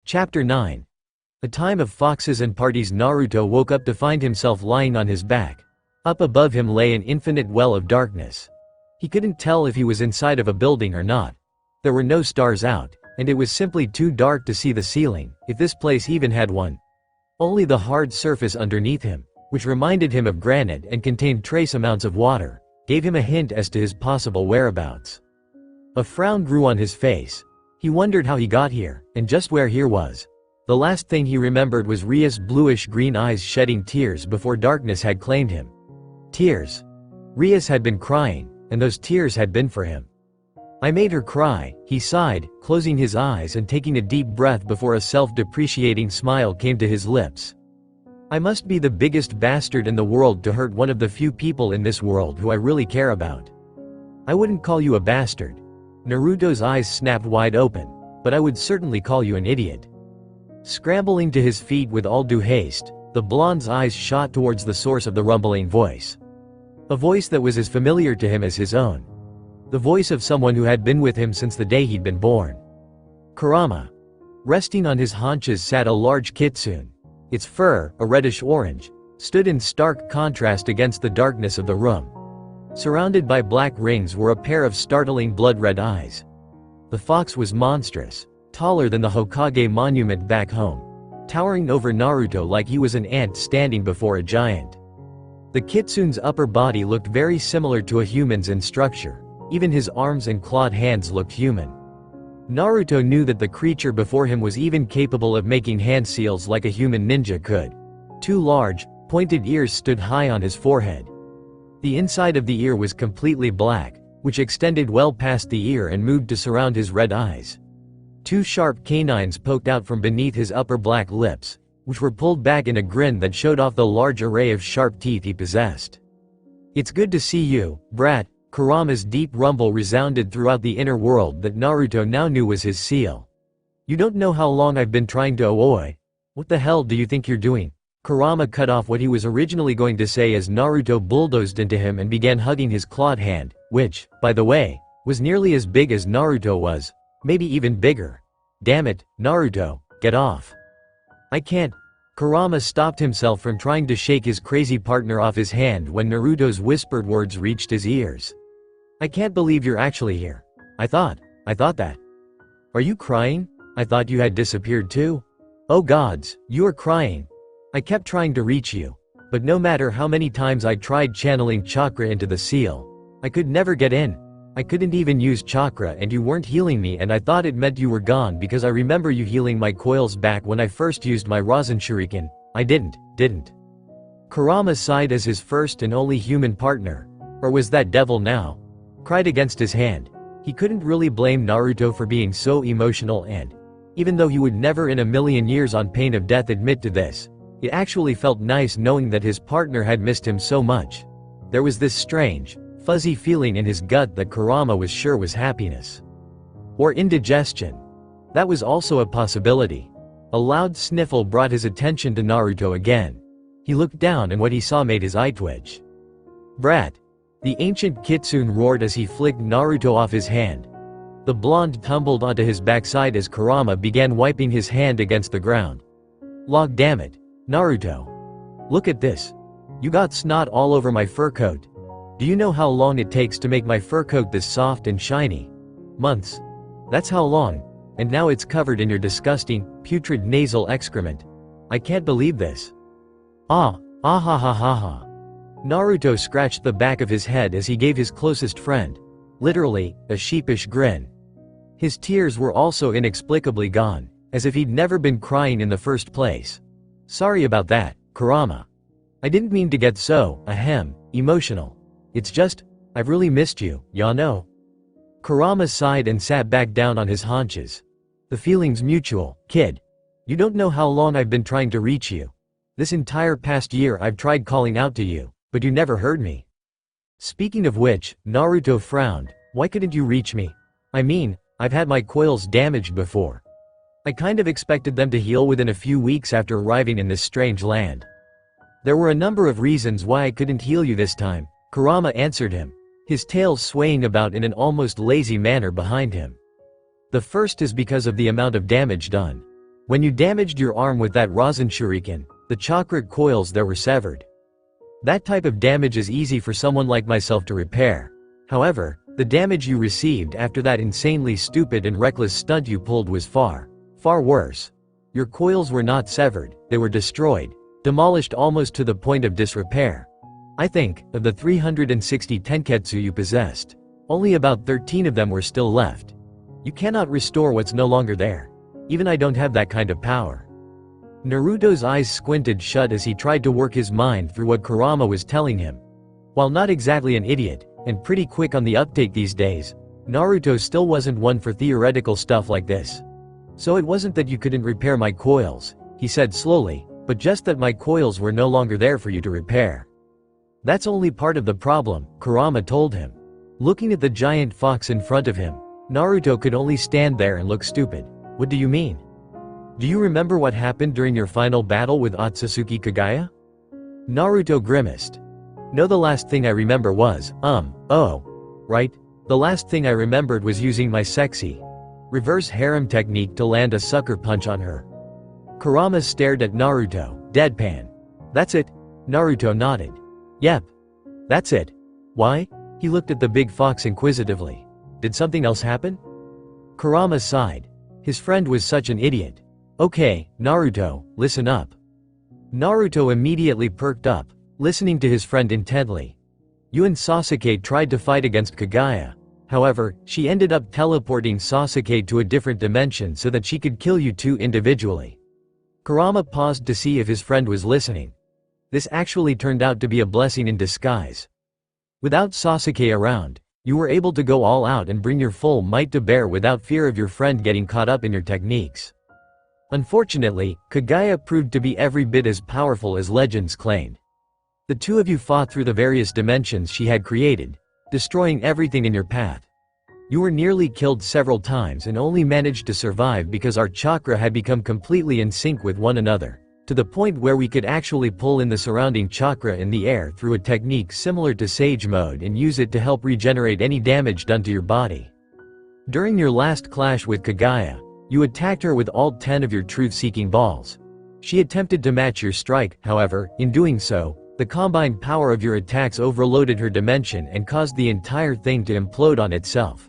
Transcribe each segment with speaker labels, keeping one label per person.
Speaker 1: Chapter 9. A time of foxes and parties. Naruto woke up to find himself lying on his back. Up above him lay an infinite well of darkness. He couldn't tell if he was inside of a building or not. There were no stars out, and it was simply too dark to see the ceiling, if this place even had one. Only the hard surface underneath him, which reminded him of granite and contained trace amounts of water, gave him a hint as to his possible whereabouts. A frown grew on his face. He wondered how he got here, and just where here was. The last thing he remembered was Ria's bluish-green eyes shedding tears before darkness had claimed him. Tears. Rias had been crying, and those tears had been for him. I made her cry, he sighed, closing his eyes and taking a deep breath before a self-depreciating smile came to his lips. I must be the biggest bastard in the world to hurt one of the few people in this world who I really care about. I wouldn't call you a bastard. Naruto's eyes snapped wide open, but I would certainly call you an idiot. Scrambling to his feet with all due haste, the blonde's eyes shot towards the source of the rumbling voice. A voice that was as familiar to him as his own. The voice of someone who had been with him since the day he'd been born. Kurama. Resting on his haunches sat a large kitsune. Its fur, a reddish-orange, stood in stark contrast against the darkness of the room. Surrounded by black rings were a pair of startling blood-red eyes. The fox was monstrous, taller than the Hokage monument back home, towering over Naruto like he was an ant standing before a giant. The kitsune's upper body looked very similar to a human's in structure, even his arms and clawed hands looked human. Naruto knew that the creature before him was even capable of making hand seals like a human ninja could. Two large, pointed ears stood high on his forehead. The inside of the ear was completely black, which extended well past the ear and moved to surround his red eyes. Two sharp canines poked out from beneath his upper black lips, which were pulled back in a grin that showed off the large array of sharp teeth he possessed. "It's good to see you, brat." Kurama's deep rumble resounded throughout the inner world that Naruto now knew was his seal. "You don't know how long I've been trying to oi. What the hell do you think you're doing?" Kurama cut off what he was originally going to say as Naruto bulldozed into him and began hugging his clawed hand, which, by the way, was nearly as big as Naruto was, maybe even bigger. "Damn it, Naruto, get off." "I can't." Kurama stopped himself from trying to shake his crazy partner off his hand when Naruto's whispered words reached his ears. "I can't believe you're actually here. I thought that. Are you crying? I thought you had disappeared too. Oh gods, you are crying. I kept trying to reach you, but no matter how many times I tried channeling chakra into the seal, I could never get in. I couldn't even use chakra and you weren't healing me and I thought it meant you were gone because I remember you healing my coils back when I first used my Rasen Shuriken. I didn't. Kurama sighed as his first and only human partner, or was that devil now, cried against his hand. He couldn't really blame Naruto for being so emotional and, even though he would never in a million years on pain of death admit to this, it actually felt nice knowing that his partner had missed him so much. There was this strange, fuzzy feeling in his gut that Kurama was sure was happiness. Or indigestion. That was also a possibility. A loud sniffle brought his attention to Naruto again. He looked down and what he saw made his eye twitch. "Brat." The ancient kitsune roared as he flicked Naruto off his hand. The blonde tumbled onto his backside as Kurama began wiping his hand against the ground. "Log damn it, Naruto. Look at this. You got snot all over my fur coat. Do you know how long it takes to make my fur coat this soft and shiny? Months. That's how long, and now it's covered in your disgusting, putrid nasal excrement. I can't believe this." Ah ha ha ha ha. Naruto scratched the back of his head as he gave his closest friend, literally, a sheepish grin. His tears were also inexplicably gone, as if he'd never been crying in the first place. "Sorry about that, Kurama. I didn't mean to get so, emotional. It's just, I've really missed you, ya know." Kurama sighed and sat back down on his haunches. "The feeling's mutual, kid. You don't know how long I've been trying to reach you. This entire past year I've tried calling out to you, but you never heard me." Speaking of which, Naruto frowned. "Why couldn't you reach me? I mean, I've had my coils damaged before. I kind of expected them to heal within a few weeks after arriving in this strange land." "There were a number of reasons why I couldn't heal you this time," Kurama answered him, his tail swaying about in an almost lazy manner behind him. "The first is because of the amount of damage done. When you damaged your arm with that Rasen shuriken, the chakra coils there were severed. That type of damage is easy for someone like myself to repair. However, the damage you received after that insanely stupid and reckless stunt you pulled was far, far worse. Your coils were not severed, they were destroyed, demolished almost to the point of disrepair. I think, of the 360 tenketsu you possessed, only about 13 of them were still left. You cannot restore what's no longer there. Even I don't have that kind of power. Naruto's eyes squinted shut as he tried to work his mind through what Kurama was telling him. While not exactly an idiot, and pretty quick on the uptake these days, Naruto still wasn't one for theoretical stuff like this. So it wasn't that you couldn't repair my coils, he said slowly, but just that my coils were no longer there for you to repair. That's only part of the problem, Kurama told him. Looking at the giant fox in front of him, Naruto could only stand there and look stupid. What do you mean? Do you remember what happened during your final battle with Otsutsuki Kagaya? Naruto grimaced. No, the last thing I remember was, right? The last thing I remembered was using my sexy reverse harem technique to land a sucker punch on her. Kurama stared at Naruto, deadpan. That's it? Naruto nodded. Yep. That's it. Why? He looked at the big fox inquisitively. Did something else happen? Kurama sighed. His friend was such an idiot. Okay, Naruto, listen up. Naruto immediately perked up, listening to his friend intently. You and Sasuke tried to fight against Kagaya. However, she ended up teleporting Sasuke to a different dimension so that she could kill you two individually. Kurama paused to see if his friend was listening. This actually turned out to be a blessing in disguise. Without Sasuke around, you were able to go all out and bring your full might to bear without fear of your friend getting caught up in your techniques. Unfortunately, Kagaya proved to be every bit as powerful as legends claimed. The two of you fought through the various dimensions she had created, destroying everything in your path. You were nearly killed several times and only managed to survive because our chakra had become completely in sync with one another, to the point where we could actually pull in the surrounding chakra in the air through a technique similar to Sage Mode and use it to help regenerate any damage done to your body. During your last clash with Kagaya, you attacked her with all 10 of your truth-seeking balls. She attempted to match your strike, however, in doing so, the combined power of your attacks overloaded her dimension and caused the entire thing to implode on itself.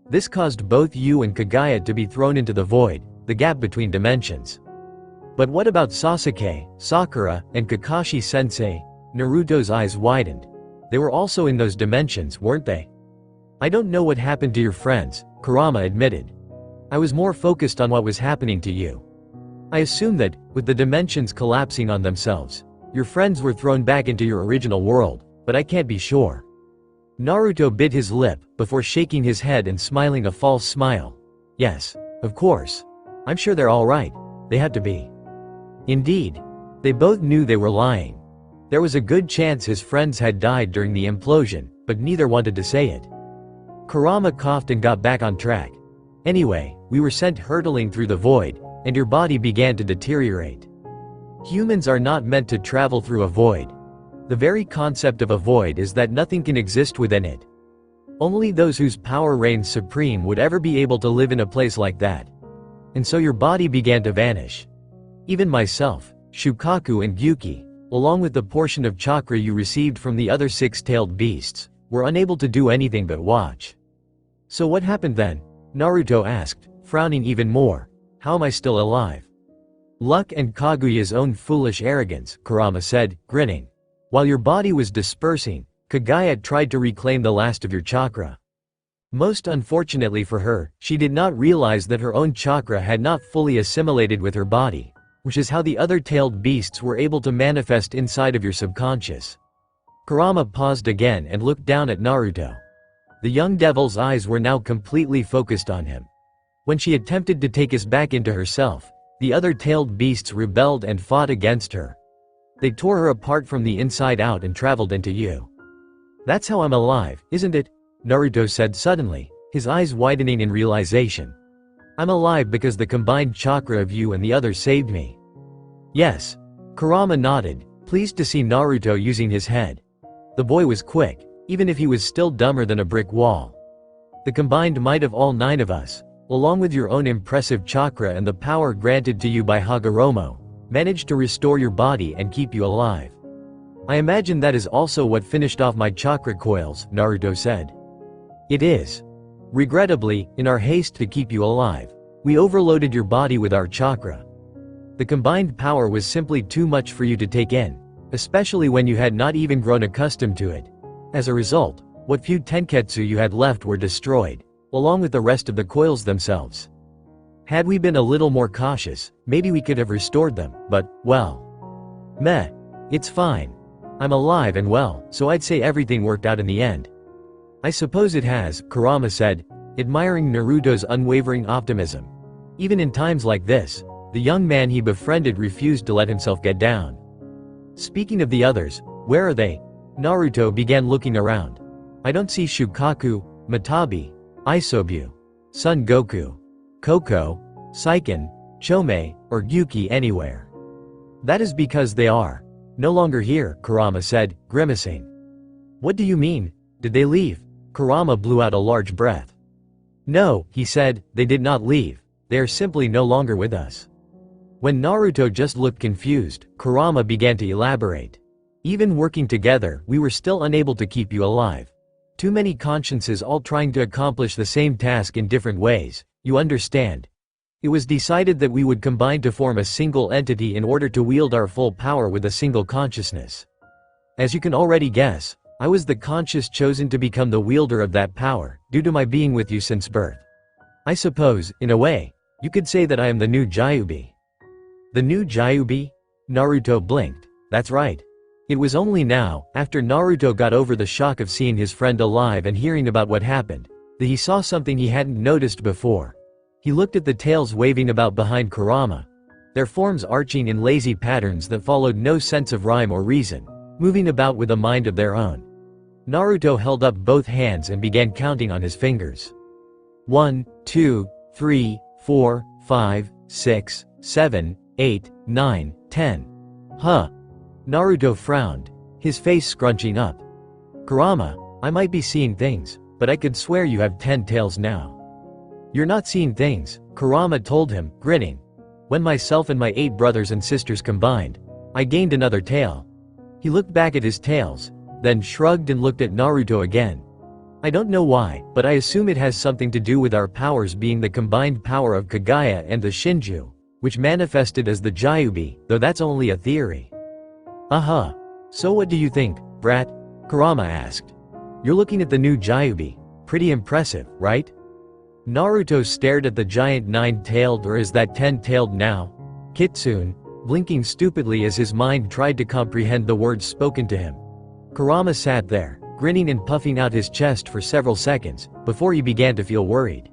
Speaker 1: This caused both you and Kagaya to be thrown into the void, the gap between dimensions. But what about Sasuke, Sakura, and Kakashi-sensei? Naruto's eyes widened. They were also in those dimensions, weren't they? I don't know what happened to your friends, Kurama admitted. I was more focused on what was happening to you. I assume that, with the dimensions collapsing on themselves, your friends were thrown back into your original world, but I can't be sure. Naruto bit his lip, before shaking his head and smiling a false smile. Yes, of course. I'm sure they're all right. They had to be. Indeed. They both knew they were lying. There was a good chance his friends had died during the implosion, but neither wanted to say it. Kurama coughed and got back on track. Anyway, we were sent hurtling through the void, and your body began to deteriorate. Humans are not meant to travel through a void. The very concept of a void is that nothing can exist within it. Only those whose power reigns supreme would ever be able to live in a place like that. And so your body began to vanish. Even myself, Shukaku and Gyuki, along with the portion of chakra you received from the other six-tailed beasts, were unable to do anything but watch. So what happened then? Naruto asked, frowning even more. How am I still alive? Luck and Kaguya's own foolish arrogance, Kurama said, grinning. While your body was dispersing, Kagaya tried to reclaim the last of your chakra. Most unfortunately for her, she did not realize that her own chakra had not fully assimilated with her body, which is how the other tailed beasts were able to manifest inside of your subconscious. Kurama paused again and looked down at Naruto. The young devil's eyes were now completely focused on him. When she attempted to take us back into herself, the other tailed beasts rebelled and fought against her. They tore her apart from the inside out and traveled into you. That's how I'm alive, isn't it? Naruto said suddenly, his eyes widening in realization. I'm alive because the combined chakra of you and the others saved me. Yes. Kurama nodded, pleased to see Naruto using his head. The boy was quick, even if he was still dumber than a brick wall. The combined might of all 9 of us, along with your own impressive chakra and the power granted to you by Hagoromo, managed to restore your body and keep you alive. I imagine that is also what finished off my chakra coils, Naruto said. It is. Regrettably, in our haste to keep you alive, we overloaded your body with our chakra. The combined power was simply too much for you to take in, especially when you had not even grown accustomed to it. As a result, what few tenketsu you had left were destroyed, along with the rest of the coils themselves. Had we been a little more cautious, maybe we could have restored them, but, well. Meh. It's fine. I'm alive and well, so I'd say everything worked out in the end. I suppose it has, Kurama said, admiring Naruto's unwavering optimism. Even in times like this, the young man he befriended refused to let himself get down. Speaking of the others, where are they? Naruto began looking around. I don't see Shukaku, Matabi, Isobu, Son Goku, Koko, Seiken, Chome, or Gyuki anywhere. That is because they are no longer here, Kurama said, grimacing. What do you mean? Did they leave? Kurama blew out a large breath. No, he said, they did not leave. They are simply no longer with us. When Naruto just looked confused, Kurama began to elaborate. Even working together, we were still unable to keep you alive. Too many consciences all trying to accomplish the same task in different ways, you understand. It was decided that we would combine to form a single entity in order to wield our full power with a single consciousness. As you can already guess, I was the conscious chosen to become the wielder of that power, due to my being with you since birth. I suppose, in a way, you could say that I am the new Gyubi. The new Gyubi? Naruto blinked. That's right. It was only now, after Naruto got over the shock of seeing his friend alive and hearing about what happened, that he saw something he hadn't noticed before. He looked at the tails waving about behind Kurama, their forms arching in lazy patterns that followed no sense of rhyme or reason, moving about with a mind of their own. Naruto held up both hands and began counting on his fingers. 1, 2, 3, 4, 5, 6, 7, 8, 9, 10. Huh. Naruto frowned, his face scrunching up. Kurama, I might be seeing things, but I could swear you have 10 tails now. You're not seeing things, Kurama told him, grinning. When myself and my 8 brothers and sisters combined, I gained another tail. He looked back at his tails, then shrugged and looked at Naruto again. I don't know why, but I assume it has something to do with our powers being the combined power of Kagaya and the Shinju, which manifested as the Gyubi, though that's only a theory. Uh-huh. So what do you think, brat? Kurama asked. You're looking at the new Gyubi. Pretty impressive, right? Naruto stared at the giant 9-tailed, or is that 10-tailed now? Kitsune, blinking stupidly as his mind tried to comprehend the words spoken to him. Kurama sat there, grinning and puffing out his chest for several seconds, before he began to feel worried.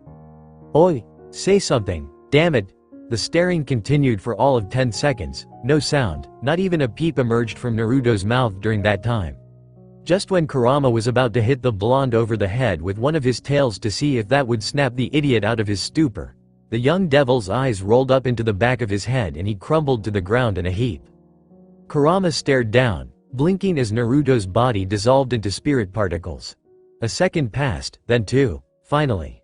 Speaker 1: Oi, say something, damn it. The staring continued for all of 10 seconds, no sound, not even a peep emerged from Naruto's mouth during that time. Just when Kurama was about to hit the blonde over the head with one of his tails to see if that would snap the idiot out of his stupor, the young devil's eyes rolled up into the back of his head and he crumbled to the ground in a heap. Kurama stared down, blinking as Naruto's body dissolved into spirit particles. A second passed, then 2, finally.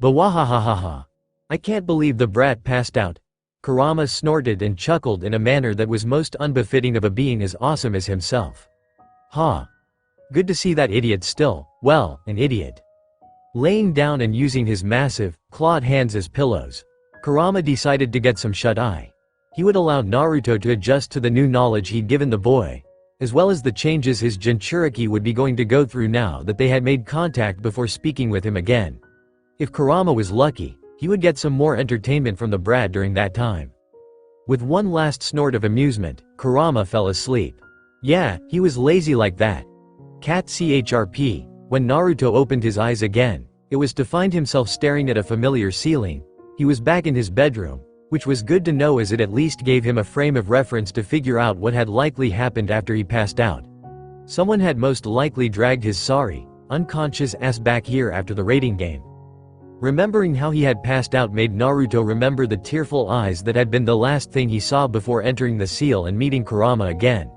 Speaker 1: Bawahahahaha. I can't believe the brat passed out. Kurama snorted and chuckled in a manner that was most unbefitting of a being as awesome as himself. Ha. Good to see that idiot still, well, an idiot. Laying down and using his massive, clawed hands as pillows, Kurama decided to get some shut-eye. He would allow Naruto to adjust to the new knowledge he'd given the boy, as well as the changes his Jinchuriki would be going to go through now that they had made contact before speaking with him again. If Kurama was lucky, he would get some more entertainment from the brat during that time. With one last snort of amusement, Kurama fell asleep. Yeah, he was lazy like that. Cat CHRP, when Naruto opened his eyes again, it was to find himself staring at a familiar ceiling. He was back in his bedroom, which was good to know as it at least gave him a frame of reference to figure out what had likely happened after he passed out. Someone had most likely dragged his sorry, unconscious ass back here after the raiding game. Remembering how he had passed out made Naruto remember the tearful eyes that had been the last thing he saw before entering the seal and meeting Kurama again.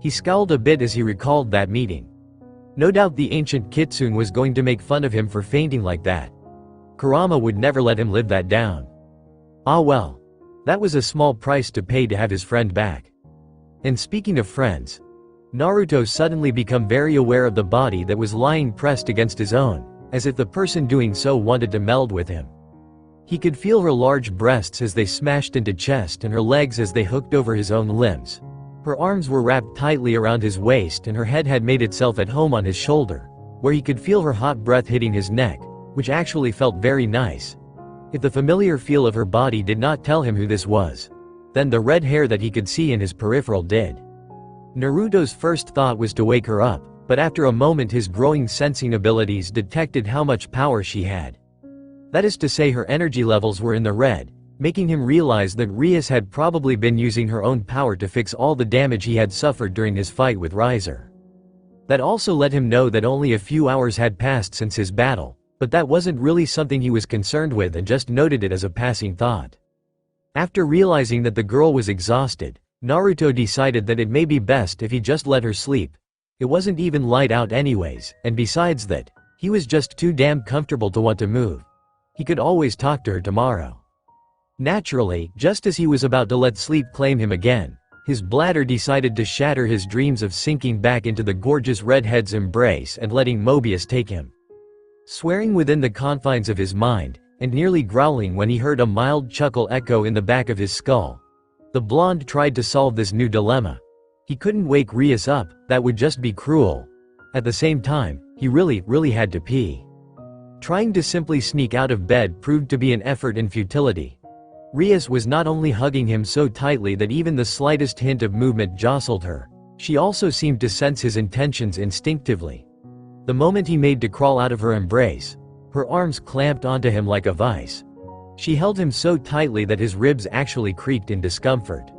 Speaker 1: He scowled a bit as he recalled that meeting. No doubt the ancient Kitsune was going to make fun of him for fainting like that. Kurama would never let him live that down. Ah well. That was a small price to pay to have his friend back. And speaking of friends, Naruto suddenly became very aware of the body that was lying pressed against his own, as if the person doing so wanted to meld with him. He could feel her large breasts as they smashed into chest and her legs as they hooked over his own limbs. Her arms were wrapped tightly around his waist and her head had made itself at home on his shoulder, where he could feel her hot breath hitting his neck, which actually felt very nice. If the familiar feel of her body did not tell him who this was, then the red hair that he could see in his peripheral did. Naruto's first thought was to wake her up, but after a moment his growing sensing abilities detected how much power she had. That is to say, her energy levels were in the red, making him realize that Rias had probably been using her own power to fix all the damage he had suffered during his fight with Riser. That also let him know that only a few hours had passed since his battle, but that wasn't really something he was concerned with and just noted it as a passing thought. After realizing that the girl was exhausted, Naruto decided that it may be best if he just let her sleep. It wasn't even light out anyways, and besides that, he was just too damn comfortable to want to move. He could always talk to her tomorrow. Naturally, just as he was about to let sleep claim him again, his bladder decided to shatter his dreams of sinking back into the gorgeous redhead's embrace and letting Mobius take him. Swearing within the confines of his mind, and nearly growling when he heard a mild chuckle echo in the back of his skull, the blonde tried to solve this new dilemma. He couldn't wake Rias up, that would just be cruel. At the same time, he really had to pee. Trying to simply sneak out of bed proved to be an effort in futility. Rias was not only hugging him so tightly that even the slightest hint of movement jostled her, she also seemed to sense his intentions instinctively. The moment he made to crawl out of her embrace, her arms clamped onto him like a vice. She held him so tightly that his ribs actually creaked in discomfort.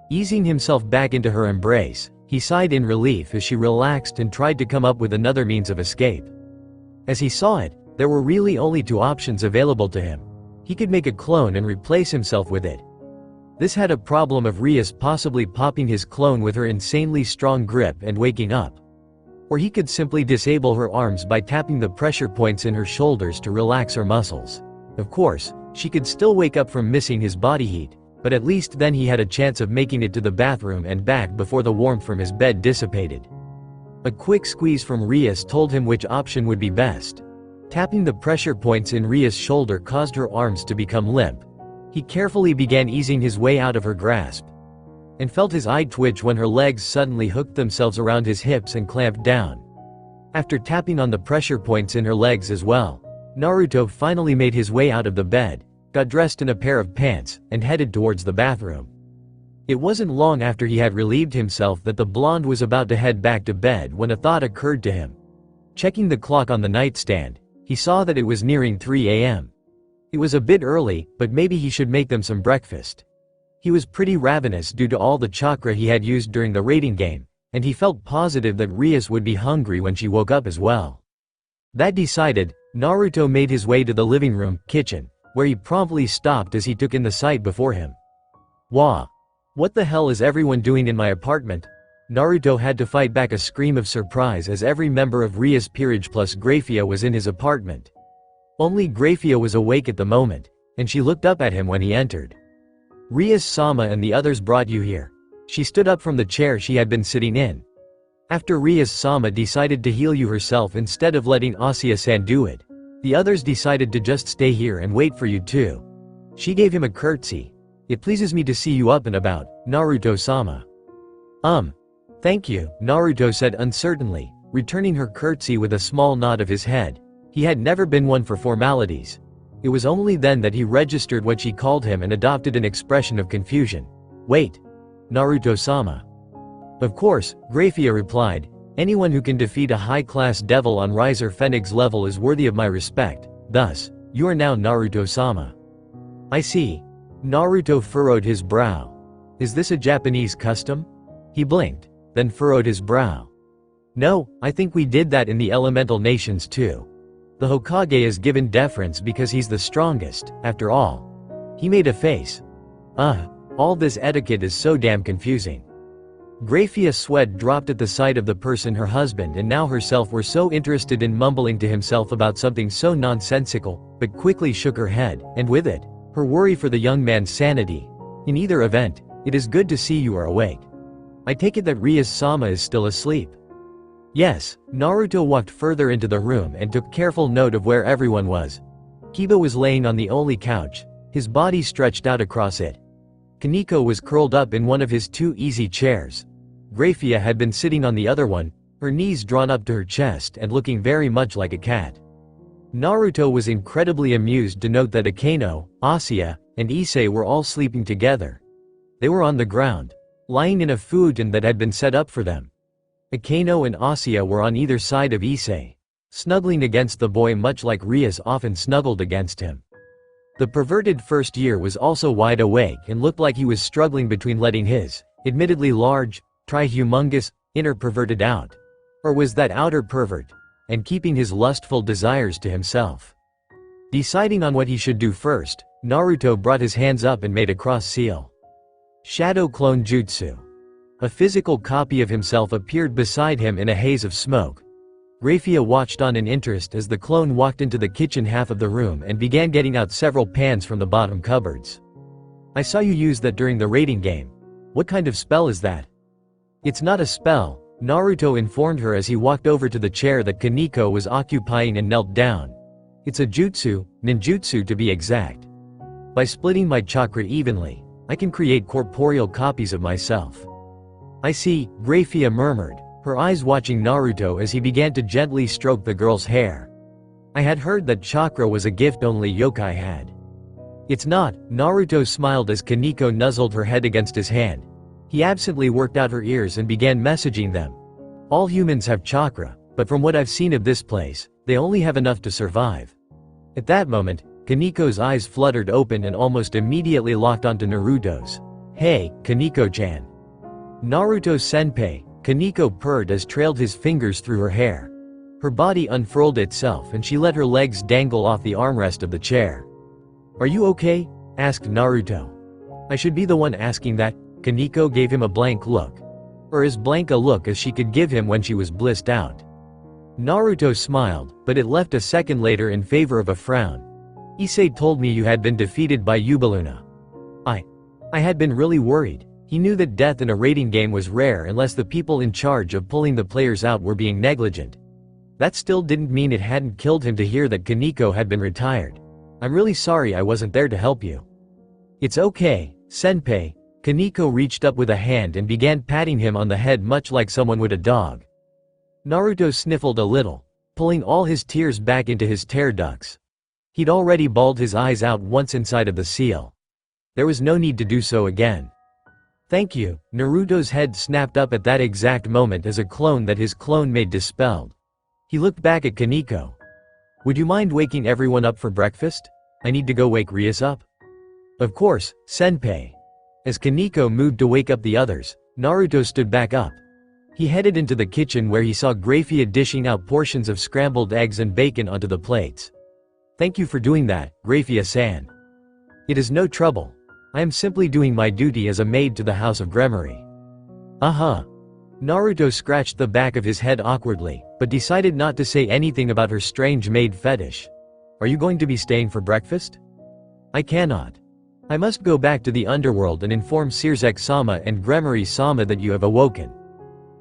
Speaker 1: Easing himself back into her embrace, he sighed in relief as she relaxed and tried to come up with another means of escape. As he saw it, there were really only two options available to him. He could make a clone and replace himself with it. This had a problem of Rias possibly popping his clone with her insanely strong grip and waking up. Or he could simply disable her arms by tapping the pressure points in her shoulders to relax her muscles. Of course, she could still wake up from missing his body heat, but at least then he had a chance of making it to the bathroom and back before the warmth from his bed dissipated. A quick squeeze from Rias told him which option would be best. Tapping the pressure points in Rias' shoulder caused her arms to become limp. He carefully began easing his way out of her grasp, and felt his eye twitch when her legs suddenly hooked themselves around his hips and clamped down. After tapping on the pressure points in her legs as well, Naruto finally made his way out of the bed, got dressed in a pair of pants, and headed towards the bathroom. It wasn't long after he had relieved himself that the blonde was about to head back to bed when a thought occurred to him. Checking the clock on the nightstand, he saw that it was nearing 3 a.m. It was a bit early, but maybe he should make them some breakfast. He was pretty ravenous due to all the chakra he had used during the raiding game, and he felt positive that Rias would be hungry when she woke up as well. That decided, Naruto made his way to the living room, kitchen, where he promptly stopped as he took in the sight before him. Wah! What the hell is everyone doing in my apartment? Naruto had to fight back a scream of surprise as every member of Rias' peerage plus Graphia was in his apartment. Only Graphia was awake at the moment, and she looked up at him when he entered. Rias-sama and the others brought you here. She stood up from the chair she had been sitting in. After Rias-sama decided to heal you herself instead of letting Asuya-san do it, the others decided to just stay here and wait for you too. She gave him a curtsy. It pleases me to see you up and about, Naruto-sama. Thank you, Naruto said uncertainly, returning her curtsy with a small nod of his head. He had never been one for formalities. It was only then that he registered what she called him and adopted an expression of confusion. Wait. Naruto-sama. Of course, Graphia replied, anyone who can defeat a high-class devil on Riser Phoenix level is worthy of my respect, thus, you are now Naruto-sama. I see. Naruto furrowed his brow. Is this a Japanese custom? He blinked, then furrowed his brow. No, I think we did that in the elemental nations too. The Hokage is given deference because he's the strongest, after all. He made a face. All this etiquette is so damn confusing. Grafia sweat dropped at the sight of the person her husband and now herself were so interested in mumbling to himself about something so nonsensical, but quickly shook her head, and with it, her worry for the young man's sanity. In either event, it is good to see you are awake. I take it that Rias-sama is still asleep. Yes. Naruto walked further into the room and took careful note of where everyone was. Kiba was laying on the only couch, his body stretched out across it. Kaneko was curled up in one of his two easy chairs. Grafia had been sitting on the other one, her knees drawn up to her chest and looking very much like a cat. Naruto was incredibly amused to note that Akeno, Asuya, and Issei were all sleeping together. They were on the ground, lying in a futon that had been set up for them. Akeno and Asuya were on either side of Issei, snuggling against the boy much like Rias often snuggled against him. The perverted first year was also wide awake and looked like he was struggling between letting his, admittedly large, humongous, inner perverted out. Or was that outer pervert, and keeping his lustful desires to himself. Deciding on what he should do first, Naruto brought his hands up and made a cross seal. Shadow Clone Jutsu. A physical copy of himself appeared beside him in a haze of smoke. Grafia watched on in interest as the clone walked into the kitchen half of the room and began getting out several pans from the bottom cupboards. I saw you use that during the raiding game. What kind of spell is that? It's not a spell, Naruto informed her as he walked over to the chair that Kaneko was occupying and knelt down. It's a jutsu, ninjutsu to be exact. By splitting my chakra evenly, I can create corporeal copies of myself. I see, Grafia murmured, her eyes watching Naruto as he began to gently stroke the girl's hair. I had heard that chakra was a gift only yokai had. It's not, Naruto smiled as Kaneko nuzzled her head against his hand. He absently worked out her ears and began messaging them. All humans have chakra, but from what I've seen of this place, they only have enough to survive. At that moment, Kaneko's eyes fluttered open and almost immediately locked onto Naruto's. Hey, Kaneko-chan. Naruto-senpai, Kaneko purred as trailed his fingers through her hair. Her body unfurled itself and she let her legs dangle off the armrest of the chair. Are you okay? Asked Naruto. I should be the one asking that. Kaneko gave him a blank look. Or as blank a look as she could give him when she was blissed out. Naruto smiled, but it left a second later in favor of a frown. Issei told me you had been defeated by Yubaluna. I had been really worried. He knew that death in a raiding game was rare unless the people in charge of pulling the players out were being negligent. That still didn't mean it hadn't killed him to hear that Kaneko had been retired. I'm really sorry I wasn't there to help you. It's okay, senpai. Kaneko reached up with a hand and began patting him on the head much like someone would a dog. Naruto sniffled a little, pulling all his tears back into his tear ducts. He'd already bawled his eyes out once inside of the seal. There was no need to do so again. Thank you. Naruto's head snapped up at that exact moment as a clone that his clone made dispelled. He looked back at Kaneko. Would you mind waking everyone up for breakfast? I need to go wake Rias up. Of course, senpai. As Kaneko moved to wake up the others, Naruto stood back up. He headed into the kitchen where he saw Grafia dishing out portions of scrambled eggs and bacon onto the plates. Thank you for doing that, Grafia-san. It is no trouble. I am simply doing my duty as a maid to the House of Gremory. Naruto scratched the back of his head awkwardly, but decided not to say anything about her strange maid fetish. Are you going to be staying for breakfast? I cannot. I must go back to the underworld and inform Sirzek-sama and Gremory-sama that you have awoken.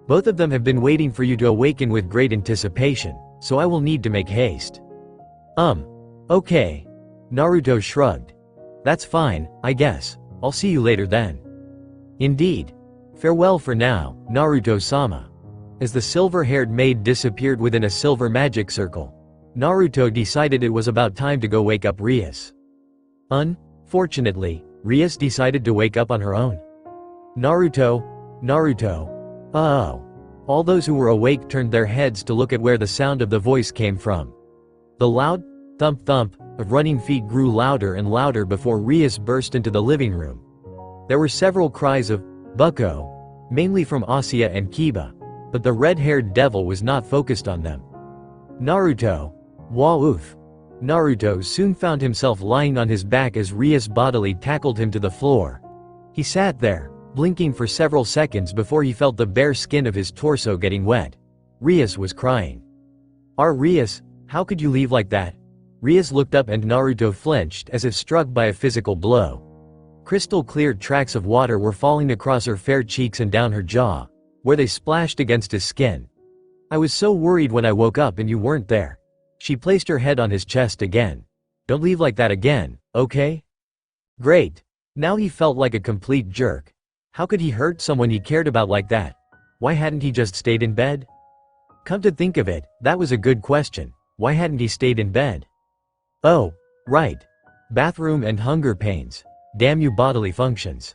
Speaker 1: Both of them have been waiting for you to awaken with great anticipation, so I will need to make haste. Okay. Naruto shrugged. That's fine, I guess. I'll see you later then. Indeed. Farewell for now, Naruto-sama. As the silver-haired maid disappeared within a silver magic circle, Naruto decided it was about time to go wake up Rias. Unfortunately, Rias decided to wake up on her own. Naruto. Oh. All those who were awake turned their heads to look at where the sound of the voice came from. The loud thump-thump of running feet grew louder and louder before Rias burst into the living room. There were several cries of "Bucko," mainly from Asuya and Kiba, but the red-haired devil was not focused on them. Naruto. Woof. Naruto soon found himself lying on his back as Rias bodily tackled him to the floor. He sat there, blinking for several seconds before he felt the bare skin of his torso getting wet. Rias was crying. Rias, how could you leave like that? Rias looked up and Naruto flinched as if struck by a physical blow. Crystal-clear tracks of water were falling across her fair cheeks and down her jaw, where they splashed against his skin. I was so worried when I woke up and you weren't there. She placed her head on his chest again. Don't leave like that again, okay? Great. Now he felt like a complete jerk. How could he hurt someone he cared about like that? Why hadn't he just stayed in bed? Come to think of it, that was a good question. Why hadn't he stayed in bed? Oh, right. Bathroom and hunger pains. Damn you bodily functions.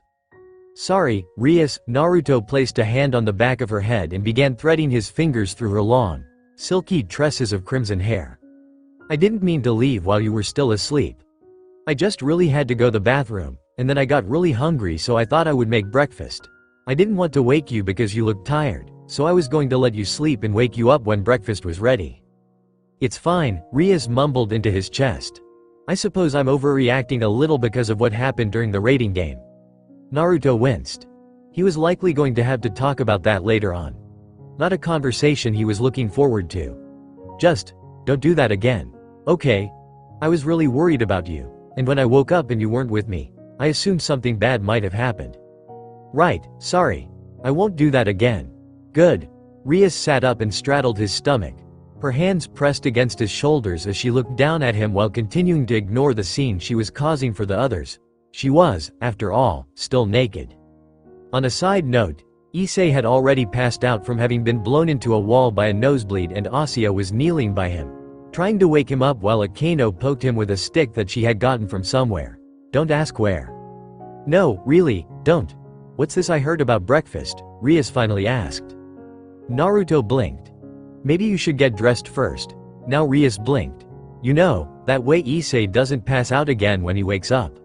Speaker 1: Sorry, Rias. Naruto placed a hand on the back of her head and began threading his fingers through her long, silky tresses of crimson hair. I didn't mean to leave while you were still asleep. I just really had to go to the bathroom, and then I got really hungry so I thought I would make breakfast. I didn't want to wake you because you looked tired, so I was going to let you sleep and wake you up when breakfast was ready. It's fine, Rias mumbled into his chest. I suppose I'm overreacting a little because of what happened during the raiding game. Naruto winced. He was likely going to have to talk about that later on. Not a conversation he was looking forward to. Just, don't do that again. Okay. I was really worried about you, and when I woke up and you weren't with me, I assumed something bad might have happened. Right, sorry. I won't do that again. Good. Rias sat up and straddled his stomach. Her hands pressed against his shoulders as she looked down at him while continuing to ignore the scene she was causing for the others. She was, after all, still naked. On a side note, Issei had already passed out from having been blown into a wall by a nosebleed and Asya was kneeling by him, trying to wake him up while Akano poked him with a stick that she had gotten from somewhere. Don't ask where. No, really, don't. What's this I heard about breakfast? Rias finally asked. Naruto blinked. Maybe you should get dressed first. Now Rias blinked. You know, that way Issei doesn't pass out again when he wakes up.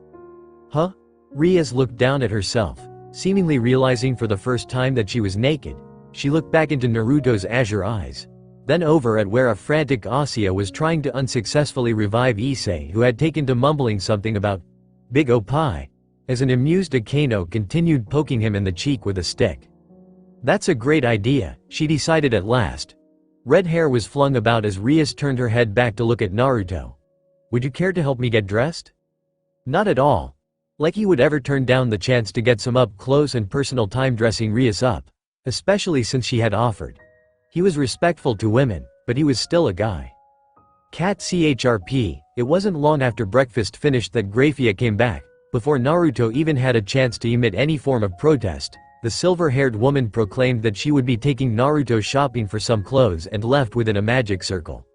Speaker 1: Huh? Rias looked down at herself, seemingly realizing for the first time that she was naked. She looked back into Naruto's azure eyes. Then over at where a frantic Asya was trying to unsuccessfully revive Issei, who had taken to mumbling something about Big Oppai, as an amused Akano continued poking him in the cheek with a stick. That's a great idea, she decided at last. Red hair was flung about as Rias turned her head back to look at Naruto. Would you care to help me get dressed? Not at all. Like he would ever turn down the chance to get some up-close and personal time dressing Rias up, especially since she had offered. He was respectful to women, but he was still a guy. Cat CHRP, it wasn't long after breakfast finished that Graphia came back. Before Naruto even had a chance to emit any form of protest, the silver-haired woman proclaimed that she would be taking Naruto shopping for some clothes and left within a magic circle.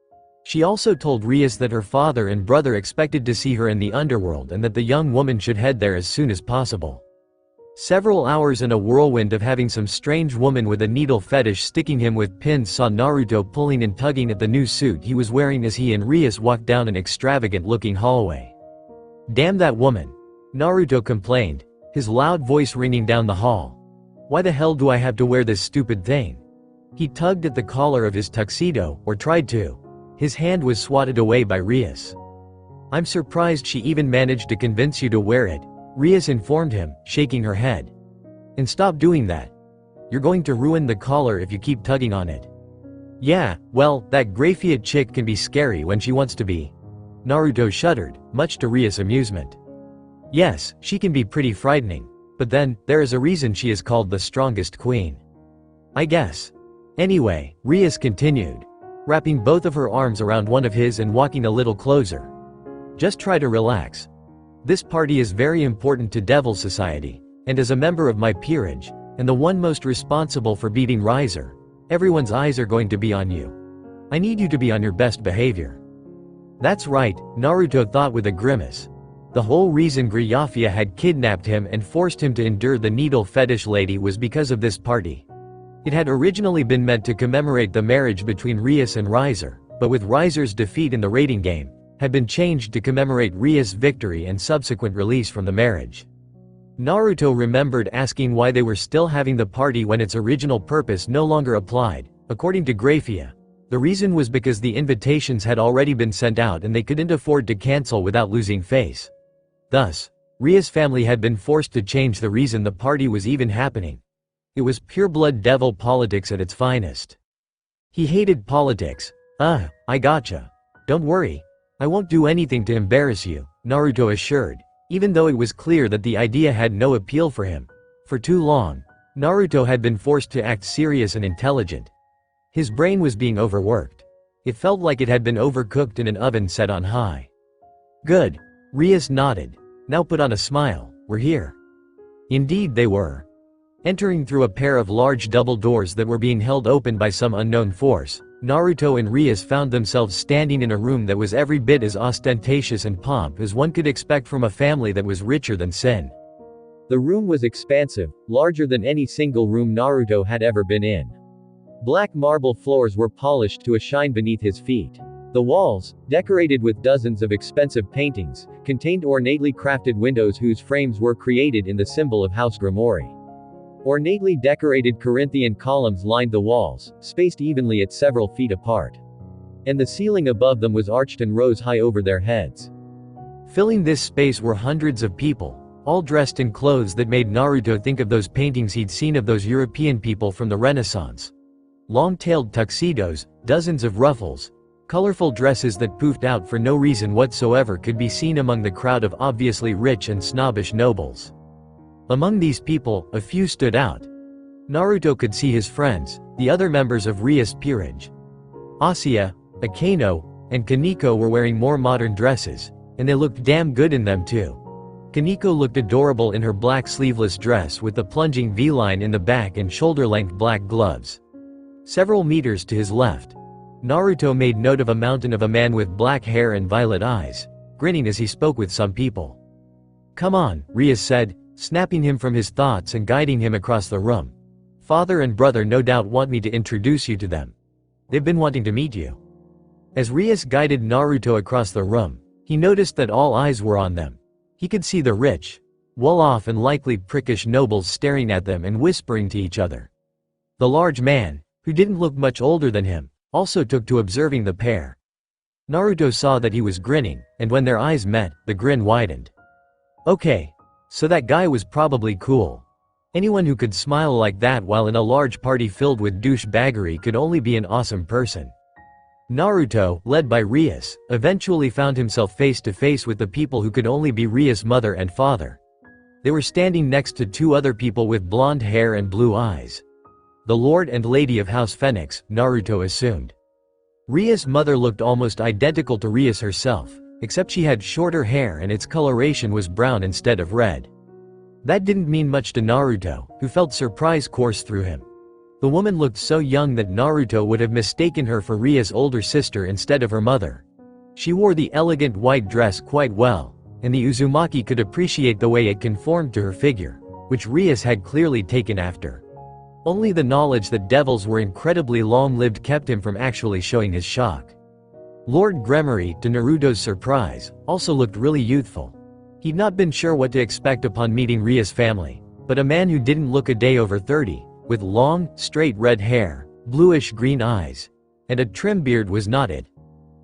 Speaker 1: She also told Rias that her father and brother expected to see her in the underworld and that the young woman should head there as soon as possible. Several hours in a whirlwind of having some strange woman with a needle fetish sticking him with pins saw Naruto pulling and tugging at the new suit he was wearing as he and Rias walked down an extravagant-looking hallway. Damn that woman! Naruto complained, his loud voice ringing down the hall. Why the hell do I have to wear this stupid thing? He tugged at the collar of his tuxedo, or tried to. His hand was swatted away by Rias. I'm surprised she even managed to convince you to wear it, Rias informed him, shaking her head. And stop doing that. You're going to ruin the collar if you keep tugging on it. Yeah, well, that Graphia chick can be scary when she wants to be. Naruto shuddered, much to Rias' amusement. Yes, she can be pretty frightening. But then, there is a reason she is called the strongest queen. I guess. Anyway, Rias continued, wrapping both of her arms around one of his and walking a little closer. Just try to relax. This party is very important to Devil Society, and as a member of my peerage, and the one most responsible for beating Riser, everyone's eyes are going to be on you. I need you to be on your best behavior. That's right, Naruto thought with a grimace. The whole reason Graphia had kidnapped him and forced him to endure the needle fetish lady was because of this party. It had originally been meant to commemorate the marriage between Rias and Riser, but with Riser's defeat in the raiding game, had been changed to commemorate Rias' victory and subsequent release from the marriage. Naruto remembered asking why they were still having the party when its original purpose no longer applied. According to Graphia, the reason was because the invitations had already been sent out and they couldn't afford to cancel without losing face. Thus, Ria's family had been forced to change the reason the party was even happening. It was pure-blood devil politics at its finest. He hated politics. I gotcha. Don't worry. I won't do anything to embarrass you, Naruto assured, even though it was clear that the idea had no appeal for him. For too long, Naruto had been forced to act serious and intelligent. His brain was being overworked. It felt like it had been overcooked in an oven set on high. Good. Rias nodded. Now put on a smile. We're here. Indeed they were. Entering through a pair of large double doors that were being held open by some unknown force, Naruto and Rias found themselves standing in a room that was every bit as ostentatious and pomp as one could expect from a family that was richer than sin. The room was expansive, larger than any single room Naruto had ever been in. Black marble floors were polished to a shine beneath his feet. The walls, decorated with dozens of expensive paintings, contained ornately crafted windows whose frames were created in the symbol of House Grimoire. Ornately decorated Corinthian columns lined the walls, spaced evenly at several feet apart. And the ceiling above them was arched and rose high over their heads. Filling this space were hundreds of people, all dressed in clothes that made Naruto think of those paintings he'd seen of those European people from the Renaissance. Long-tailed tuxedos, dozens of ruffles, colorful dresses that poofed out for no reason whatsoever could be seen among the crowd of obviously rich and snobbish nobles. Among these people, a few stood out. Naruto could see his friends, the other members of Rias' peerage. Asuya, Akano, and Kaneko were wearing more modern dresses, and they looked damn good in them too. Kaneko looked adorable in her black sleeveless dress with the plunging V-line in the back and shoulder-length black gloves. Several meters to his left, Naruto made note of a mountain of a man with black hair and violet eyes, grinning as he spoke with some people. Come on, Rias said, snapping him from his thoughts and guiding him across the room. Father and brother no doubt want me to introduce you to them. They've been wanting to meet you. As Rias guided Naruto across the room, he noticed that all eyes were on them. He could see the rich, well-off and likely prickish nobles staring at them and whispering to each other. The large man, who didn't look much older than him, also took to observing the pair. Naruto saw that he was grinning, and when their eyes met, the grin widened. Okay. So that guy was probably cool. Anyone who could smile like that while in a large party filled with douchebaggery could only be an awesome person. Naruto, led by Rias, eventually found himself face to face with the people who could only be Rias' mother and father. They were standing next to two other people with blonde hair and blue eyes. The Lord and Lady of House Phoenix, Naruto assumed. Rias' mother looked almost identical to Rias herself, except she had shorter hair and its coloration was brown instead of red. That didn't mean much to Naruto, who felt surprise course through him. The woman looked so young that Naruto would have mistaken her for Ria's older sister instead of her mother. She wore the elegant white dress quite well, and the Uzumaki could appreciate the way it conformed to her figure, which Rias had clearly taken after. Only the knowledge that devils were incredibly long-lived kept him from actually showing his shock. Lord Grimoire, to Naruto's surprise, also looked really youthful. He'd not been sure what to expect upon meeting Ria's family, but a man who didn't look a day over 30, with long, straight red hair, bluish-green eyes, and a trim beard was not it.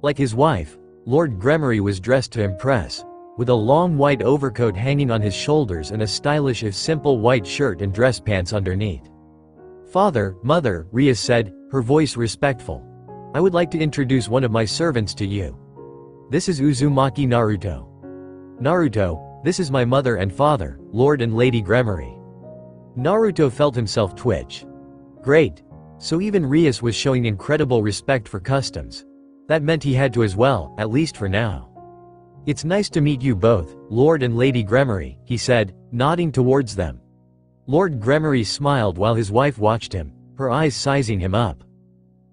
Speaker 1: Like his wife, Lord Grimoire was dressed to impress, with a long white overcoat hanging on his shoulders and a stylish if simple white shirt and dress pants underneath. Father, mother, Rias said, her voice respectful. I would like to introduce one of my servants to you. This is Uzumaki Naruto. Naruto, this is my mother and father, Lord and Lady Grimoire. Naruto felt himself twitch. Great. So even Rias was showing incredible respect for customs. That meant he had to as well, at least for now. It's nice to meet you both, Lord and Lady Grimoire, he said, nodding towards them. Lord Grimoire smiled while his wife watched him, her eyes sizing him up.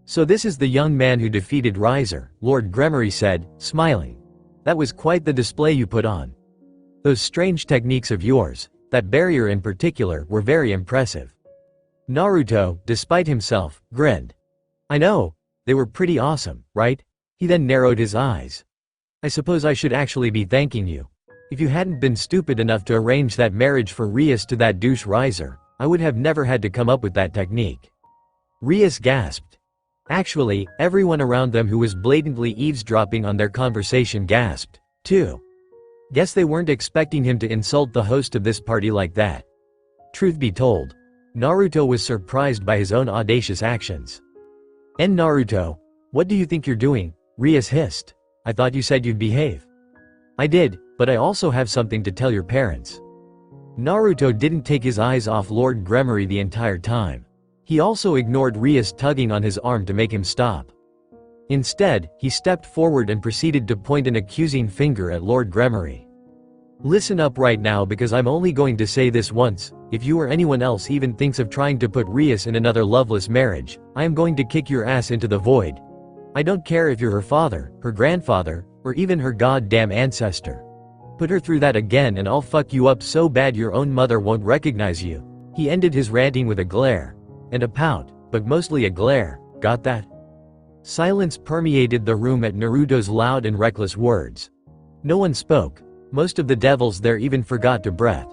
Speaker 1: So this is the young man who defeated Riser, Lord Grimoire said, smiling. That was quite the display you put on. Those strange techniques of yours, that barrier in particular, were very impressive. Naruto, despite himself, grinned. I know, they were pretty awesome, right? He then narrowed his eyes. I suppose I should actually be thanking you. If you hadn't been stupid enough to arrange that marriage for Rias to that douche Riser, I would have never had to come up with that technique. Rias gasped. Actually, everyone around them who was blatantly eavesdropping on their conversation gasped, too. Guess they weren't expecting him to insult the host of this party like that. Truth be told, Naruto was surprised by his own audacious actions. "And Naruto, what do you think you're doing?" Rias hissed. "I thought you said you'd behave." "I did, but I also have something to tell your parents." Naruto didn't take his eyes off Lord Gremory the entire time. He also ignored Rias tugging on his arm to make him stop. Instead, he stepped forward and proceeded to point an accusing finger at Lord Gremory. "Listen up right now, because I'm only going to say this once. If you or anyone else even thinks of trying to put Rias in another loveless marriage, I am going to kick your ass into the void. I don't care if you're her father, her grandfather, or even her goddamn ancestor. Put her through that again and I'll fuck you up so bad your own mother won't recognize you." He ended his ranting with a glare. And a pout, but mostly a glare. Got that? Silence permeated the room at Naruto's loud and reckless words. No one spoke. Most of the devils there even forgot to breath.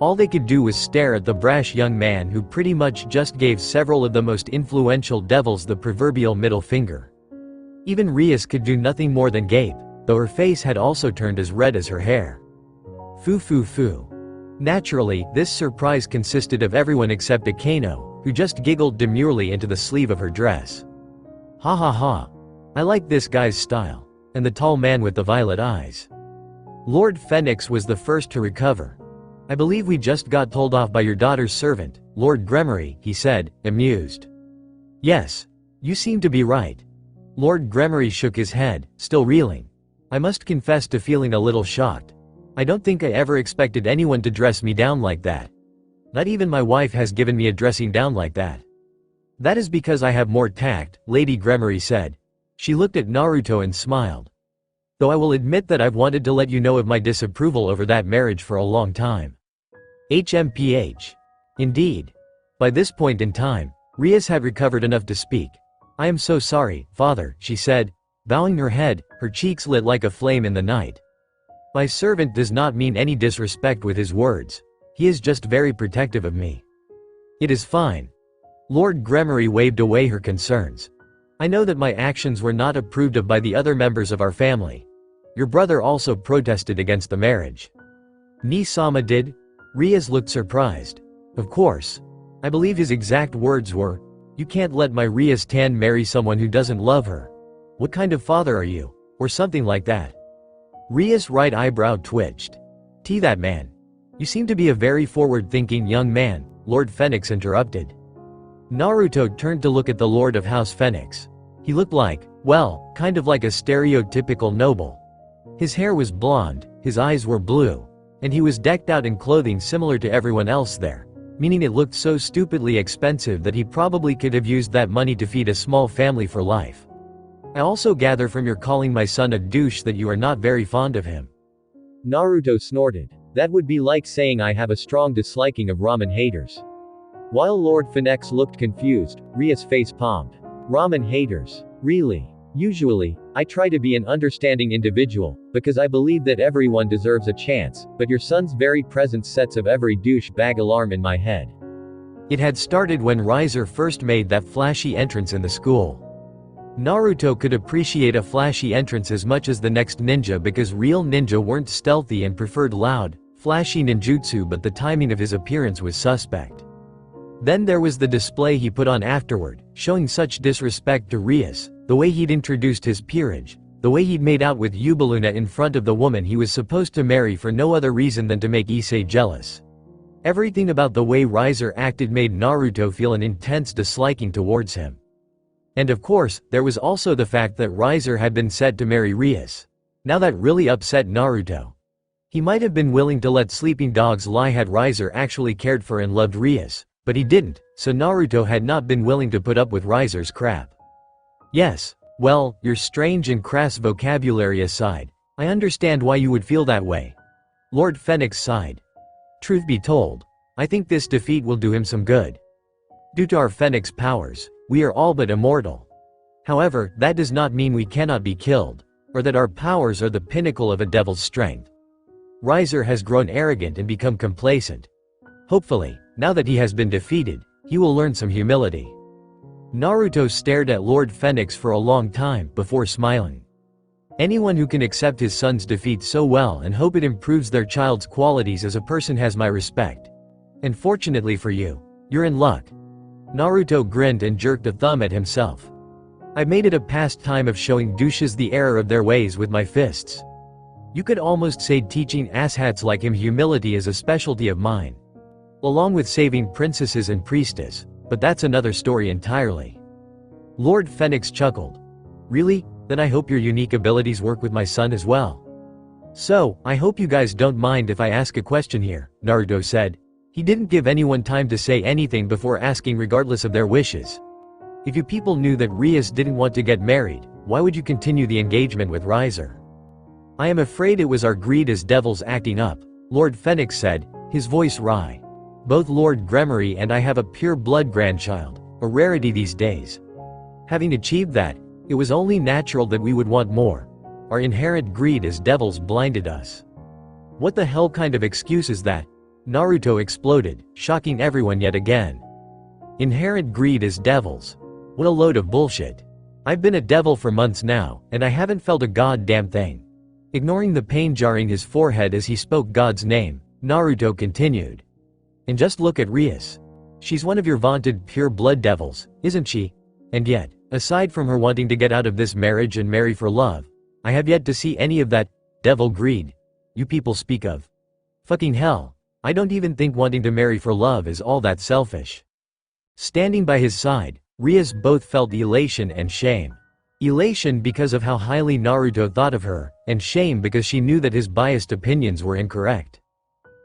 Speaker 1: All they could do was stare at the brash young man who pretty much just gave several of the most influential devils the proverbial middle finger. Even Rias could do nothing more than gape, though her face had also turned as red as her hair. Foo. Naturally, this surprise consisted of everyone except Akano, who just giggled demurely into the sleeve of her dress. "Ha ha ha. I like this guy's style." And the tall man with the violet eyes. Lord Phoenix was the first to recover. "I believe we just got told off by your daughter's servant, Lord Gremory," he said, amused. "Yes. You seem to be right." Lord Gremory shook his head, still reeling. "I must confess to feeling a little shocked. I don't think I ever expected anyone to dress me down like that. Not even my wife has given me a dressing down like that." "That is because I have more tact," Lady Gremory said. She looked at Naruto and smiled. "Though I will admit that I've wanted to let you know of my disapproval over that marriage for a long time." HMPH. Indeed. By this point in time, Rias had recovered enough to speak. "I am so sorry, father," she said, bowing her head, her cheeks lit like a flame in the night. "My servant does not mean any disrespect with his words. He is just very protective of me." "It is fine." Lord Gremory waved away her concerns. "I know that my actions were not approved of by the other members of our family. Your brother also protested against the marriage." "Ni-sama did?" Rias looked surprised. "Of course. I believe his exact words were, 'You can't let my Rias-tan marry someone who doesn't love her. What kind of father are you?' Or something like that." Rias' right eyebrow twitched. That man. You seem to be a very forward-thinking young man," Lord Phoenix interrupted. Naruto turned to look at the Lord of House Phoenix. He looked like, well, kind of like a stereotypical noble. His hair was blonde, his eyes were blue, and he was decked out in clothing similar to everyone else there, meaning it looked so stupidly expensive that he probably could have used that money to feed a small family for life. "I also gather from your calling my son a douche that you are not very fond of him." Naruto snorted. "That would be like saying I have a strong disliking of ramen haters." While Lord Phoenix looked confused, Rias' face palmed. "Ramen haters? Really? Usually, I try to be an understanding individual, because I believe that everyone deserves a chance, but your son's very presence sets of every douchebag alarm in my head." It had started when Riser first made that flashy entrance in the school. Naruto could appreciate a flashy entrance as much as the next ninja because real ninja weren't stealthy and preferred loud, flashy ninjutsu, but the timing of his appearance was suspect. Then there was the display he put on afterward, showing such disrespect to Rias, the way he'd introduced his peerage, the way he'd made out with Yubaluna in front of the woman he was supposed to marry for no other reason than to make Issei jealous. Everything about the way Riser acted made Naruto feel an intense disliking towards him. And of course, there was also the fact that Riser had been set to marry Rias. Now that really upset Naruto. He might have been willing to let sleeping dogs lie had Riser actually cared for and loved Rias, but he didn't, so Naruto had not been willing to put up with Riser's crap. "Yes, well, your strange and crass vocabulary aside, I understand why you would feel that way." Lord Phoenix sighed. "Truth be told, I think this defeat will do him some good. Due to our Phoenix powers, we are all but immortal. However, that does not mean we cannot be killed, or that our powers are the pinnacle of a devil's strength. Riser has grown arrogant and become complacent. Hopefully, now that he has been defeated, he will learn some humility." Naruto stared at Lord Phoenix for a long time before smiling. Anyone who can accept his son's defeat so well and hope it improves their child's qualities as a person has my respect. And fortunately for you, you're in luck." Naruto grinned and jerked a thumb at himself. "I've made it a pastime of showing douches the error of their ways with my fists. You could almost say teaching asshats like him humility is a specialty of mine. Along with saving princesses and priestess, but that's another story entirely." Lord Phoenix chuckled. "Really? Then I hope your unique abilities work with my son as well. So, I hope you guys don't mind if I ask a question here," Naruto said. He didn't give anyone time to say anything before asking regardless of their wishes. "If you people knew that Rias didn't want to get married, why would you continue the engagement with Riser?" "I am afraid it was our greed as devils acting up," Lord Phoenix said, his voice wry. "Both Lord Gremory and I have a pure-blood grandchild, a rarity these days. Having achieved that, it was only natural that we would want more. Our inherent greed as devils blinded us." "What the hell kind of excuse is that?" Naruto exploded, shocking everyone yet again. "Inherent greed as devils? What a load of bullshit. I've been a devil for months now, and I haven't felt a goddamn thing." Ignoring the pain jarring his forehead as he spoke God's name, Naruto continued. "And just look at Rias. She's one of your vaunted pure-blood devils, isn't she? And yet, aside from her wanting to get out of this marriage and marry for love, I have yet to see any of that devil greed you people speak of. Fucking hell, I don't even think wanting to marry for love is all that selfish." Standing by his side, Rias both felt elation and shame. Elation because of how highly Naruto thought of her, and shame because she knew that his biased opinions were incorrect.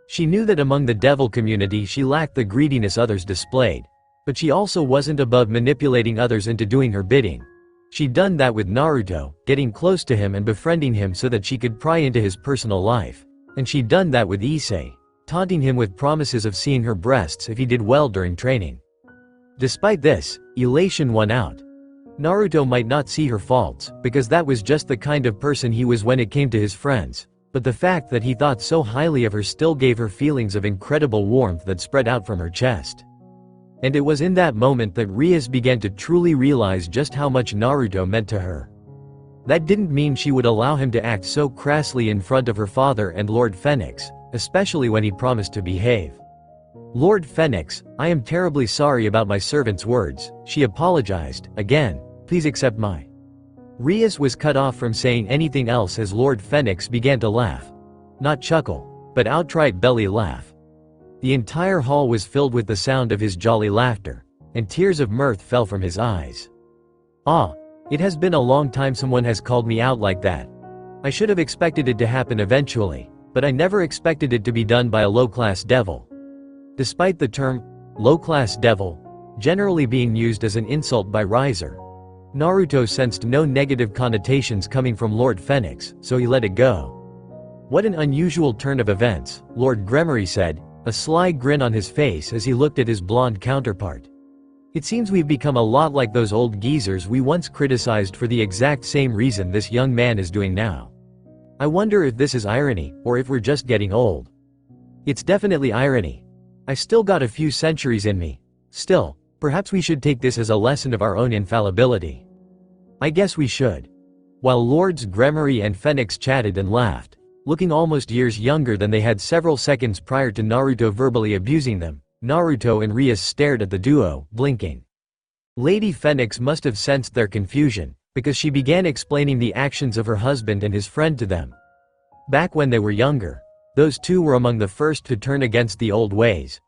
Speaker 1: She knew that among the devil community she lacked the greediness others displayed, but she also wasn't above manipulating others into doing her bidding. She'd done that with Naruto, getting close to him and befriending him so that she could pry into his personal life. And she'd done that with Issei, taunting him with promises of seeing her breasts if he did well during training. Despite this, elation won out. Naruto might not see her faults, because that was just the kind of person he was when it came to his friends, but the fact that he thought so highly of her still gave her feelings of incredible warmth that spread out from her chest. And it was in that moment that Rias began to truly realize just how much Naruto meant to her. That didn't mean she would allow him to act so crassly in front of her father and Lord Phoenix, especially when he promised to behave. "Lord Phoenix, I am terribly sorry about my servant's words," she apologized. "Again, please accept my—" Rias was cut off from saying anything else as Lord Phoenix began to laugh. Not chuckle, but outright belly laugh. The entire hall was filled with the sound of his jolly laughter, and tears of mirth fell from his eyes. "Ah, it has been a long time someone has called me out like that. I should have expected it to happen eventually, but I never expected it to be done by a low-class devil." Despite the term, low-class devil, generally being used as an insult by Riser, Naruto sensed no negative connotations coming from Lord Phoenix, so he let it go. "What an unusual turn of events," Lord Gremory said, a sly grin on his face as he looked at his blonde counterpart. "It seems we've become a lot like those old geezers we once criticized for the exact same reason this young man is doing now. I wonder if this is irony, or if we're just getting old." "It's definitely irony. I still got a few centuries in me. Still, perhaps we should take this as a lesson of our own infallibility." "I guess we should." While Lords Gremory and Phoenix chatted and laughed, looking almost years younger than they had several seconds prior to Naruto verbally abusing them, Naruto and Rias stared at the duo, blinking. Lady Phoenix must have sensed their confusion, because she began explaining the actions of her husband and his friend to them. Back when they were younger, those two were among the first to turn against the old ways.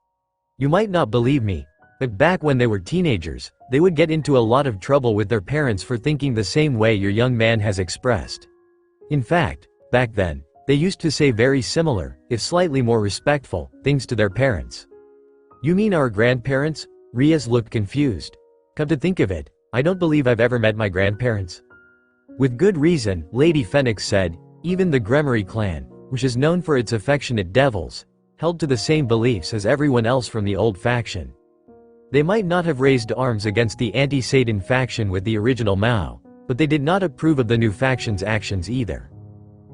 Speaker 1: "You might not believe me, but back when they were teenagers, they would get into a lot of trouble with their parents for thinking the same way your young man has expressed. In fact, back then, they used to say very similar, if slightly more respectful, things to their parents." "You mean our grandparents?" Rias looked confused. "Come to think of it, I don't believe I've ever met my grandparents." "With good reason," Lady Phoenix said. "Even the Gremory clan, which is known for its affectionate devils, held to the same beliefs as everyone else from the old faction. They might not have raised arms against the anti-Satan faction with the original Mao, but they did not approve of the new faction's actions either.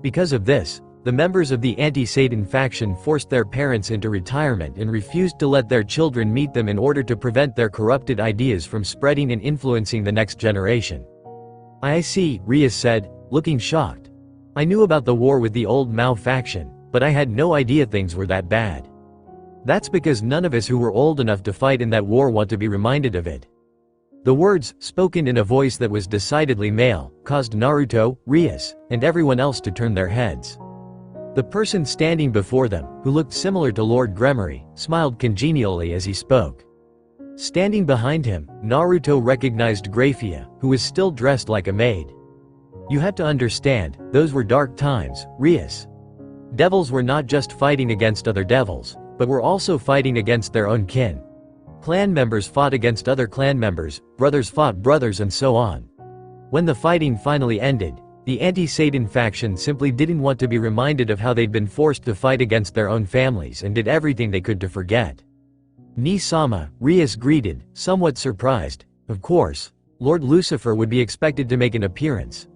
Speaker 1: Because of this, the members of the anti-Satan faction forced their parents into retirement and refused to let their children meet them in order to prevent their corrupted ideas from spreading and influencing the next generation." "I see," Rias said, looking shocked. I knew about the war with the old Mao faction, but I had no idea things were that bad. That's because none of us who were old enough to fight in that war want to be reminded of it. The words, spoken in a voice that was decidedly male, caused Naruto, Rias, and everyone else to turn their heads. The person standing before them, who looked similar to Lord Gremory, smiled congenially as he spoke. Standing behind him, Naruto recognized Grafia, who was still dressed like a maid. You had to understand, those were dark times, Rias. Devils were not just fighting against other devils, but were also fighting against their own kin. Clan members fought against other clan members, brothers fought brothers, and so on. When the fighting finally ended, the anti-Satan faction simply didn't want to be reminded of how they'd been forced to fight against their own families and did everything they could to forget. Ni-sama, Rias greeted, somewhat surprised. Of course, Lord Lucifer would be expected to make an appearance.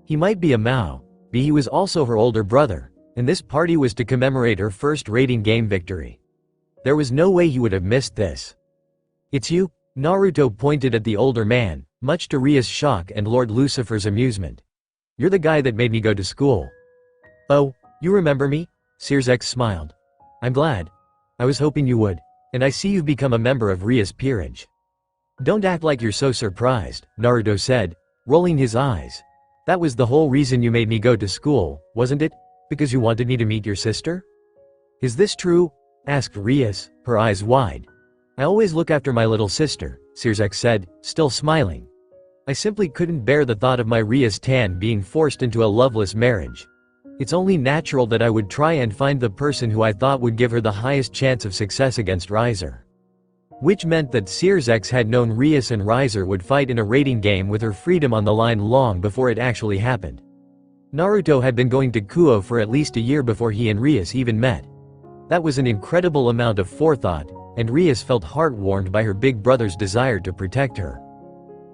Speaker 1: He might be a Mao, but he was also her older brother, and this party was to commemorate her first rating game victory. There was no way he would have missed this. "It's you?" Naruto pointed at the older man, much to Rias' shock and Lord Lucifer's amusement. "You're the guy that made me go to school." "Oh, you remember me?" Sears smiled. "I'm glad. I was hoping you would. And I see you've become a member of Rias' peerage." "Don't act like you're so surprised," Naruto said, rolling his eyes. "That was the whole reason you made me go to school, wasn't it? Because you wanted me to meet your sister?" "Is this true?" asked Rias, her eyes wide. "I always look after my little sister," Sears said, still smiling. "I simply couldn't bear the thought of my Rias Tan being forced into a loveless marriage. It's only natural that I would try and find the person who I thought would give her the highest chance of success against Riser." Which meant that Sears had known Rias and Riser would fight in a rating game with her freedom on the line long before it actually happened. Naruto had been going to Kuo for at least a year before he and Rias even met. That was an incredible amount of forethought, and Rias felt heart-warmed by her big brother's desire to protect her.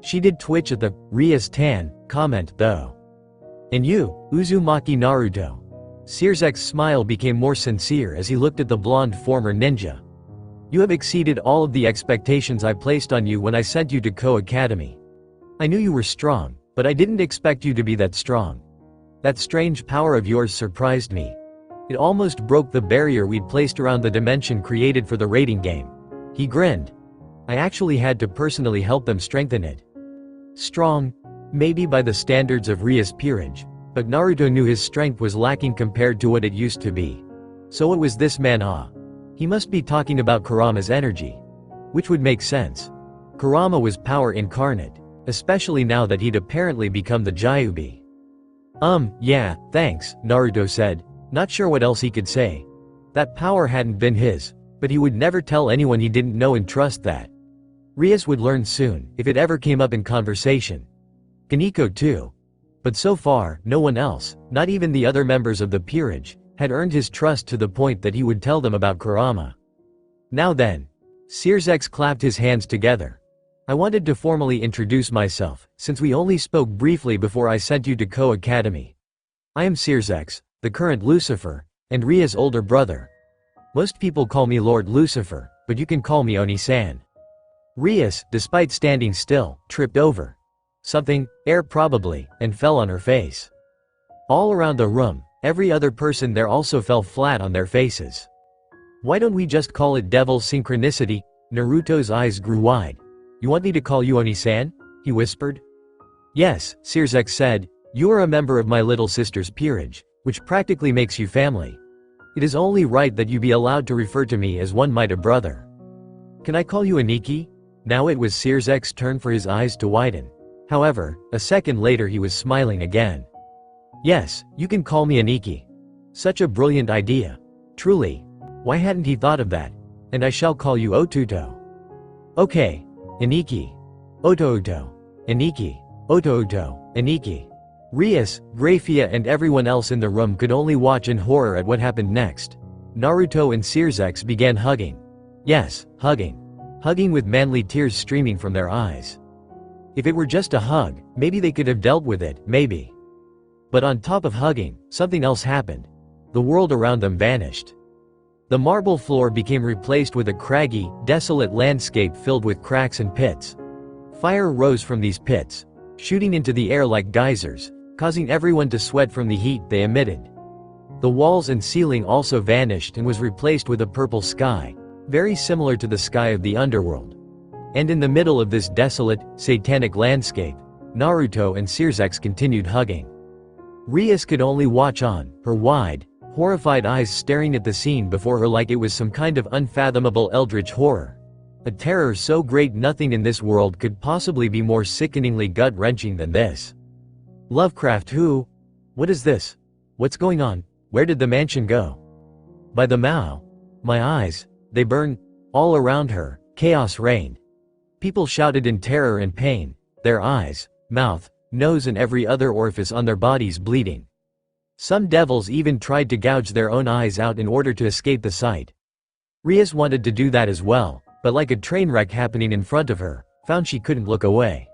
Speaker 1: She did twitch at the Rias Tan comment, though. "And you, Uzumaki Naruto?" Sears' smile became more sincere as he looked at the blonde former ninja. "You have exceeded all of the expectations I placed on you when I sent you to Ko Academy. I knew you were strong, but I didn't expect you to be that strong. That strange power of yours surprised me. It almost broke the barrier we'd placed around the dimension created for the rating game." He grinned. "I actually had to personally help them strengthen it." Strong? Maybe by the standards of Rias' peerage, but Naruto knew his strength was lacking compared to what it used to be. So it was this man. He must be talking about Kurama's energy. Which would make sense. Kurama was power incarnate, especially now that he'd apparently become the Gyubi. Yeah, thanks," Naruto said, not sure what else he could say. That power hadn't been his, but he would never tell anyone he didn't know and trust that. Rias would learn soon, if it ever came up in conversation. Kaneko too. But so far, no one else, not even the other members of the peerage, had earned his trust to the point that he would tell them about Kurama. "Now then." Sears clapped his hands together. "I wanted to formally introduce myself, since we only spoke briefly before I sent you to Ko Academy. I am Sears, the current Lucifer, and Ria's older brother. Most people call me Lord Lucifer, but you can call me Oni-san." Rias, despite standing still, tripped over something, air probably, and fell on her face. All around the room, every other person there also fell flat on their faces. "Why don't we just call it devil synchronicity?" Naruto's eyes grew wide. "You want me to call you Oni-san?" he whispered. "Yes," Sears said, "you are a member of my little sister's peerage, which practically makes you family. It is only right that you be allowed to refer to me as one might a brother. Can I call you Aniki?" Now it was Sears' turn for his eyes to widen. However, a second later he was smiling again. "Yes, you can call me Aniki." Such a brilliant idea. Truly. Why hadn't he thought of that? "And I shall call you Otuto." "Okay. Aniki. Oto-Oto. Aniki. Oto-Oto. Aniki." Rias, Grafia and everyone else in the room could only watch in horror at what happened next. Naruto and Sears began hugging. Yes, hugging. Hugging with manly tears streaming from their eyes. If it were just a hug, maybe they could have dealt with it, maybe. But on top of hugging, something else happened. The world around them vanished. The marble floor became replaced with a craggy, desolate landscape filled with cracks and pits. Fire rose from these pits, shooting into the air like geysers, causing everyone to sweat from the heat they emitted. The walls and ceiling also vanished and was replaced with a purple sky, very similar to the sky of the underworld. And in the middle of this desolate, satanic landscape, Naruto and Circex continued hugging. Rias could only watch on, her wide, horrified eyes staring at the scene before her like it was some kind of unfathomable eldritch horror. A terror so great nothing in this world could possibly be more sickeningly gut-wrenching than this. Lovecraft who? What is this? What's going on? Where did the mansion go? By the Mao. My eyes, they burn. All around her, chaos reigned. People shouted in terror and pain, their eyes, mouth, nose and every other orifice on their bodies bleeding. Some devils even tried to gouge their own eyes out in order to escape the sight. Rias wanted to do that as well, but like a train wreck happening in front of her, found she couldn't look away.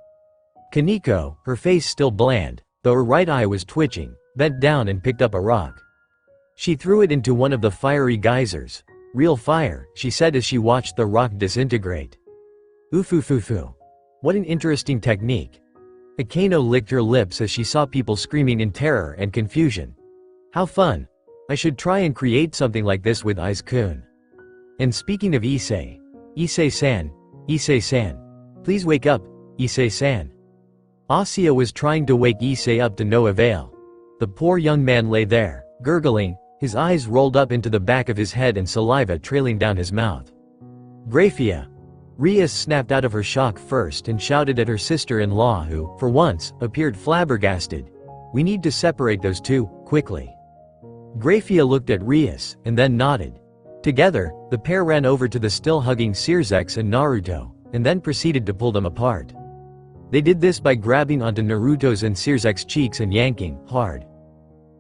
Speaker 1: Kaneko, her face still bland, though her right eye was twitching, bent down and picked up a rock. She threw it into one of the fiery geysers. Real fire, she said as she watched the rock disintegrate. Oofufufu. What an interesting technique. Akano licked her lips as she saw people screaming in terror and confusion. How fun. I should try and create something like this with Ice-kun. And speaking of Issei. Issei-san. Issei-san. Please wake up, Issei-san. Asya was trying to wake Issei up to no avail. The poor young man lay there, gurgling, his eyes rolled up into the back of his head and saliva trailing down his mouth. Graphia. Rias snapped out of her shock first and shouted at her sister-in-law who, for once, appeared flabbergasted. We need to separate those two, quickly. Graphia looked at Rias, and then nodded. Together, the pair ran over to the still-hugging Circex and Naruto, and then proceeded to pull them apart. They did this by grabbing onto Naruto's and Cirzex's cheeks and yanking, hard.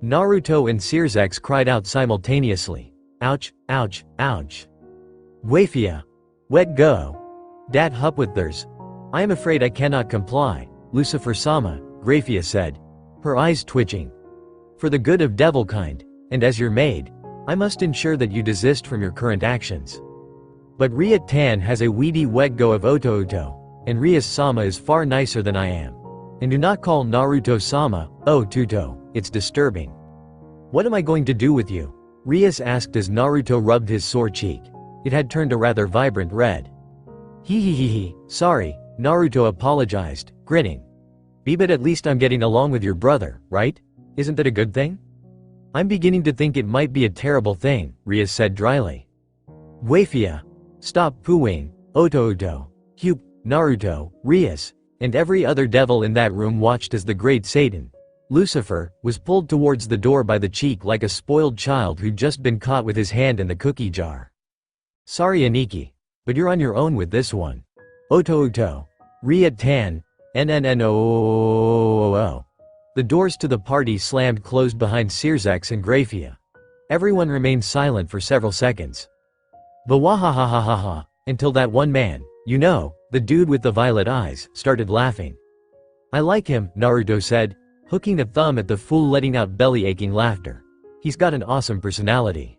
Speaker 1: Naruto and Circex cried out simultaneously. Ouch, ouch, ouch. Graphia. Let go. Dat Hupwithers. I am afraid I cannot comply, Lucifer-sama, Graphia said, her eyes twitching. For the good of devilkind, and as your maid, I must ensure that you desist from your current actions. But Ria-tan has a weedy let go of Oto-Oto, and Rias-sama is far nicer than I am. And do not call Naruto-sama, O-Tuto, it's disturbing. What am I going to do with you? Rias asked as Naruto rubbed his sore cheek. It had turned a rather vibrant red. Hee, sorry, Naruto apologized, grinning. But at least I'm getting along with your brother, right? Isn't that a good thing? I'm beginning to think it might be a terrible thing, Rias said dryly. Graphia. Stop pooing, Oto-Oto. Hup, Naruto, Rias, and every other devil in that room watched as the great Satan, Lucifer, was pulled towards the door by the cheek like a spoiled child who'd just been caught with his hand in the cookie jar. Sorry Aniki, but you're on your own with this one. Oto-Oto. Ria-tan. NNNOOOOOO. The doors to the party slammed closed behind Circex and Graphia. Everyone remained silent for several seconds. Bawahahahaha, until that one man, you know, the dude with the violet eyes, started laughing. I like him, Naruto said, hooking a thumb at the fool letting out belly-aching laughter. He's got an awesome personality.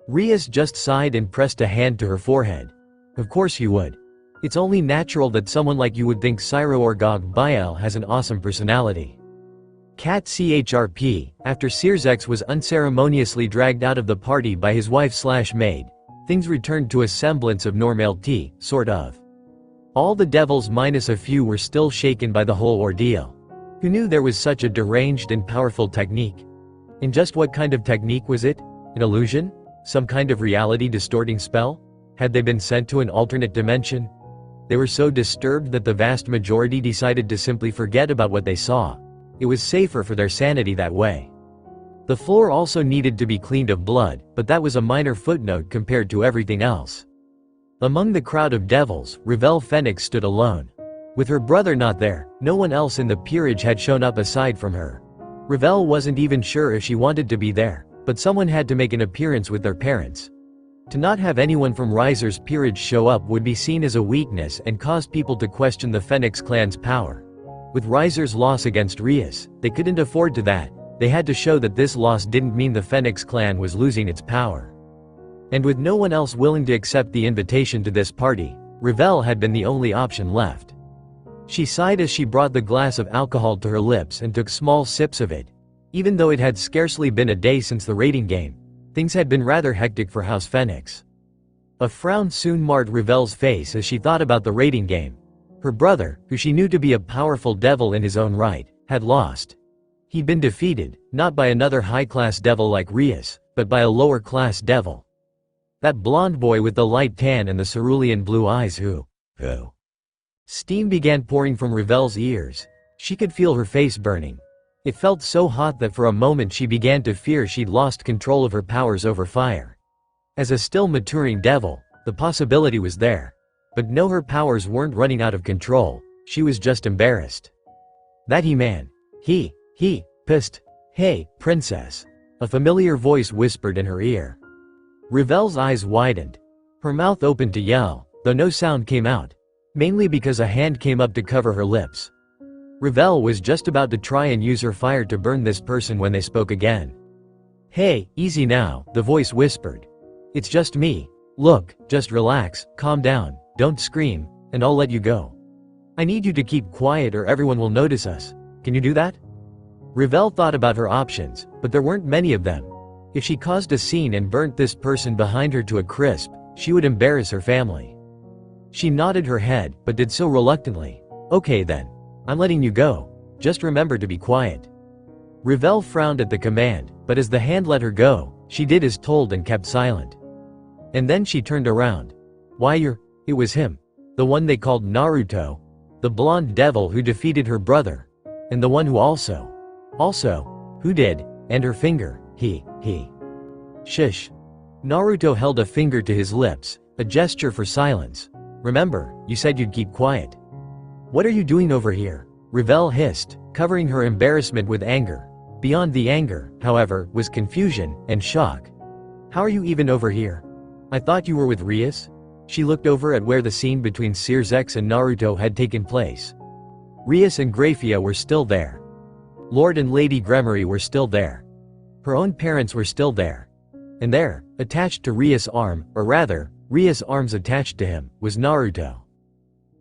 Speaker 1: Rias just sighed and pressed a hand to her forehead. Of course you would. It's only natural that someone like you would think Cyro or Gog Biel has an awesome personality. Cat CHRP, after Circex was unceremoniously dragged out of the party by his wife/maid, things returned to a semblance of normality, sort of. All the devils minus a few were still shaken by the whole ordeal. Who knew there was such a deranged and powerful technique? And just what kind of technique was it? An illusion? Some kind of reality-distorting spell? Had they been sent to an alternate dimension? They were so disturbed that the vast majority decided to simply forget about what they saw. It was safer for their sanity that way. The floor also needed to be cleaned of blood, but that was a minor footnote compared to everything else. Among the crowd of devils, Ravel Phoenix stood alone. With her brother not there, no one else in the peerage had shown up aside from her. Ravel wasn't even sure if she wanted to be there, but someone had to make an appearance with their parents. To not have anyone from Riser's peerage show up would be seen as a weakness and cause people to question the Phoenix clan's power. With Riser's loss against Rias, they couldn't afford to that. They had to show that this loss didn't mean the Phoenix clan was losing its power. And with no one else willing to accept the invitation to this party, Ravel had been the only option left. She sighed as she brought the glass of alcohol to her lips and took small sips of it. Even though it had scarcely been a day since the raiding game, things had been rather hectic for House Phoenix. A frown soon marred Revelle's face as she thought about the raiding game. Her brother, who she knew to be a powerful devil in his own right, had lost. He'd been defeated, not by another high-class devil like Rias, but by a lower-class devil. That blonde boy with the light tan and the cerulean blue eyes who. Steam began pouring from Revelle's ears. She could feel her face burning. It felt so hot that for a moment she began to fear she'd lost control of her powers over fire. As a still maturing devil, the possibility was there. But no, her powers weren't running out of control, she was just embarrassed. That he-man. Pissed. Hey, princess. A familiar voice whispered in her ear. Revelle's eyes widened. Her mouth opened to yell, though no sound came out. Mainly because a hand came up to cover her lips. Revelle was just about to try and use her fire to burn this person when they spoke again. Hey, easy now, the voice whispered. It's just me. Look, just relax, calm down, don't scream, and I'll let you go. I need you to keep quiet or everyone will notice us. Can you do that? Revelle thought about her options, but there weren't many of them. If she caused a scene and burnt this person behind her to a crisp, she would embarrass her family. She nodded her head, but did so reluctantly. Okay then. I'm letting you go. Just remember to be quiet. Revelle frowned at the command, but as the hand let her go, she did as told and kept silent. And then she turned around. It was him. The one they called Naruto. The blonde devil who defeated her brother. And the one who who did, and her finger, he. Shush. Naruto held a finger to his lips, a gesture for silence. Remember, you said you'd keep quiet. What are you doing over here? Revelle hissed, covering her embarrassment with anger. Beyond the anger, however, was confusion and shock. How are you even over here? I thought you were with Rias? She looked over at where the scene between Circex and Naruto had taken place. Rias and Graphia were still there. Lord and Lady Gremory were still there. Her own parents were still there. And there, attached to Rias' arm, or rather, Rias' arms attached to him, was Naruto.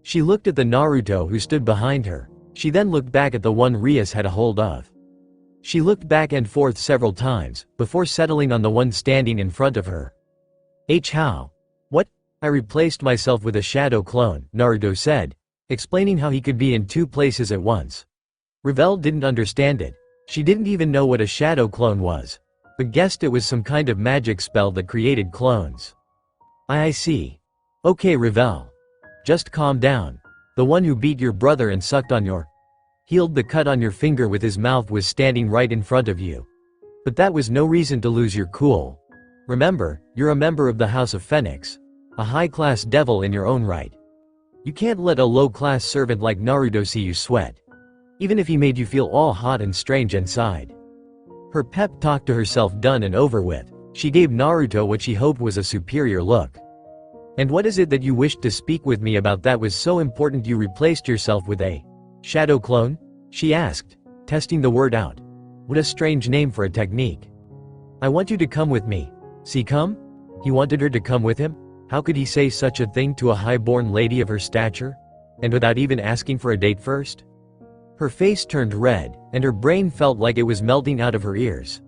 Speaker 1: She looked at the Naruto who stood behind her. She then looked back at the one Rias had a hold of. She looked back and forth several times, before settling on the one standing in front of her. How? What? I replaced myself with a shadow clone, Naruto said, explaining how he could be in two places at once. Revelle didn't understand it. She didn't even know what a shadow clone was, but guessed it was some kind of magic spell that created clones. I see. Okay, Revelle. Just calm down. The one who beat your brother and sucked on your healed the cut on your finger with his mouth was standing right in front of you. But that was no reason to lose your cool. Remember, you're a member of the House of Phoenix, a high-class devil in your own right. You can't let a low-class servant like Naruto see you sweat, even if he made you feel all hot and strange inside. Her pep talk to herself done and over with, she gave Naruto what she hoped was a superior look. And what is it that you wished to speak with me about that was so important you replaced yourself with a shadow clone? She asked, testing the word out. What a strange name for a technique. I want you to come with me. See, come? He wanted her to come with him? How could he say such a thing to a high-born lady of her stature? And without even asking for a date first? Her face turned red, and her brain felt like it was melting out of her ears.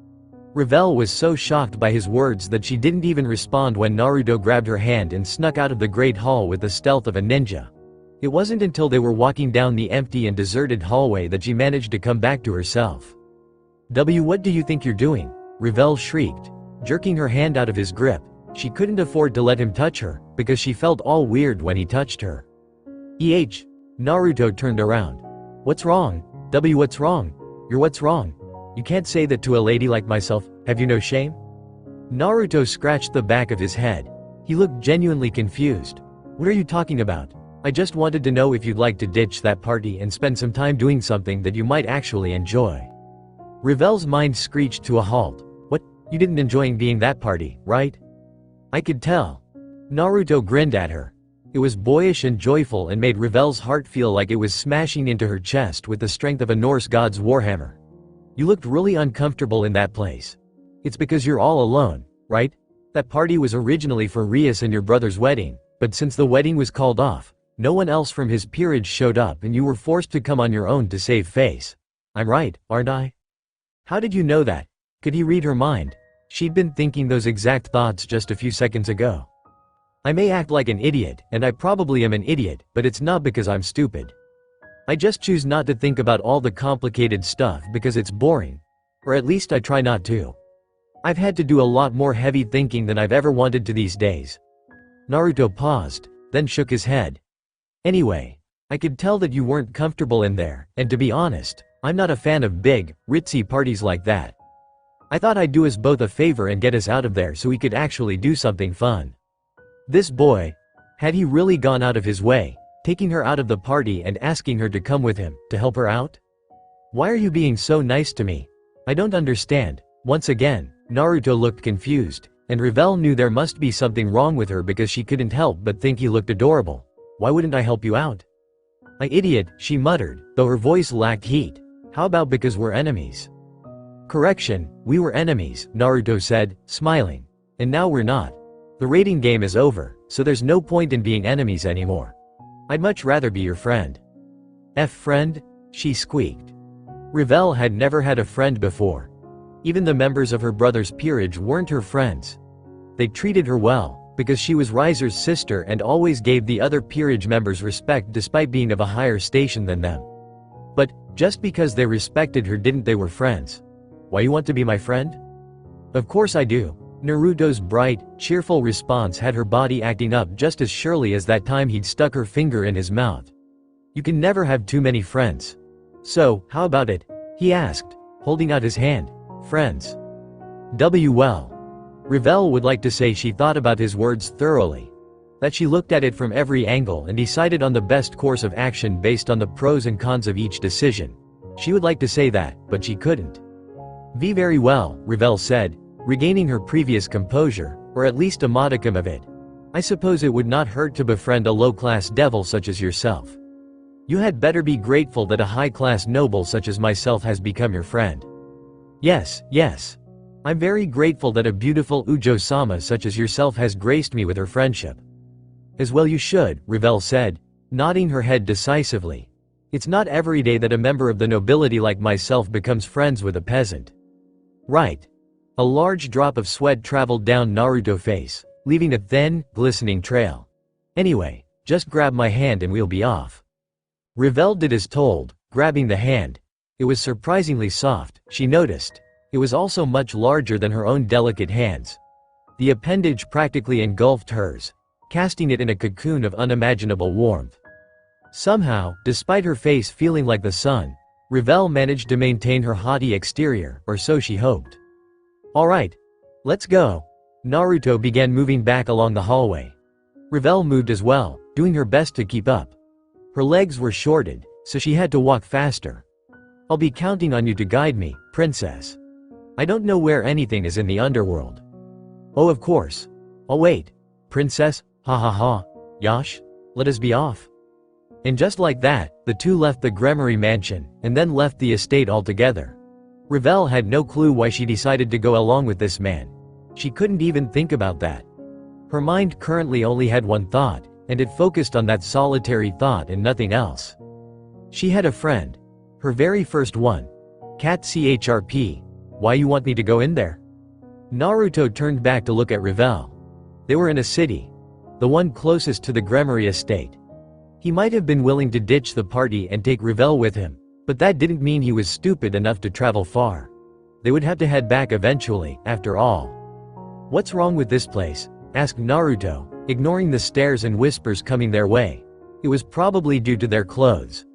Speaker 1: Revelle was so shocked by his words that she didn't even respond when Naruto grabbed her hand and snuck out of the Great Hall with the stealth of a ninja. It wasn't until they were walking down the empty and deserted hallway that she managed to come back to herself. What do you think you're doing? Revelle shrieked, jerking her hand out of his grip. She couldn't afford to let him touch her, because she felt all weird when he touched her. Naruto turned around. What's wrong? What's wrong? What's wrong? You can't say that to a lady like myself, have you no shame? Naruto scratched the back of his head. He looked genuinely confused. What are you talking about? I just wanted to know if you'd like to ditch that party and spend some time doing something that you might actually enjoy. Revelle's mind screeched to a halt. What? You didn't enjoy being that party, right? I could tell. Naruto grinned at her. It was boyish and joyful and made Revelle's heart feel like it was smashing into her chest with the strength of a Norse god's warhammer. You looked really uncomfortable in that place. It's because you're all alone, right? That party was originally for Rias and your brother's wedding, but since the wedding was called off, No one else from his peerage showed up and you were forced to come on your own to save face. I'm right, aren't I? How did you know that? Could he read her mind? She'd been thinking those exact thoughts just a few seconds ago. I may act like an idiot, and I probably am an idiot, but it's not because I'm stupid. I just choose not to think about all the complicated stuff because it's boring. Or at least I try not to. I've had to do a lot more heavy thinking than I've ever wanted to these days. Naruto paused, then shook his head. Anyway, I could tell that you weren't comfortable in there, and to be honest, I'm not a fan of big, ritzy parties like that. I thought I'd do us both a favor and get us out of there so we could actually do something fun. This boy, had he really gone out of his way, taking her out of the party and asking her to come with him, to help her out? Why are you being so nice to me? I don't understand. Once again, Naruto looked confused, and Revel knew there must be something wrong with her because she couldn't help but think he looked adorable. Why wouldn't I help you out? I idiot, she muttered, though her voice lacked heat. How about because we're enemies? Correction, we were enemies, Naruto said, smiling. And now we're not. The rating game is over, so there's no point in being enemies anymore. I'd much rather be your friend. Friend? She squeaked. Revel had never had a friend before. Even the members of her brother's peerage weren't her friends. They treated her well, because she was Riser's sister and always gave the other peerage members respect despite being of a higher station than them. But, just because they respected her didn't they were friends. Why you want to be my friend? Of course I do. Naruto's bright, cheerful response had her body acting up just as surely as that time he'd stuck her finger in his mouth. You can never have too many friends. So, how about it? He asked, holding out his hand. Friends. Well. Revel would like to say she thought about his words thoroughly. That she looked at it from every angle and decided on the best course of action based on the pros and cons of each decision. She would like to say that, but she couldn't. Very well, Revel said, regaining her previous composure, or at least a modicum of it. I suppose it would not hurt to befriend a low-class devil such as yourself. You had better be grateful that a high-class noble such as myself has become your friend. Yes. I'm very grateful that a beautiful Ujo-sama such as yourself has graced me with her friendship. As well you should, Revel said, nodding her head decisively. It's not every day that a member of the nobility like myself becomes friends with a peasant. Right. A large drop of sweat traveled down Naruto's face, leaving a thin, glistening trail. Anyway, just grab my hand and we'll be off. Revel did as told, grabbing the hand. It was surprisingly soft, she noticed. It was also much larger than her own delicate hands. The appendage practically engulfed hers, casting it in a cocoon of unimaginable warmth. Somehow, despite her face feeling like the sun, Revel managed to maintain her haughty exterior, or so she hoped. Alright. Let's go. Naruto began moving back along the hallway. Revel moved as well, doing her best to keep up. Her legs were shorted, so she had to walk faster. I'll be counting on you to guide me, princess. I don't know where anything is in the underworld. Oh, of course. I'll wait. Princess, ha ha ha. Yash, let us be off. And just like that, the two left the Gremory mansion, and then left the estate altogether. Revel had no clue why she decided to go along with this man. She couldn't even think about that. Her mind currently only had one thought, and it focused on that solitary thought and nothing else. She had a friend. Her very first one. Cat CHRP. Why you want me to go in there? Naruto turned back to look at Revel. They were in a city. The one closest to the Gremory estate. He might have been willing to ditch the party and take Revel with him, but that didn't mean he was stupid enough to travel far. They would have to head back eventually, after all. What's wrong with this place? Asked Naruto, ignoring the stares and whispers coming their way. It was probably due to their clothes.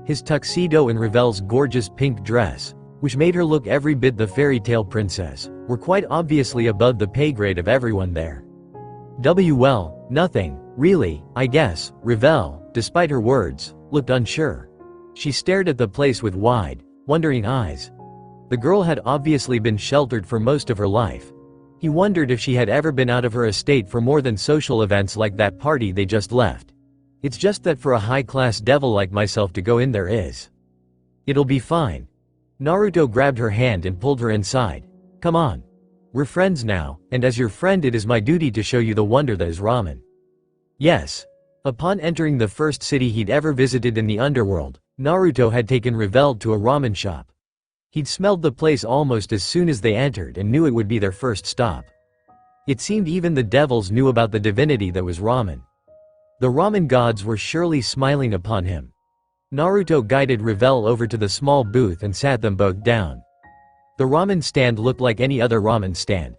Speaker 1: His tuxedo and Revel's gorgeous pink dress, which made her look every bit the fairy tale princess, were quite obviously above the pay grade of everyone there. Well, nothing, really, I guess. Revel, despite her words, looked unsure. She stared at the place with wide, wondering eyes. The girl had obviously been sheltered for most of her life. He wondered if she had ever been out of her estate for more than social events like that party they just left. It's just that for a high-class devil like myself to go in there is. It'll be fine. Naruto grabbed her hand and pulled her inside. Come on. We're friends now, and as your friend it is my duty to show you the wonder that is ramen. Yes. Upon entering the first city he'd ever visited in the underworld, Naruto had taken Revel to a ramen shop. He'd smelled the place almost as soon as they entered and knew it would be their first stop. It seemed even the devils knew about the divinity that was ramen. The ramen gods were surely smiling upon him. Naruto guided Revel over to the small booth and sat them both down. The ramen stand looked like any other ramen stand.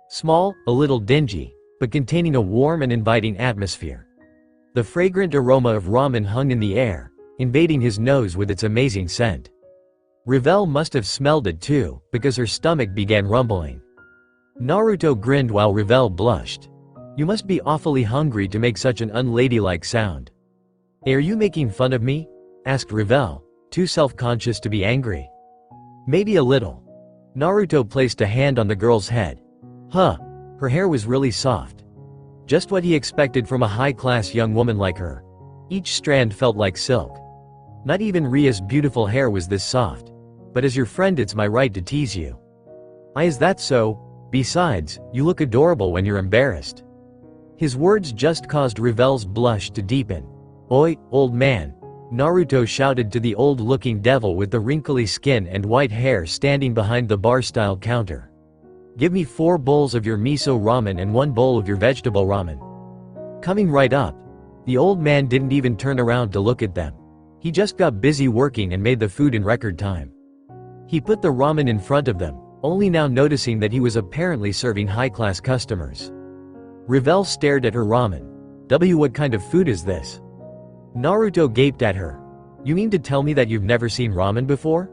Speaker 1: Small, a little dingy, but containing a warm and inviting atmosphere. The fragrant aroma of ramen hung in the air, invading his nose with its amazing scent. Revel must have smelled it too, because her stomach began rumbling. Naruto grinned while Revel blushed. "You must be awfully hungry to make such an unladylike sound." "Hey, are you making fun of me?" asked Revel, too self-conscious to be angry. "Maybe a little." Naruto placed a hand on the girl's head. Huh. Her hair was really soft. Just what he expected from a high-class young woman like her. Each strand felt like silk. Not even Ria's beautiful hair was this soft. "But as your friend it's my right to tease you." Is that so? Besides, you look adorable when you're embarrassed." His words just caused Revel's blush to deepen. "Oi, old man," Naruto shouted to the old-looking devil with the wrinkly skin and white hair standing behind the bar-style counter. "Give me 4 bowls of your miso ramen and 1 bowl of your vegetable ramen." Coming right up. The old man didn't even turn around to look at them. He just got busy working and made the food in record time. He put the ramen in front of them, only now noticing that he was apparently serving high-class customers. Revel stared at her ramen. What kind of food is this?" Naruto gaped at her. "You mean to tell me that you've never seen ramen before?"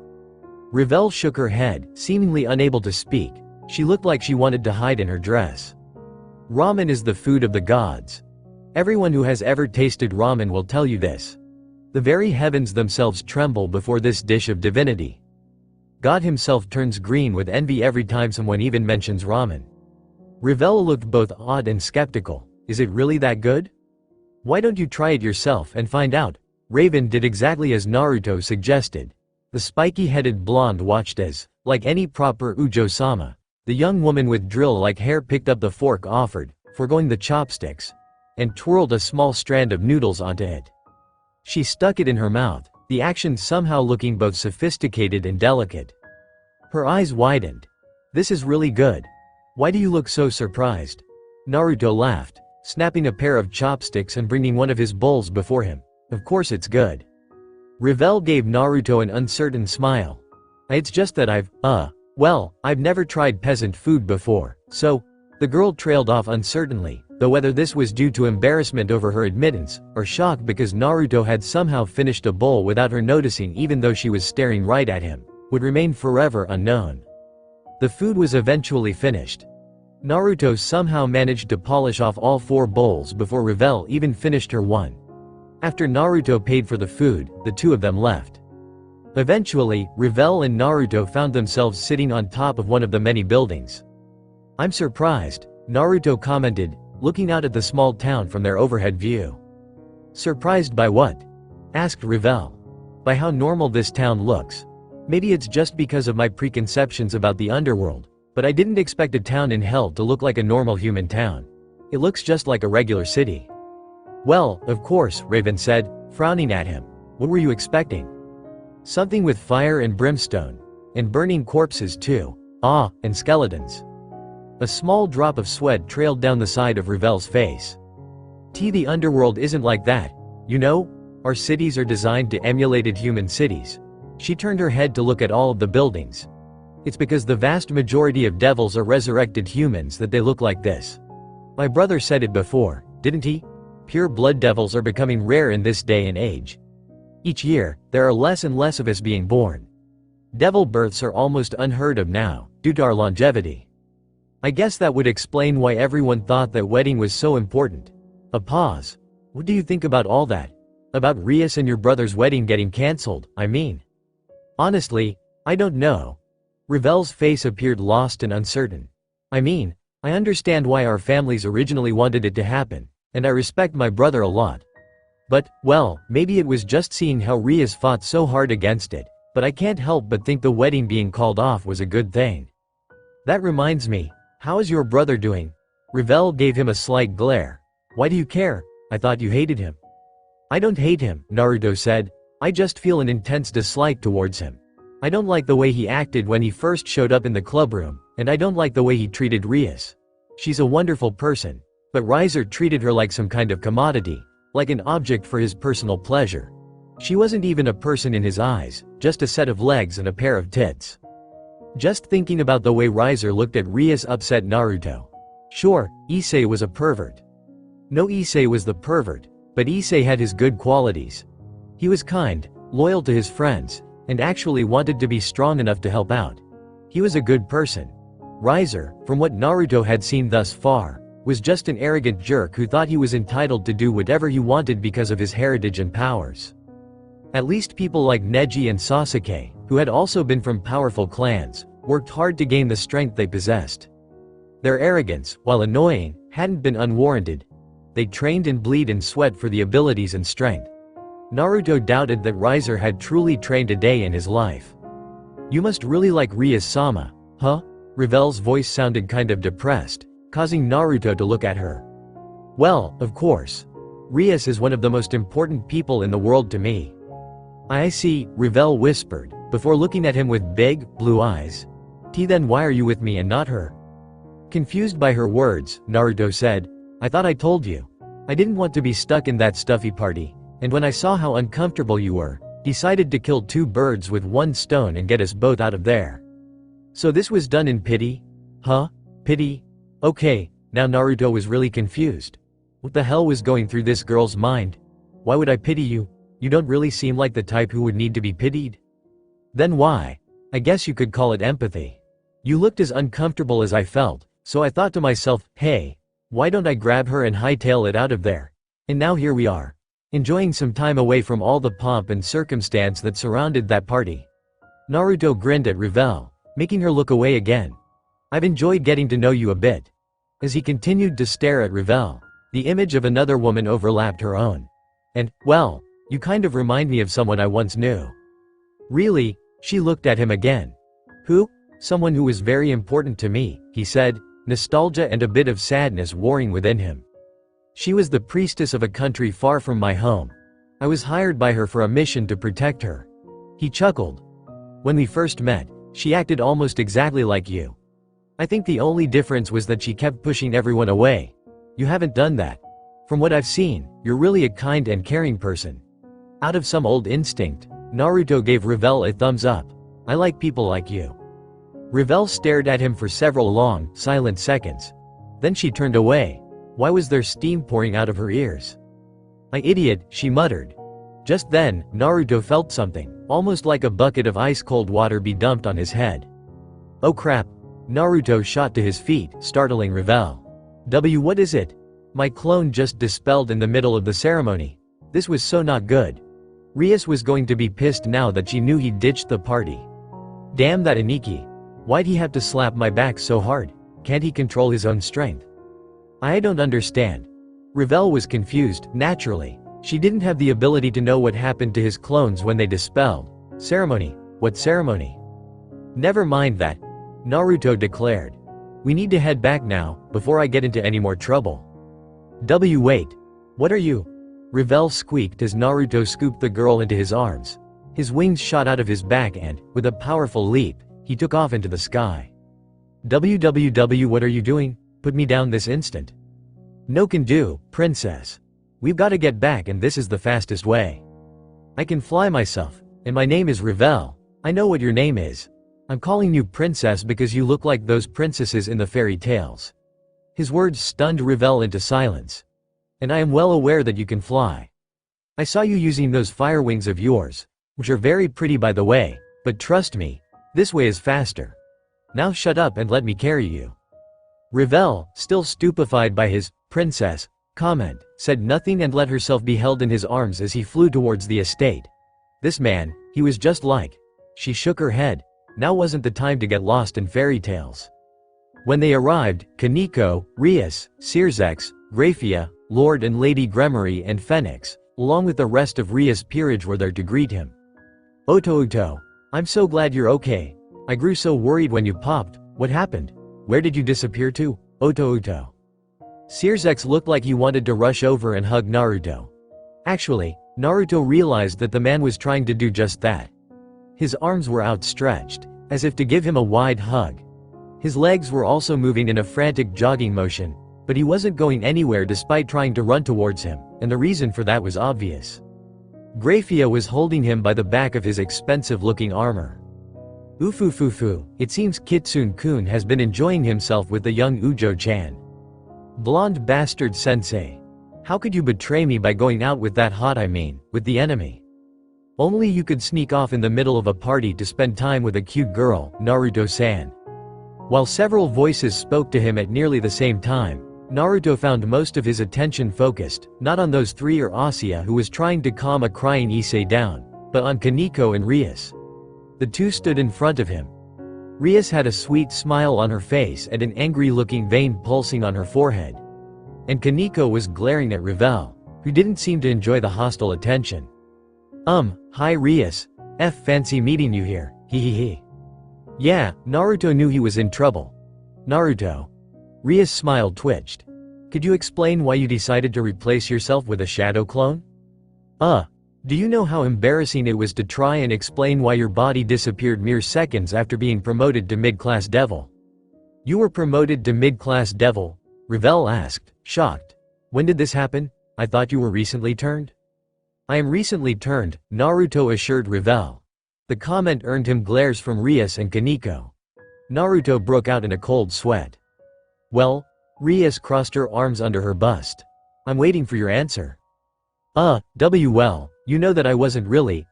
Speaker 1: Revel shook her head, seemingly unable to speak. She looked like she wanted to hide in her dress. "Ramen is the food of the gods. Everyone who has ever tasted ramen will tell you this. The very heavens themselves tremble before this dish of divinity. God himself turns green with envy every time someone even mentions ramen." Revel looked both odd and skeptical. "Is it really that good? Why don't you try it yourself and find out?" Raven did exactly as Naruto suggested. The spiky-headed blonde watched as, like any proper Ujo-sama, the young woman with drill-like hair picked up the fork offered, foregoing the chopsticks, and twirled a small strand of noodles onto it. She stuck it in her mouth, the action somehow looking both sophisticated and delicate. Her eyes widened. "This is really good. Why do you look so surprised?" Naruto laughed, snapping a pair of chopsticks and bringing one of his bowls before him. "Of course it's good." Revel gave Naruto an uncertain smile. "It's just that I've never tried peasant food before, so..." The girl trailed off uncertainly, though whether this was due to embarrassment over her admittance, or shock because Naruto had somehow finished a bowl without her noticing even though she was staring right at him, would remain forever unknown. The food was eventually finished. Naruto somehow managed to polish off all 4 bowls before Revel even finished her one. After Naruto paid for the food, the two of them left. Eventually, Revel and Naruto found themselves sitting on top of one of the many buildings. "I'm surprised," Naruto commented, looking out at the small town from their overhead view. "Surprised by what?" asked Revel. "By how normal this town looks. Maybe it's just because of my preconceptions about the underworld, but I didn't expect a town in hell to look like a normal human town. It looks just like a regular city." "Well, of course," Raven said, frowning at him. "What were you expecting?" "Something with fire and brimstone. And burning corpses too. And skeletons." A small drop of sweat trailed down the side of Revel's face. The underworld isn't like that, you know? Our cities are designed to emulate human cities." She turned her head to look at all of the buildings. "It's because the vast majority of devils are resurrected humans that they look like this. My brother said it before, didn't he? Pure blood devils are becoming rare in this day and age. Each year, there are less and less of us being born. Devil births are almost unheard of now, due to our longevity. I guess that would explain why everyone thought that wedding was so important." A pause. "What do you think about all that? About Rias and your brother's wedding getting cancelled, I mean?" "Honestly, I don't know." Revel's face appeared lost and uncertain. "I mean, I understand why our families originally wanted it to happen, and I respect my brother a lot. But, well, maybe it was just seeing how Rias fought so hard against it, but I can't help but think the wedding being called off was a good thing. That reminds me, how is your brother doing?" Revel gave him a slight glare. "Why do you care? I thought you hated him. I don't hate him, Naruto said. I just feel an intense dislike towards him. I don't like the way he acted when he first showed up in the clubroom, and I don't like the way he treated Rias. She's a wonderful person, but Riser treated her like some kind of commodity, like an object for his personal pleasure. She wasn't even a person in his eyes, just a set of legs and a pair of tits. Just thinking about the way Riser looked at Rias upset Naruto. Sure, Issei was a pervert. No, Issei was the pervert, but Issei had his good qualities. He was kind, loyal to his friends, and actually wanted to be strong enough to help out. He was a good person. Riser, from what Naruto had seen thus far, was just an arrogant jerk who thought he was entitled to do whatever he wanted because of his heritage and powers. At least people like Neji and Sasuke, who had also been from powerful clans, worked hard to gain the strength they possessed. Their arrogance, while annoying, hadn't been unwarranted. They trained and bled and sweat for the abilities and strength. Naruto doubted that Riser had truly trained a day in his life. You must really like Rias-sama, huh? Revel's voice sounded kind of depressed, causing Naruto to look at her. Well, of course. Rias is one of the most important people in the world to me. I see, Revel whispered, before looking at him with big, blue eyes. Then why are you with me and not her? Confused by her words, Naruto said, I thought I told you. I didn't want to be stuck in that stuffy party, and when I saw how uncomfortable you were, decided to kill two birds with one stone and get us both out of there. So this was done in pity? Huh? Pity? Okay, now Naruto was really confused. What the hell was going through this girl's mind? Why would I pity you? You don't really seem like the type who would need to be pitied. Then why? I guess you could call it empathy. You looked as uncomfortable as I felt, so I thought to myself, hey, why don't I grab her and hightail it out of there? And now here we are, enjoying some time away from all the pomp and circumstance that surrounded that party. Naruto grinned at Revel, making her look away again. I've enjoyed getting to know you a bit. As he continued to stare at Revel, the image of another woman overlapped her own. And, well, you kind of remind me of someone I once knew. Really? She looked at him again. Who? Someone who was very important to me, he said, nostalgia and a bit of sadness warring within him. She was the priestess of a country far from my home. I was hired by her for a mission to protect her. He chuckled. When we first met, she acted almost exactly like you. I think the only difference was that she kept pushing everyone away. You haven't done that. From what I've seen, you're really a kind and caring person. Out of some old instinct, Naruto gave Revel a thumbs up. I like people like you. Revel stared at him for several long, silent seconds. Then she turned away. Why was there steam pouring out of her ears? "My idiot," she muttered. Just then, Naruto felt something, almost like a bucket of ice-cold water be dumped on his head. Oh crap. Naruto shot to his feet, startling Revel. What is it? My clone just dispelled in the middle of the ceremony. This was so not good. Rias was going to be pissed now that she knew he ditched the party. Damn that Aniki. Why'd he have to slap my back so hard? Can't he control his own strength? I don't understand. Revel was confused, naturally. She didn't have the ability to know what happened to his clones when they dispelled. Ceremony? What ceremony? Never mind that. Naruto declared. We need to head back now, before I get into any more trouble. Wait. What are you? Revel squeaked as Naruto scooped the girl into his arms. His wings shot out of his back and, with a powerful leap, he took off into the sky. What are you doing? Put me down this instant. No can do, princess. We've got to get back and this is the fastest way. I can fly myself, and my name is Revel. I know what your name is. I'm calling you princess because you look like those princesses in the fairy tales. His words stunned Revel into silence. And I am well aware that you can fly. I saw you using those fire wings of yours, which are very pretty by the way, but trust me, this way is faster. Now shut up and let me carry you. Revel, still stupefied by his princess comment, said nothing and let herself be held in his arms as he flew towards the estate. This man, he was just like. She shook her head. Now wasn't the time to get lost in fairy tales. When they arrived, Kaneko, Rias, Searzex, Graphia, Lord and Lady Gremory and Phoenix, along with the rest of Rias' peerage were there to greet him. Oto, I'm so glad you're okay. I grew so worried when you popped. What happened? Where did you disappear to? Oto. Searsex looked like he wanted to rush over and hug Naruto. Actually, Naruto realized that the man was trying to do just that. His arms were outstretched, as if to give him a wide hug. His legs were also moving in a frantic jogging motion, but he wasn't going anywhere despite trying to run towards him, and the reason for that was obvious. Grafia was holding him by the back of his expensive-looking armor. Ufufufu, it seems Kitsune-kun has been enjoying himself with the young Ujo-chan. Blonde bastard sensei. How could you betray me by going out with that with the enemy? Only you could sneak off in the middle of a party to spend time with a cute girl, Naruto-san. While several voices spoke to him at nearly the same time, Naruto found most of his attention focused, not on those three or Asuya who was trying to calm a crying Issei down, but on Kaneko and Rias. The two stood in front of him. Rias had a sweet smile on her face and an angry-looking vein pulsing on her forehead. And Kaneko was glaring at Revel, who didn't seem to enjoy the hostile attention. Hi Rias. Fancy meeting you here, hehehe. Yeah, Naruto knew he was in trouble. Naruto. Rias' smile twitched. Could you explain why you decided to replace yourself with a shadow clone? Do you know how embarrassing it was to try and explain why your body disappeared mere seconds after being promoted to mid-class devil? You were promoted to mid-class devil? Revel asked, shocked. When did this happen? I thought you were recently turned? I am recently turned, Naruto assured Revel. The comment earned him glares from Rias and Kaneko. Naruto broke out in a cold sweat. Well, Rias crossed her arms under her bust. I'm waiting for your answer. Well, you know that I wasn't really,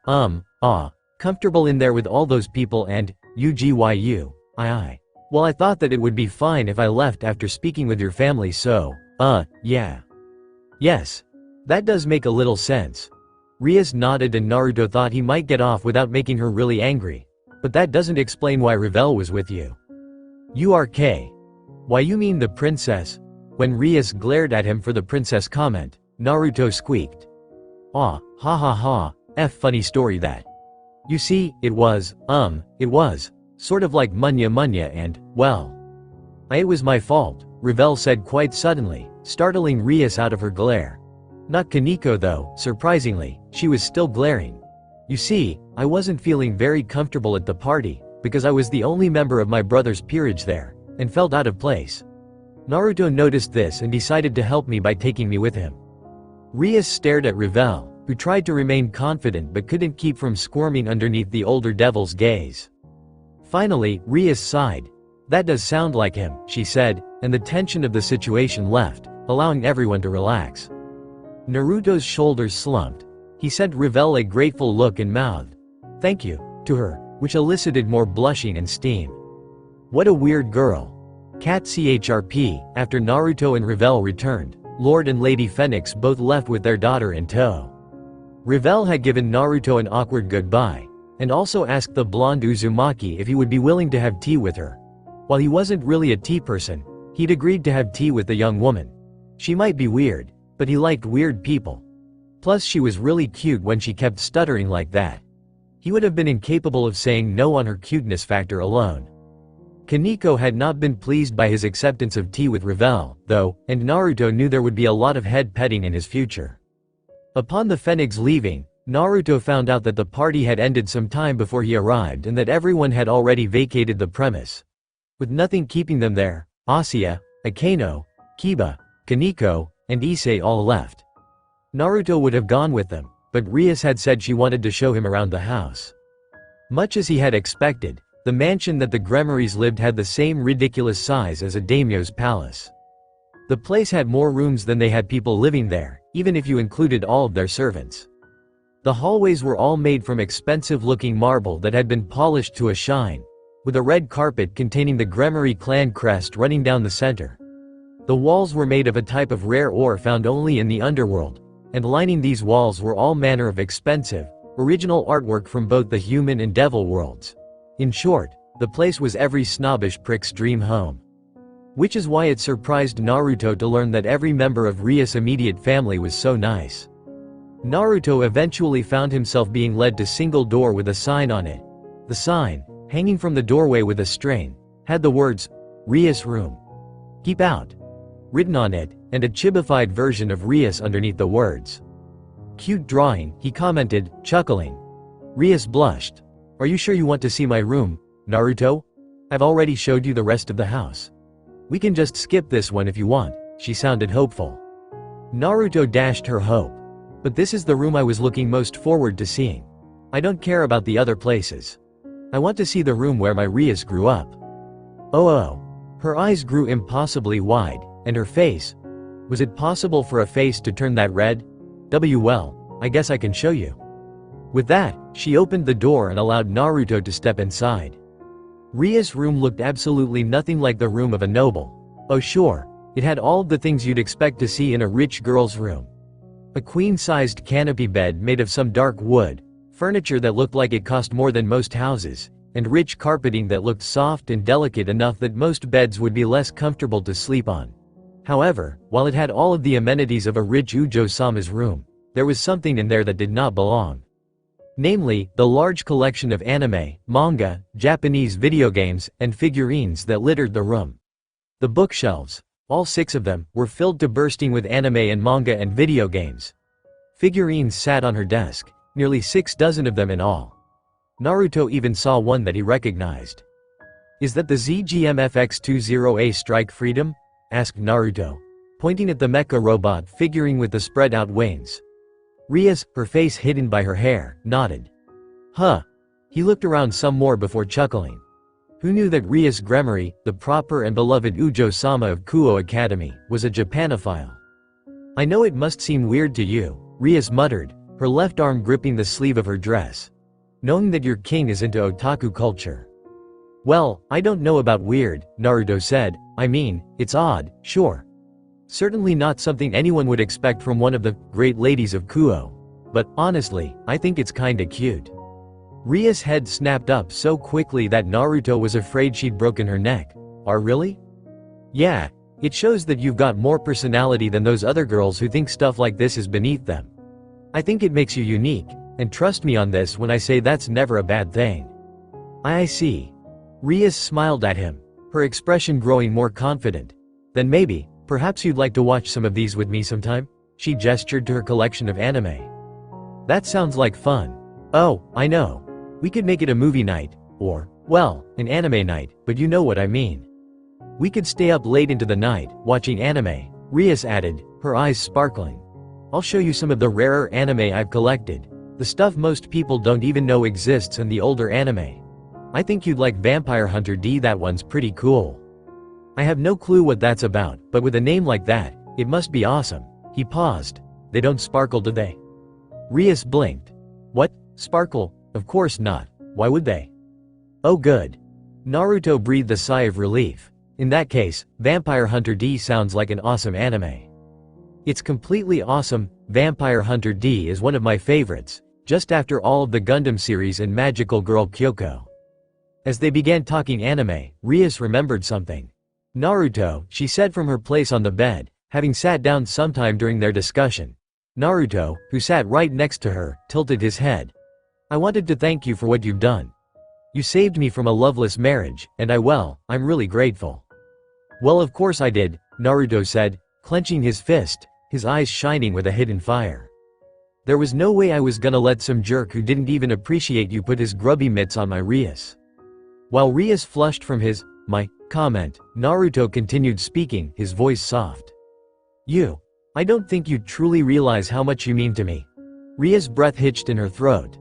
Speaker 1: comfortable in there with all those people and, Well, I thought that it would be fine if I left after speaking with your family so, yeah. Yes. That does make a little sense. Rias nodded and Naruto thought he might get off without making her really angry. But that doesn't explain why Revel was with you. URK. Why you mean the princess? When Rias glared at him for the princess comment, Naruto squeaked. Ha ha ha, funny story that. You see, it was sort of like munya and, well. It was my fault, Revel said quite suddenly, startling Rias out of her glare. Not Kaneko though, surprisingly, she was still glaring. You see, I wasn't feeling very comfortable at the party, because I was the only member of my brother's peerage there, and felt out of place. Naruto noticed this and decided to help me by taking me with him. Rias stared at Revel, who tried to remain confident but couldn't keep from squirming underneath the older devil's gaze. Finally, Rias sighed. That does sound like him, she said, and the tension of the situation left, allowing everyone to relax. Naruto's shoulders slumped. He sent Revel a grateful look and mouthed, "Thank you," to her, which elicited more blushing and steam. What a weird girl. Cat CHRP, after Naruto and Revel returned, Lord and Lady Phoenix both left with their daughter in tow. Revel had given Naruto an awkward goodbye, and also asked the blonde Uzumaki if he would be willing to have tea with her. While he wasn't really a tea person, he'd agreed to have tea with the young woman. She might be weird, but he liked weird people. Plus she was really cute when she kept stuttering like that. He would have been incapable of saying no on her cuteness factor alone. Kaneko had not been pleased by his acceptance of tea with Revel, though, and Naruto knew there would be a lot of head petting in his future. Upon the Phoenix leaving, Naruto found out that the party had ended some time before he arrived and that everyone had already vacated the premise. With nothing keeping them there, Asuya, Akeno, Kiba, Kaneko, and Issei all left. Naruto would have gone with them, but Rias had said she wanted to show him around the house. Much as he had expected, the mansion that the Gremories lived had the same ridiculous size as a daimyo's palace. The place had more rooms than they had people living there, even if you included all of their servants. The hallways were all made from expensive-looking marble that had been polished to a shine, with a red carpet containing the Gremory clan crest running down the center. The walls were made of a type of rare ore found only in the underworld, and lining these walls were all manner of expensive, original artwork from both the human and devil worlds. In short, the place was every snobbish prick's dream home. Which is why it surprised Naruto to learn that every member of Rias' immediate family was so nice. Naruto eventually found himself being led to single door with a sign on it. The sign, hanging from the doorway with a string, had the words, "Rias Room. Keep out," written on it, and a chibified version of Rias underneath the words. "Cute drawing," he commented, chuckling. Rias blushed. "Are you sure you want to see my room, Naruto? I've already showed you the rest of the house. We can just skip this one if you want," she sounded hopeful. Naruto dashed her hope. "But this is the room I was looking most forward to seeing. I don't care about the other places. I want to see the room where my Rias grew up." Oh. Her eyes grew impossibly wide, and her face. Was it possible for a face to turn that red? Well, I guess I can show you. With that, she opened the door and allowed Naruto to step inside. Rias' room looked absolutely nothing like the room of a noble. Oh sure, it had all of the things you'd expect to see in a rich girl's room. A queen-sized canopy bed made of some dark wood, furniture that looked like it cost more than most houses, and rich carpeting that looked soft and delicate enough that most beds would be less comfortable to sleep on. However, while it had all of the amenities of a rich Ujo-sama's room, there was something in there that did not belong. Namely, the large collection of anime, manga, Japanese video games, and figurines that littered the room. The bookshelves, all 6 of them, were filled to bursting with anime and manga and video games. Figurines sat on her desk, nearly 6 dozen of them in all. Naruto even saw one that he recognized. "Is that the ZGMFX-20A Strike Freedom?" asked Naruto, pointing at the mecha robot figuring with the spread-out wings. Rias, her face hidden by her hair, nodded. Huh. He looked around some more before chuckling. Who knew that Rias Gremory, the proper and beloved Ujo-sama of Kuo Academy, was a Japanophile? "I know it must seem weird to you," Rias muttered, her left arm gripping the sleeve of her dress. "Knowing that your king is into otaku culture." "Well, I don't know about weird," Naruto said. "I mean, it's odd, sure. Certainly not something anyone would expect from one of the great ladies of Kuo. But, honestly, I think it's kinda cute." Ria's head snapped up so quickly that Naruto was afraid she'd broken her neck. Really? "Yeah. It shows that you've got more personality than those other girls who think stuff like this is beneath them. I think it makes you unique, and trust me on this when I say that's never a bad thing." "I see." Rias smiled at him, her expression growing more confident. "Then maybe, perhaps you'd like to watch some of these with me sometime?" She gestured to her collection of anime. "That sounds like fun." "Oh, I know. We could make it a movie night, or, well, an anime night, but you know what I mean. We could stay up late into the night, watching anime," Rias added, her eyes sparkling. "I'll show you some of the rarer anime I've collected, the stuff most people don't even know exists in the older anime. I think you'd like Vampire Hunter D. That one's pretty cool." "I have no clue what that's about, but with a name like that, it must be awesome." He paused. "They don't sparkle, do they?" Rias blinked. "What? Sparkle? Of course not. Why would they?" "Oh good." Naruto breathed a sigh of relief. "In that case, Vampire Hunter D sounds like an awesome anime." "It's completely awesome. Vampire Hunter D is one of my favorites, just after all of the Gundam series and Magical Girl Kyoko." As they began talking anime, Rias remembered something. "Naruto," she said from her place on the bed, having sat down sometime during their discussion. Naruto, who sat right next to her, tilted his head. "I wanted to thank you for what you've done. You saved me from a loveless marriage, and I'm really grateful." "Well, of course I did," Naruto said, clenching his fist, his eyes shining with a hidden fire. "There was no way I was gonna let some jerk who didn't even appreciate you put his grubby mitts on my Rias." While Rias flushed from my comment, Naruto continued speaking, his voice soft. I don't think you truly realize how much you mean to me." Ria's breath hitched in her throat.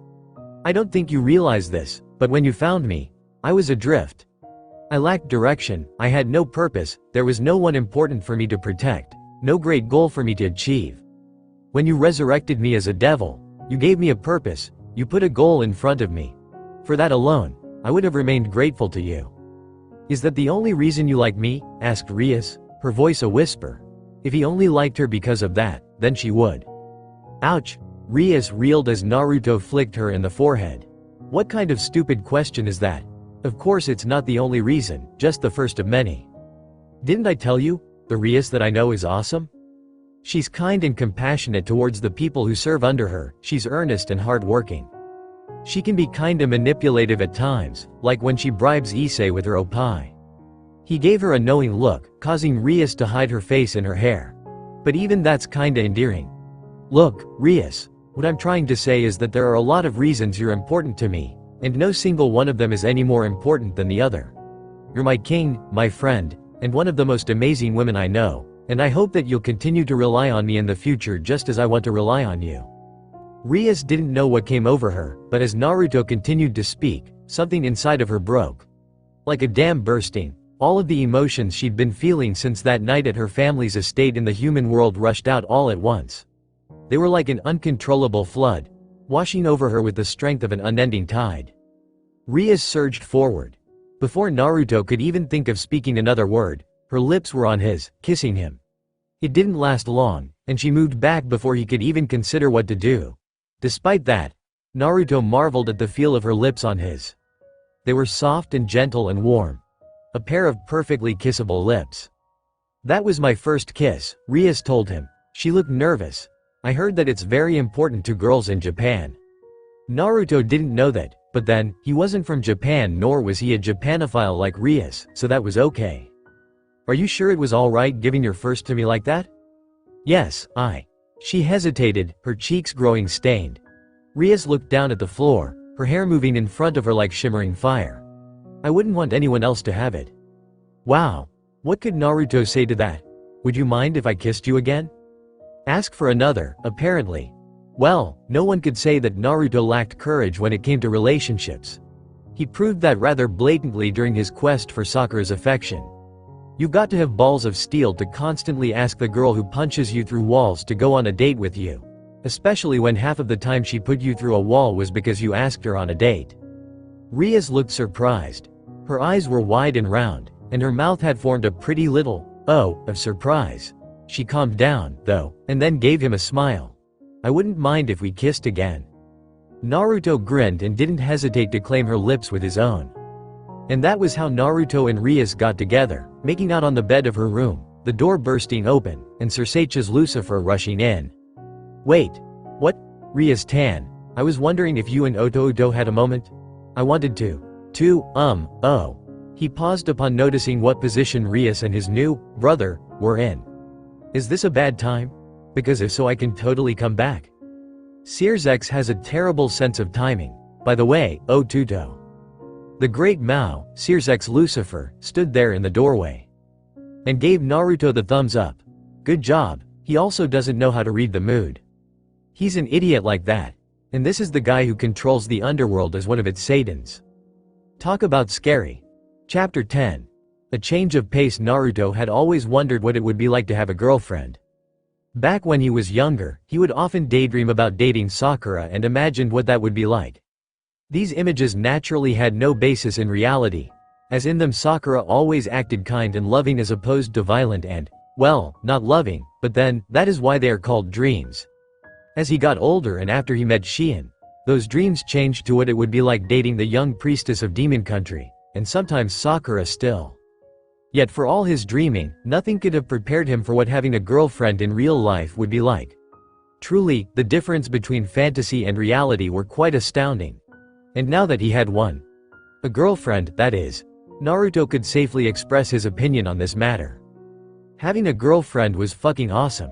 Speaker 1: "I don't think you realize this, but when you found me, I was adrift. I lacked direction, I had no purpose, there was no one important for me to protect, no great goal for me to achieve. When you resurrected me as a devil, you gave me a purpose, you put a goal in front of me. For that alone, I would have remained grateful to you." "Is that the only reason you like me?" asked Rias, her voice a whisper. If he only liked her because of that, then she would. Ouch! Rias reeled as Naruto flicked her in the forehead. "What kind of stupid question is that? Of course it's not the only reason, just the first of many. Didn't I tell you? The Rias that I know is awesome? She's kind and compassionate towards the people who serve under her, she's earnest and hard-working. She can be kinda manipulative at times, like when she bribes Issei with her opai." He gave her a knowing look, causing Rias to hide her face in her hair. But even that's kinda endearing. Look, Rias, what I'm trying to say is that there are a lot of reasons you're important to me, and no single one of them is any more important than the other. You're my king, my friend, and one of the most amazing women I know, and I hope that you'll continue to rely on me in the future just as I want to rely on you. Rias didn't know what came over her, but as Naruto continued to speak, something inside of her broke. Like a dam bursting, all of the emotions she'd been feeling since that night at her family's estate in the human world rushed out all at once. They were like an uncontrollable flood, washing over her with the strength of an unending tide. Rias surged forward. Before Naruto could even think of speaking another word, her lips were on his, kissing him. It didn't last long, and she moved back before he could even consider what to do. Despite that, Naruto marveled at the feel of her lips on his. They were soft and gentle and warm. A pair of perfectly kissable lips. That was my first kiss, Rias told him. She looked nervous. I heard that it's very important to girls in Japan. Naruto didn't know that, but then, he wasn't from Japan nor was he a Japanophile like Rias, so that was okay. Are you sure it was alright giving your first to me like that? Yes, She hesitated, her cheeks growing stained. Rias looked down at the floor, her hair moving in front of her like shimmering fire. I wouldn't want anyone else to have it. Wow. What could Naruto say to that? Would you mind if I kissed you again? Ask for another, apparently. Well, no one could say that Naruto lacked courage when it came to relationships. He proved that rather blatantly during his quest for Sakura's affection. You've got to have balls of steel to constantly ask the girl who punches you through walls to go on a date with you. Especially when half of the time she put you through a wall was because you asked her on a date. Rias looked surprised. Her eyes were wide and round, and her mouth had formed a pretty little O of surprise. She calmed down, though, and then gave him a smile. I wouldn't mind if we kissed again. Naruto grinned and didn't hesitate to claim her lips with his own. And that was how Naruto and Rias got together, making out on the bed of her room, the door bursting open, and Circecha's Lucifer rushing in. Wait. What? Rias-tan, I was wondering if you and Oto had a moment? I wanted to. Oh. He paused upon noticing what position Rias and his new brother were in. Is this a bad time? Because if so I can totally come back. Circex has a terrible sense of timing. By the way, Otuto. The great Mao, Circex Lucifer, stood there in the doorway. And gave Naruto the thumbs up. Good job, he also doesn't know how to read the mood. He's an idiot like that. And this is the guy who controls the underworld as one of its Satans. Talk about scary. Chapter 10. A change of pace. Naruto had always wondered what it would be like to have a girlfriend. Back when he was younger, he would often daydream about dating Sakura and imagined what that would be like. These images naturally had no basis in reality, as in them Sakura always acted kind and loving as opposed to violent and, well, not loving, but then, that is why they are called dreams. As he got older and after he met Shion, those dreams changed to what it would be like dating the young priestess of Demon Country, and sometimes Sakura still. Yet for all his dreaming, nothing could have prepared him for what having a girlfriend in real life would be like. Truly, the difference between fantasy and reality were quite astounding. And now that he had one. A girlfriend, that is. Naruto could safely express his opinion on this matter. Having a girlfriend was fucking awesome,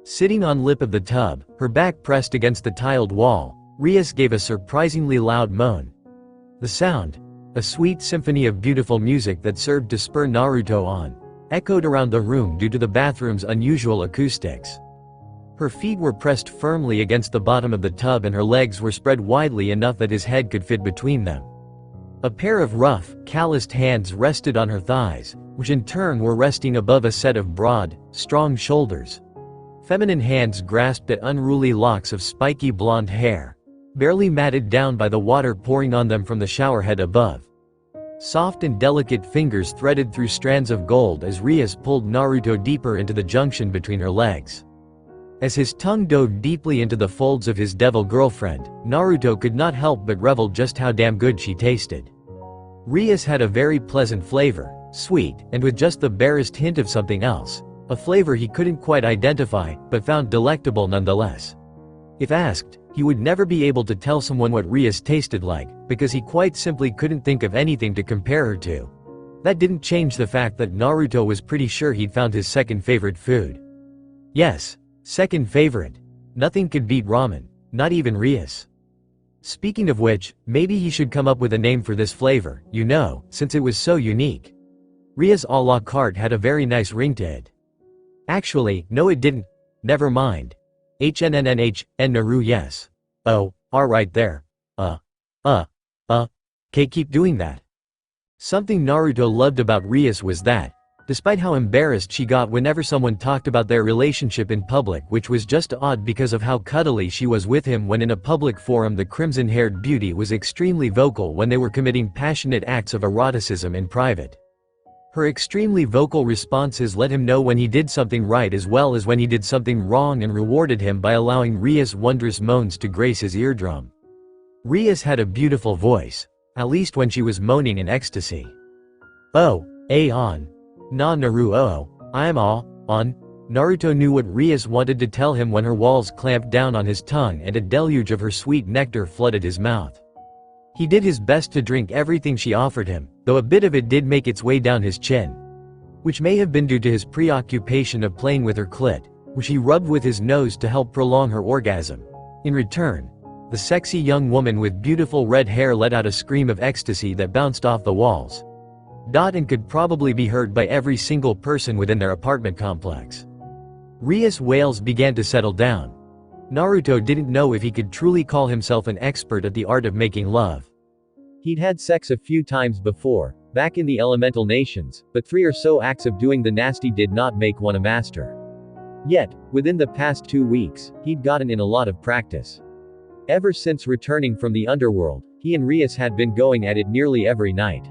Speaker 1: Sitting on lip of the tub, her back pressed against the tiled wall, Rias gave a surprisingly loud moan. The sound, a sweet symphony of beautiful music that served to spur Naruto on, echoed around the room due to the bathroom's unusual acoustics. Her feet were pressed firmly against the bottom of the tub and her legs were spread widely enough that his head could fit between them. A pair of rough, calloused hands rested on her thighs, which in turn were resting above a set of broad, strong shoulders. Feminine hands grasped at unruly locks of spiky blonde hair, barely matted down by the water pouring on them from the shower head above. Soft and delicate fingers threaded through strands of gold as Rias pulled Naruto deeper into the junction between her legs. As his tongue dove deeply into the folds of his devil girlfriend, Naruto could not help but revel just how damn good she tasted. Rias had a very pleasant flavor, sweet, and with just the barest hint of something else. A flavor he couldn't quite identify, but found delectable nonetheless. If asked, he would never be able to tell someone what Rias tasted like, because he quite simply couldn't think of anything to compare her to. That didn't change the fact that Naruto was pretty sure he'd found his second favorite food. Yes. Second favorite. Nothing could beat ramen. Not even Rias. Speaking of which, maybe he should come up with a name for this flavor, since it was so unique. Rias a la carte had a very nice ring to it. Actually, no it didn't. Never mind. Naru yes. Oh, right there. Keep doing that. Something Naruto loved about Rias was that, despite how embarrassed she got whenever someone talked about their relationship in public, which was just odd because of how cuddly she was with him when in a public forum, the crimson-haired beauty was extremely vocal when they were committing passionate acts of eroticism in private. Her extremely vocal responses let him know when he did something right as well as when he did something wrong, and rewarded him by allowing Rias' wondrous moans to grace his eardrum. Rias had a beautiful voice, at least when she was moaning in ecstasy. Oh, on. Na Naru I am all, on. Naruto knew what Rias wanted to tell him when her walls clamped down on his tongue and a deluge of her sweet nectar flooded his mouth. He did his best to drink everything she offered him, though a bit of it did make its way down his chin. Which may have been due to his preoccupation of playing with her clit, which he rubbed with his nose to help prolong her orgasm. In return, the sexy young woman with beautiful red hair let out a scream of ecstasy that bounced off the walls. And could probably be heard by every single person within their apartment complex. Rias' wails began to settle down. Naruto didn't know if he could truly call himself an expert at the art of making love. He'd had sex a few times before, back in the elemental nations, but 3 or so acts of doing the nasty did not make one a master. Yet, within the past 2 weeks, he'd gotten in a lot of practice. Ever since returning from the underworld, he and Rias had been going at it nearly every night.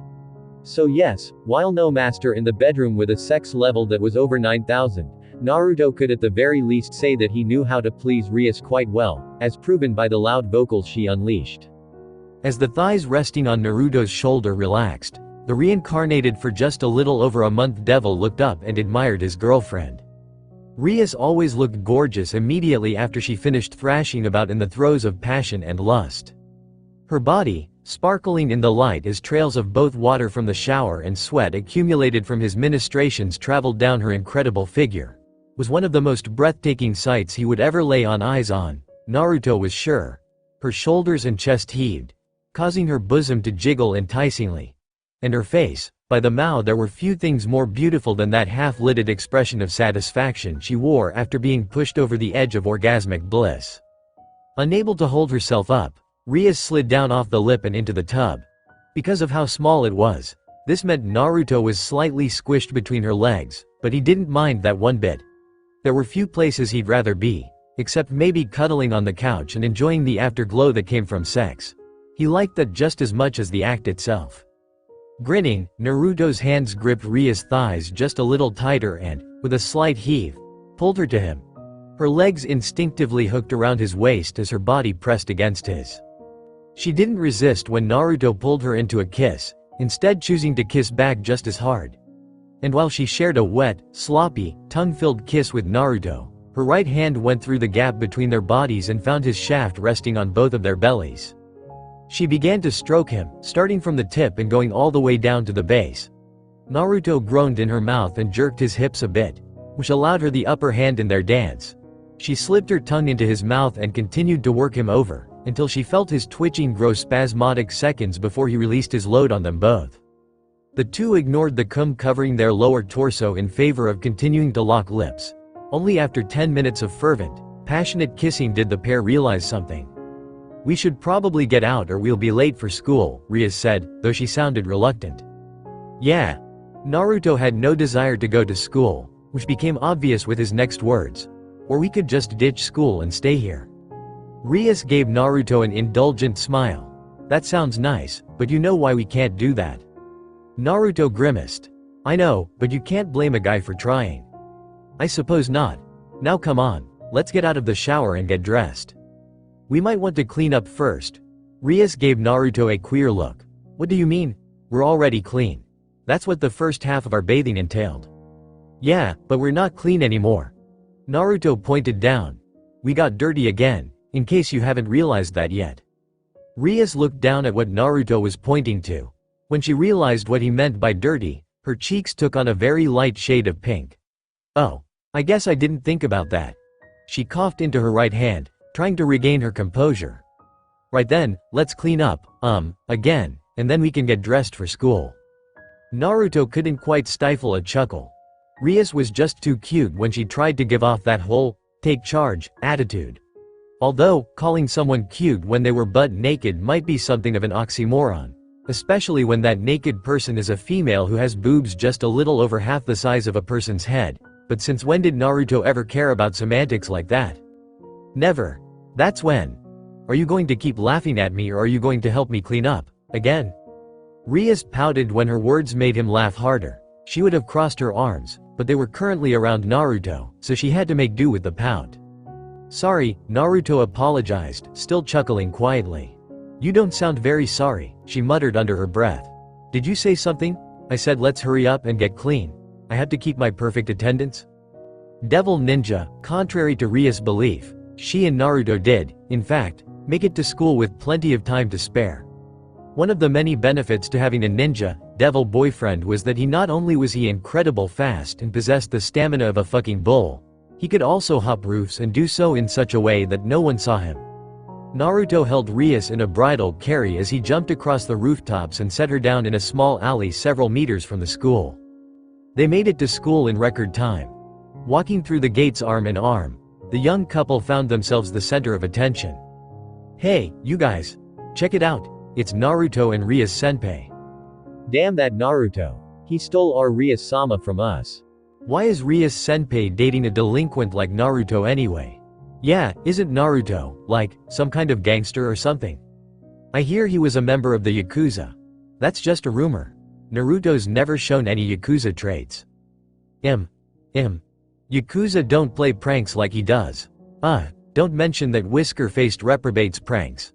Speaker 1: So yes, while no master in the bedroom with a sex level that was over 9,000, Naruto could at the very least say that he knew how to please Rias quite well, as proven by the loud vocals she unleashed. As the thighs resting on Naruto's shoulder relaxed, the reincarnated for just a little over a month devil looked up and admired his girlfriend. Rias always looked gorgeous immediately after she finished thrashing about in the throes of passion and lust. Her body, sparkling in the light as trails of both water from the shower and sweat accumulated from his ministrations traveled down her incredible figure, was one of the most breathtaking sights he would ever lay eyes on, Naruto was sure. Her shoulders and chest heaved, causing her bosom to jiggle enticingly. And her face, by the Mao, there were few things more beautiful than that half-lidded expression of satisfaction she wore after being pushed over the edge of orgasmic bliss. Unable to hold herself up, Rias slid down off the lip and into the tub. Because of how small it was, this meant Naruto was slightly squished between her legs, but he didn't mind that one bit. There were few places he'd rather be, except maybe cuddling on the couch and enjoying the afterglow that came from sex. He liked that just as much as the act itself. Grinning, Naruto's hands gripped Rias' thighs just a little tighter and, with a slight heave, pulled her to him. Her legs instinctively hooked around his waist as her body pressed against his. She didn't resist when Naruto pulled her into a kiss, instead choosing to kiss back just as hard. And while she shared a wet, sloppy, tongue-filled kiss with Naruto, her right hand went through the gap between their bodies and found his shaft resting on both of their bellies. She began to stroke him, starting from the tip and going all the way down to the base. Naruto groaned in her mouth and jerked his hips a bit, which allowed her the upper hand in their dance. She slipped her tongue into his mouth and continued to work him over, until she felt his twitching grow spasmodic seconds before he released his load on them both. The two ignored the cum covering their lower torso in favor of continuing to lock lips. Only after 10 minutes of fervent, passionate kissing did the pair realize something. "We should probably get out or we'll be late for school," Rias said, though she sounded reluctant. Yeah. Naruto had no desire to go to school, which became obvious with his next words. "Or we could just ditch school and stay here." Rias gave Naruto an indulgent smile. "That sounds nice, but you know why we can't do that." Naruto grimaced. "I know, but you can't blame a guy for trying." "I suppose not. Now come on, let's get out of the shower and get dressed." "We might want to clean up first." Rias gave Naruto a queer look. "What do you mean? We're already clean. That's what the first half of our bathing entailed." "Yeah, but we're not clean anymore." Naruto pointed down. "We got dirty again, in case you haven't realized that yet." Rias looked down at what Naruto was pointing to. When she realized what he meant by dirty, her cheeks took on a very light shade of pink. "Oh, I guess I didn't think about that. She coughed into her right hand, trying to regain her composure. Right then, let's clean up, again, and then we can get dressed for school. Naruto couldn't quite stifle a chuckle. Rias was just too cute when she tried to give off that whole, take charge, attitude. Although, calling someone cute when they were butt naked might be something of an oxymoron. Especially when that naked person is a female who has boobs just a little over half the size of a person's head. But since when did Naruto ever care about semantics like that? Never. That's when. Are you going to keep laughing at me or are you going to help me clean up, again? Rias pouted when her words made him laugh harder. She would have crossed her arms, but they were currently around Naruto, so she had to make do with the pout. Sorry, Naruto apologized, still chuckling quietly. You don't sound very sorry, she muttered under her breath. Did you say something? I said let's hurry up and get clean. I have to keep my perfect attendance. Devil Ninja, contrary to Rias' belief, she and Naruto did, in fact, make it to school with plenty of time to spare. One of the many benefits to having a ninja, devil boyfriend was that he not only was he incredible fast and possessed the stamina of a fucking bull, he could also hop roofs and do so in such a way that no one saw him. Naruto held Rias in a bridal carry as he jumped across the rooftops and set her down in a small alley several meters from the school. They made it to school in record time. Walking through the gates arm in arm, the young couple found themselves the center of attention. Hey, you guys. Check it out, it's Naruto and Rias senpai. Damn that Naruto. He stole our Rias-sama from us. Why is Rias senpai dating a delinquent like Naruto anyway? Yeah, isn't Naruto, like, some kind of gangster or something? I hear he was a member of the Yakuza. That's just a rumor. Naruto's never shown any Yakuza traits. Yakuza don't play pranks like he does. Don't mention that whisker-faced reprobates pranks.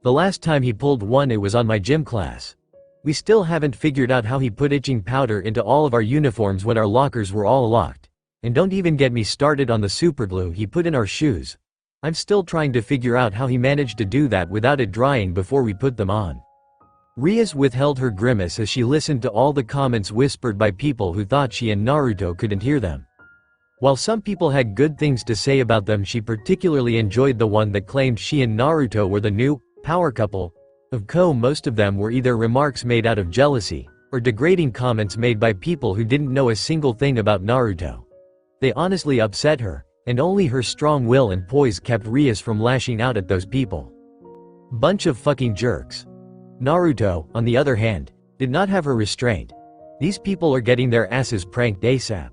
Speaker 1: The last time he pulled one it was on my gym class. We still haven't figured out how he put itching powder into all of our uniforms when our lockers were all locked. And don't even get me started on the superglue he put in our shoes. I'm still trying to figure out how he managed to do that without it drying before we put them on. Rias withheld her grimace as she listened to all the comments whispered by people who thought she and Naruto couldn't hear them. While some people had good things to say about them, she particularly enjoyed the one that claimed she and Naruto were the new power couple. Of course, most of them were either remarks made out of jealousy, or degrading comments made by people who didn't know a single thing about Naruto. They honestly upset her, and only her strong will and poise kept Rias from lashing out at those people. Bunch of fucking jerks. Naruto, on the other hand, did not have her restraint. These people are getting their asses pranked ASAP.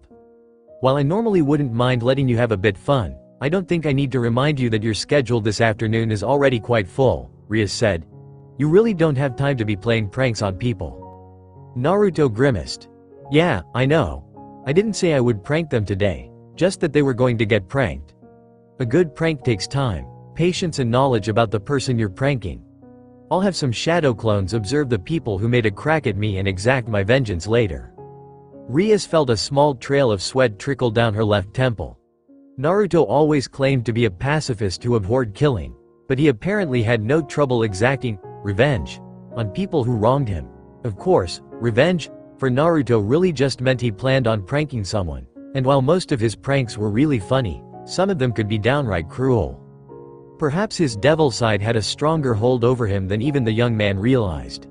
Speaker 1: While I normally wouldn't mind letting you have a bit fun, I don't think I need to remind you that your schedule this afternoon is already quite full, Rias said. You really don't have time to be playing pranks on people. Naruto grimaced. Yeah, I know. I didn't say I would prank them today, just that they were going to get pranked. A good prank takes time, patience and knowledge about the person you're pranking. I'll have some shadow clones observe the people who made a crack at me and exact my vengeance later. Rias felt a small trail of sweat trickle down her left temple. Naruto always claimed to be a pacifist who abhorred killing, but he apparently had no trouble exacting revenge on people who wronged him. Of course, revenge for Naruto really just meant he planned on pranking someone, and while most of his pranks were really funny, some of them could be downright cruel. Perhaps his devil side had a stronger hold over him than even the young man realized.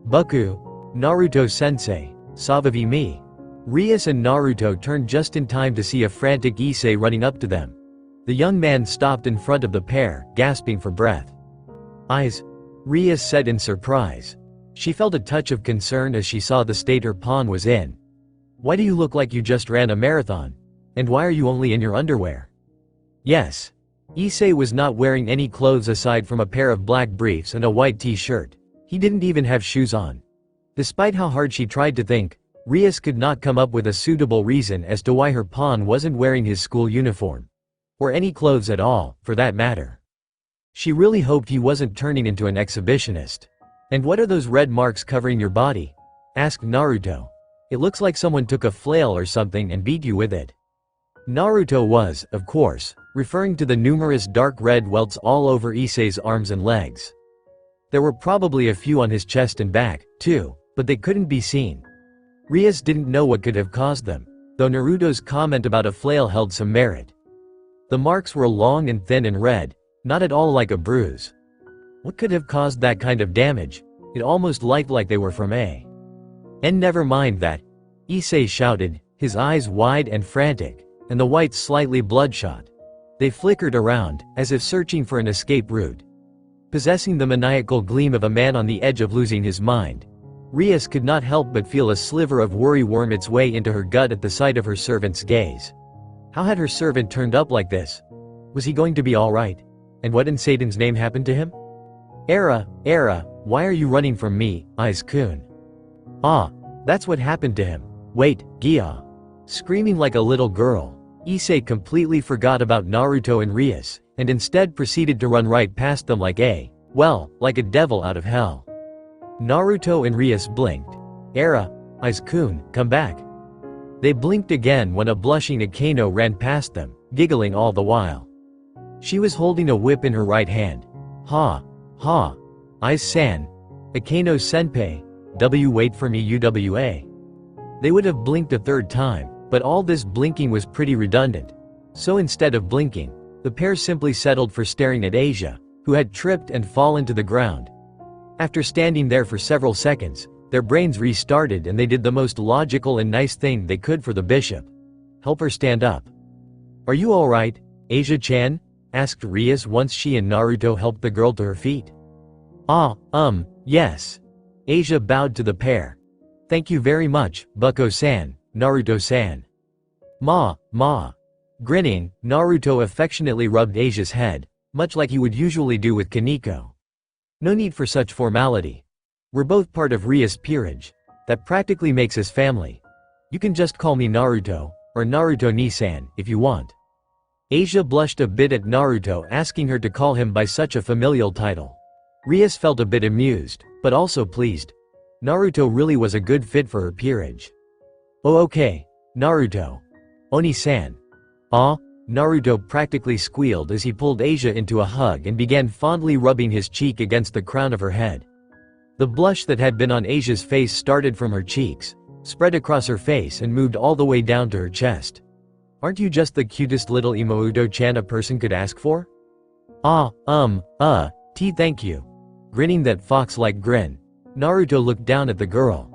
Speaker 1: Buku, Naruto-sensei, Savavi me. Rias and Naruto turned just in time to see a frantic Issei running up to them. The young man stopped in front of the pair, gasping for breath. Eyes? Rias said in surprise. She felt a touch of concern as she saw the state her pawn was in. Why do you look like you just ran a marathon? And why are you only in your underwear? Yes. Issei was not wearing any clothes aside from a pair of black briefs and a white t-shirt. He didn't even have shoes on. Despite how hard she tried to think, Rias could not come up with a suitable reason as to why her pawn wasn't wearing his school uniform. Or any clothes at all, for that matter. She really hoped he wasn't turning into an exhibitionist. And what are those red marks covering your body? Asked Naruto. It looks like someone took a flail or something and beat you with it. Naruto was, of course, referring to the numerous dark red welts all over Issei's arms and legs. There were probably a few on his chest and back, too, but they couldn't be seen. Rias didn't know what could have caused them. though Naruto's comment about a flail held some merit. The marks were long and thin and red, not at all like a bruise. What could have caused that kind of damage? It almost looked like they were from a. And never mind that, Issei shouted, his eyes wide and frantic, and the whites slightly bloodshot. They flickered around, as if searching for an escape route. Possessing the maniacal gleam of a man on the edge of losing his mind, Rias could not help but feel a sliver of worry worm its way into her gut at the sight of her servant's gaze. How had her servant turned up like this? Was he going to be alright? And what in Satan's name happened to him? Era, why are you running from me, Aiz-kun? Ah, that's what happened to him. Wait, Gia. Screaming like a little girl, Issei completely forgot about Naruto and Rias, and instead proceeded to run right past them like a devil out of hell. Naruto and Rias blinked. Era, Aiz-kun, come back. They blinked again when a blushing Akeno ran past them, giggling all the while. She was holding a whip in her right hand. Ha. Aiz-san. Akeno-senpai. Wait for me UWA. They would have blinked a third time, but all this blinking was pretty redundant. So instead of blinking, the pair simply settled for staring at Asia, who had tripped and fallen to the ground. After standing there for several seconds, their brains restarted and they did the most logical and nice thing they could for the bishop. Help her stand up. Are you alright, Asia-chan? Asked Rias once she and Naruto helped the girl to her feet. Yes. Asia bowed to the pair. Thank you very much, Bucko-san, Naruto-san. Ma. Grinning, Naruto affectionately rubbed Asia's head, much like he would usually do with Kaneko. No need for such formality. We're both part of Rias' peerage. That practically makes us family. You can just call me Naruto, or Naruto-ni-san, if you want. Asia blushed a bit at Naruto asking her to call him by such a familial title. Rias felt a bit amused, but also pleased. Naruto really was a good fit for her peerage. Oh okay, Naruto. Oni-san. Naruto practically squealed as he pulled Asia into a hug and began fondly rubbing his cheek against the crown of her head. The blush that had been on Asia's face started from her cheeks, spread across her face and moved all the way down to her chest. Aren't you just the cutest little Imouto-chan a person could ask for? Thank you. Grinning that fox-like grin, Naruto looked down at the girl.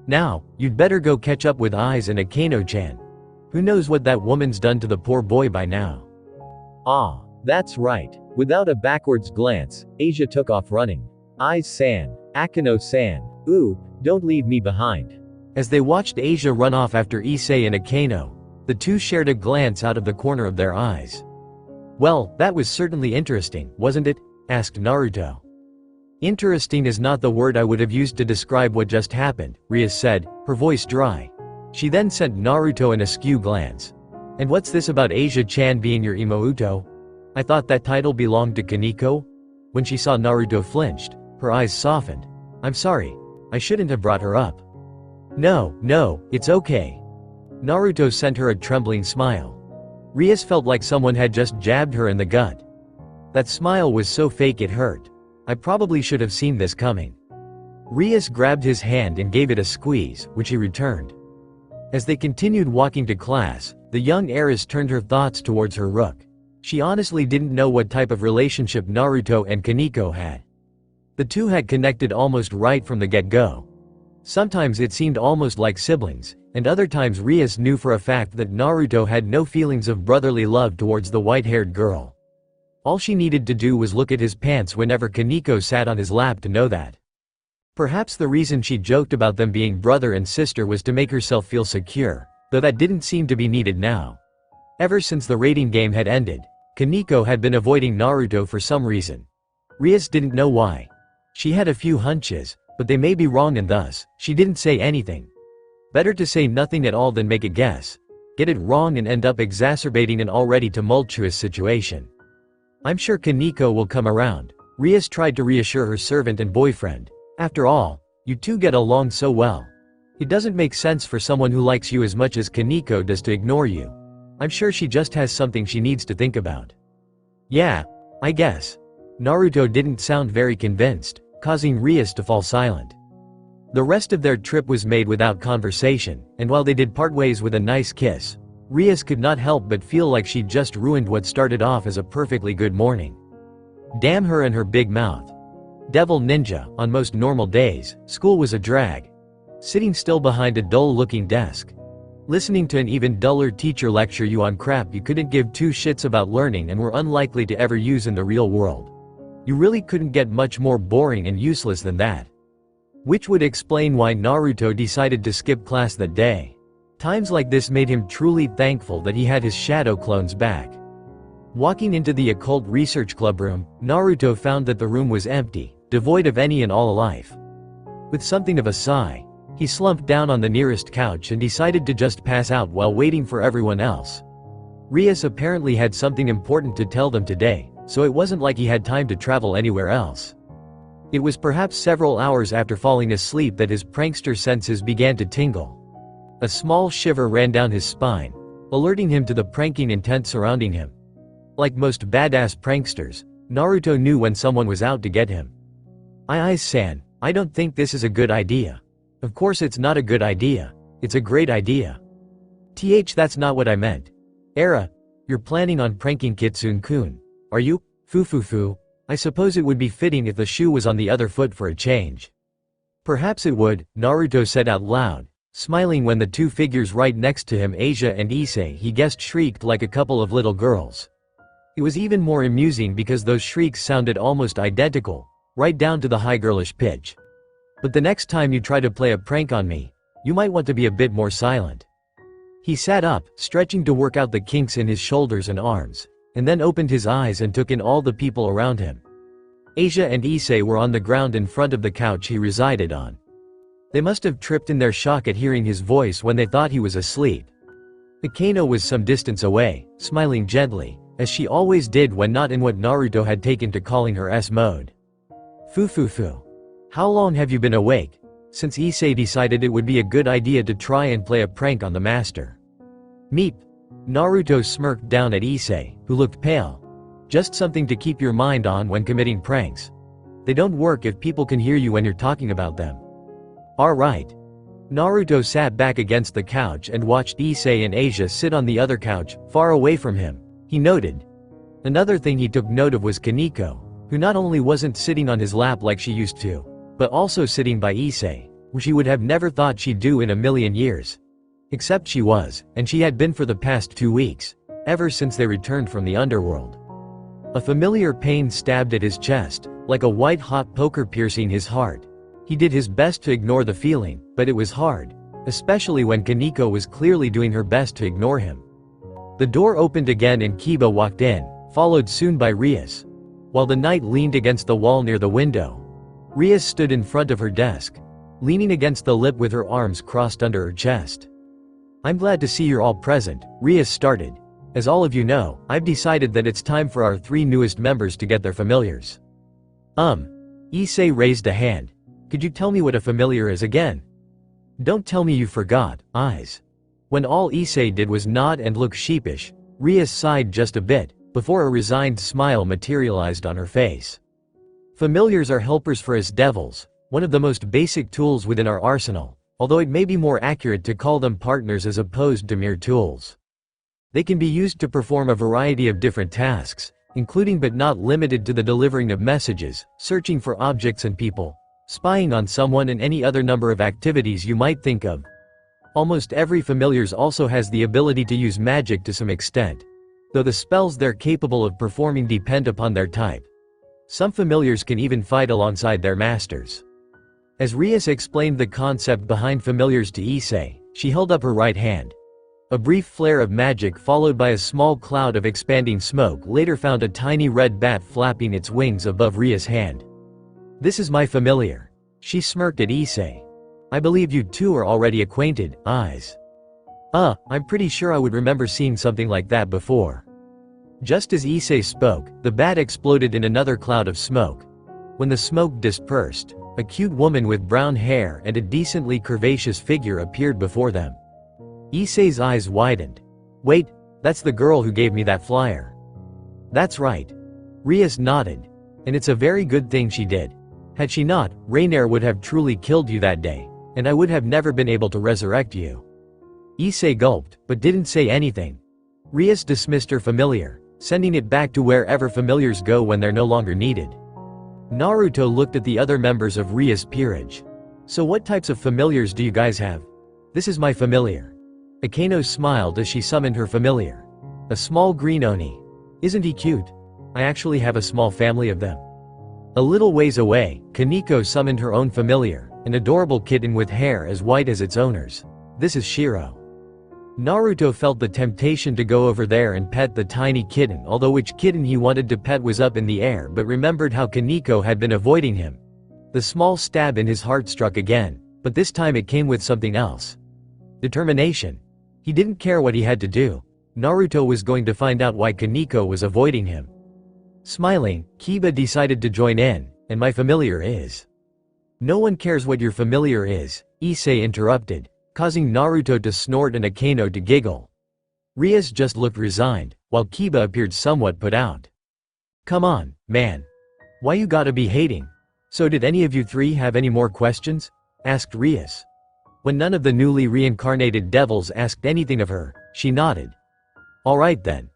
Speaker 1: Now, you'd better go catch up with Aiz and Akeno-chan. Who knows what that woman's done to the poor boy by now. That's right. Without a backwards glance, Asia took off running. Aiz-san, Akeno-san, ooh, don't leave me behind. As they watched Asia run off after Issei and Akeno, the two shared a glance out of the corner of their eyes. Well, that was certainly interesting, wasn't it? Asked Naruto. Interesting is not the word I would have used to describe what just happened, Rias said, her voice dry. She then sent Naruto an askew glance. And what's this about Asia-chan being your Imouto? I thought that title belonged to Kaneko? When she saw Naruto flinched, her eyes softened. I'm sorry. I shouldn't have brought her up. No, it's okay. Naruto sent her a trembling smile. Rias felt like someone had just jabbed her in the gut. That smile was so fake it hurt. I probably should have seen this coming. Rias grabbed his hand and gave it a squeeze, which he returned. As they continued walking to class, the young heiress turned her thoughts towards her rook. She honestly didn't know what type of relationship Naruto and Kaneko had. The two had connected almost right from the get-go. Sometimes it seemed almost like siblings, and other times Rias knew for a fact that Naruto had no feelings of brotherly love towards the white-haired girl. All she needed to do was look at his pants whenever Kaneko sat on his lap to know that. Perhaps the reason she joked about them being brother and sister was to make herself feel secure, though that didn't seem to be needed now. Ever since the rating game had ended, Kaneko had been avoiding Naruto for some reason. Rias didn't know why. She had a few hunches, but they may be wrong and thus, she didn't say anything. Better to say nothing at all than make a guess, get it wrong and end up exacerbating an already tumultuous situation. I'm sure Kaneko will come around, Rias tried to reassure her servant and boyfriend. After all, you two get along so well. It doesn't make sense for someone who likes you as much as Kaneko does to ignore you. I'm sure she just has something she needs to think about. Yeah, I guess. Naruto didn't sound very convinced, causing Rias to fall silent. The rest of their trip was made without conversation, and while they did part ways with a nice kiss, Rias could not help but feel like she'd just ruined what started off as a perfectly good morning. Damn her and her big mouth. Devil ninja, on most normal days, school was a drag. Sitting still behind a dull-looking desk. Listening to an even duller teacher lecture you on crap you couldn't give two shits about learning and were unlikely to ever use in the real world. You really couldn't get much more boring and useless than that. Which would explain why Naruto decided to skip class that day. Times like this made him truly thankful that he had his shadow clones back. Walking into the occult research club room, Naruto found that the room was empty, devoid of any and all life. With something of a sigh, he slumped down on the nearest couch and decided to just pass out while waiting for everyone else. Rias apparently had something important to tell them today, so it wasn't like he had time to travel anywhere else. It was perhaps several hours after falling asleep that his prankster senses began to tingle. A small shiver ran down his spine, alerting him to the pranking intent surrounding him. Like most badass pranksters, Naruto knew when someone was out to get him. San, I don't think this is a good idea. Of course it's not a good idea. It's a great idea. That's not what I meant. You're planning on pranking Kitsune-kun. Are you? Fu. I suppose it would be fitting if the shoe was on the other foot for a change. Perhaps it would, Naruto said out loud, smiling when the two figures right next to him, Asia and Issei, he guessed, shrieked like a couple of little girls. It was even more amusing because those shrieks sounded almost identical, right down to the high girlish pitch. But the next time you try to play a prank on me, you might want to be a bit more silent. He sat up, stretching to work out the kinks in his shoulders and arms, and then opened his eyes and took in all the people around him. Asia and Issei were on the ground in front of the couch he resided on. They must have tripped in their shock at hearing his voice when they thought he was asleep. Mikano was some distance away, smiling gently, as she always did when not in what Naruto had taken to calling her S-mode. Fu. How long have you been awake? Since Issei decided it would be a good idea to try and play a prank on the master. Meep. Naruto smirked down at Issei, who looked pale. Just something to keep your mind on when committing pranks. They don't work if people can hear you when you're talking about them. Alright. Naruto sat back against the couch and watched Issei and Asia sit on the other couch, far away from him. He noted. Another thing he took note of was Kaneko, who not only wasn't sitting on his lap like she used to, but also sitting by Issei, which he would have never thought she'd do in a million years. Except she was, and she had been for the past 2 weeks, ever since they returned from the underworld. A familiar pain stabbed at his chest, like a white-hot poker piercing his heart. He did his best to ignore the feeling, but it was hard, especially when Kaneko was clearly doing her best to ignore him. The door opened again and Kiba walked in, followed soon by Rias. While the knight leaned against the wall near the window, Rias stood in front of her desk, leaning against the lip with her arms crossed under her chest. I'm glad to see you're all present, Rias started. As all of you know, I've decided that it's time for our 3 newest members to get their familiars. Issei raised a hand. Could you tell me what a familiar is again? Don't tell me you forgot, eyes. When all Issei did was nod and look sheepish, Rias sighed just a bit, before a resigned smile materialized on her face. Familiars are helpers for us devils, one of the most basic tools within our arsenal, although it may be more accurate to call them partners as opposed to mere tools. They can be used to perform a variety of different tasks, including but not limited to the delivering of messages, searching for objects and people, spying on someone, and any other number of activities you might think of. Almost every familiars also has the ability to use magic to some extent, though the spells they're capable of performing depend upon their type. Some familiars can even fight alongside their masters. As Rias explained the concept behind familiars to Issei, she held up her right hand. A brief flare of magic followed by a small cloud of expanding smoke later found a tiny red bat flapping its wings above Ria's hand. This is my familiar. She smirked at Issei. I believe you two are already acquainted, eyes. I'm pretty sure I would remember seeing something like that before. Just as Issei spoke, the bat exploded in another cloud of smoke. When the smoke dispersed, a cute woman with brown hair and a decently curvaceous figure appeared before them. Issei's eyes widened. Wait, that's the girl who gave me that flyer. That's right. Rias nodded. And it's a very good thing she did. Had she not, Rainier would have truly killed you that day, and I would have never been able to resurrect you. Issei gulped, but didn't say anything. Rias dismissed her familiar, sending it back to wherever familiars go when they're no longer needed. Naruto looked at the other members of Rias' peerage. So what types of familiars do you guys have? This is my familiar. Akeno smiled as she summoned her familiar. A small green oni. Isn't he cute? I actually have a small family of them. A little ways away, Kaneko summoned her own familiar, an adorable kitten with hair as white as its owner's. This is Shiro. Naruto felt the temptation to go over there and pet the tiny kitten, although which kitten he wanted to pet was up in the air, but remembered how Kaneko had been avoiding him. The small stab in his heart struck again, but this time it came with something else. Determination. He didn't care what he had to do. Naruto was going to find out why Kaneko was avoiding him. Smiling, Kiba decided to join in, and my familiar is. No one cares what your familiar is, Issei interrupted, causing Naruto to snort and Akeno to giggle. Rias just looked resigned, while Kiba appeared somewhat put out. Come on, man. Why you gotta be hating? So did any of you three have any more questions? Asked Rias. When none of the newly reincarnated devils asked anything of her, she nodded. Alright then.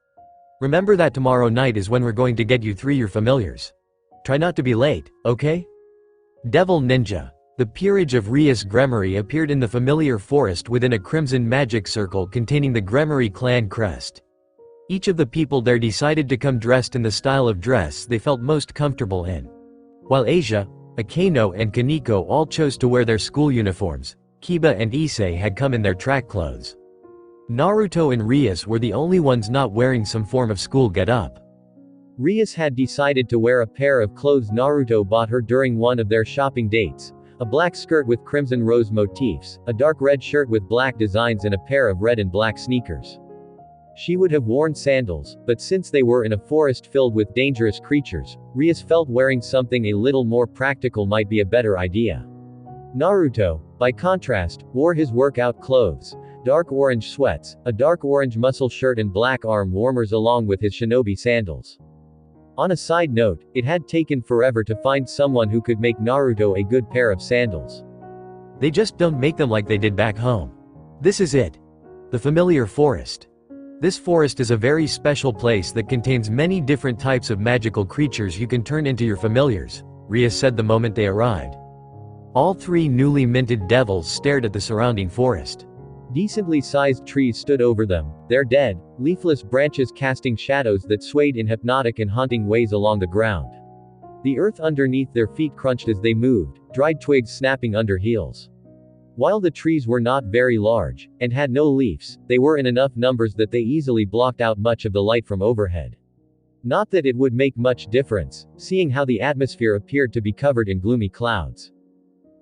Speaker 1: Remember that tomorrow night is when we're going to get you three your familiars. Try not to be late, okay? Devil Ninja. The peerage of Rias Gremory appeared in the familiar forest within a crimson magic circle containing the Gremory clan crest. Each of the people there decided to come dressed in the style of dress they felt most comfortable in. While Asia, Akeno and Kaneko all chose to wear their school uniforms, Kiba and Issei had come in their track clothes. Naruto and Rias were the only ones not wearing some form of school get-up. Rias had decided to wear a pair of clothes Naruto bought her during one of their shopping dates. A black skirt with crimson rose motifs, a dark red shirt with black designs and a pair of red and black sneakers. She would have worn sandals, but since they were in a forest filled with dangerous creatures, Rias felt wearing something a little more practical might be a better idea. Naruto, by contrast, wore his workout clothes, dark orange sweats, a dark orange muscle shirt and black arm warmers along with his shinobi sandals. On a side note, it had taken forever to find someone who could make Naruto a good pair of sandals. They just don't make them like they did back home. This is it. The familiar forest. This forest is a very special place that contains many different types of magical creatures you can turn into your familiars, Rias said the moment they arrived. All three newly minted devils stared at the surrounding forest. Decently sized trees stood over them, their dead, leafless branches casting shadows that swayed in hypnotic and haunting ways along the ground. The earth underneath their feet crunched as they moved, dried twigs snapping under heels. While the trees were not very large, and had no leaves, they were in enough numbers that they easily blocked out much of the light from overhead. Not that it would make much difference, seeing how the atmosphere appeared to be covered in gloomy clouds.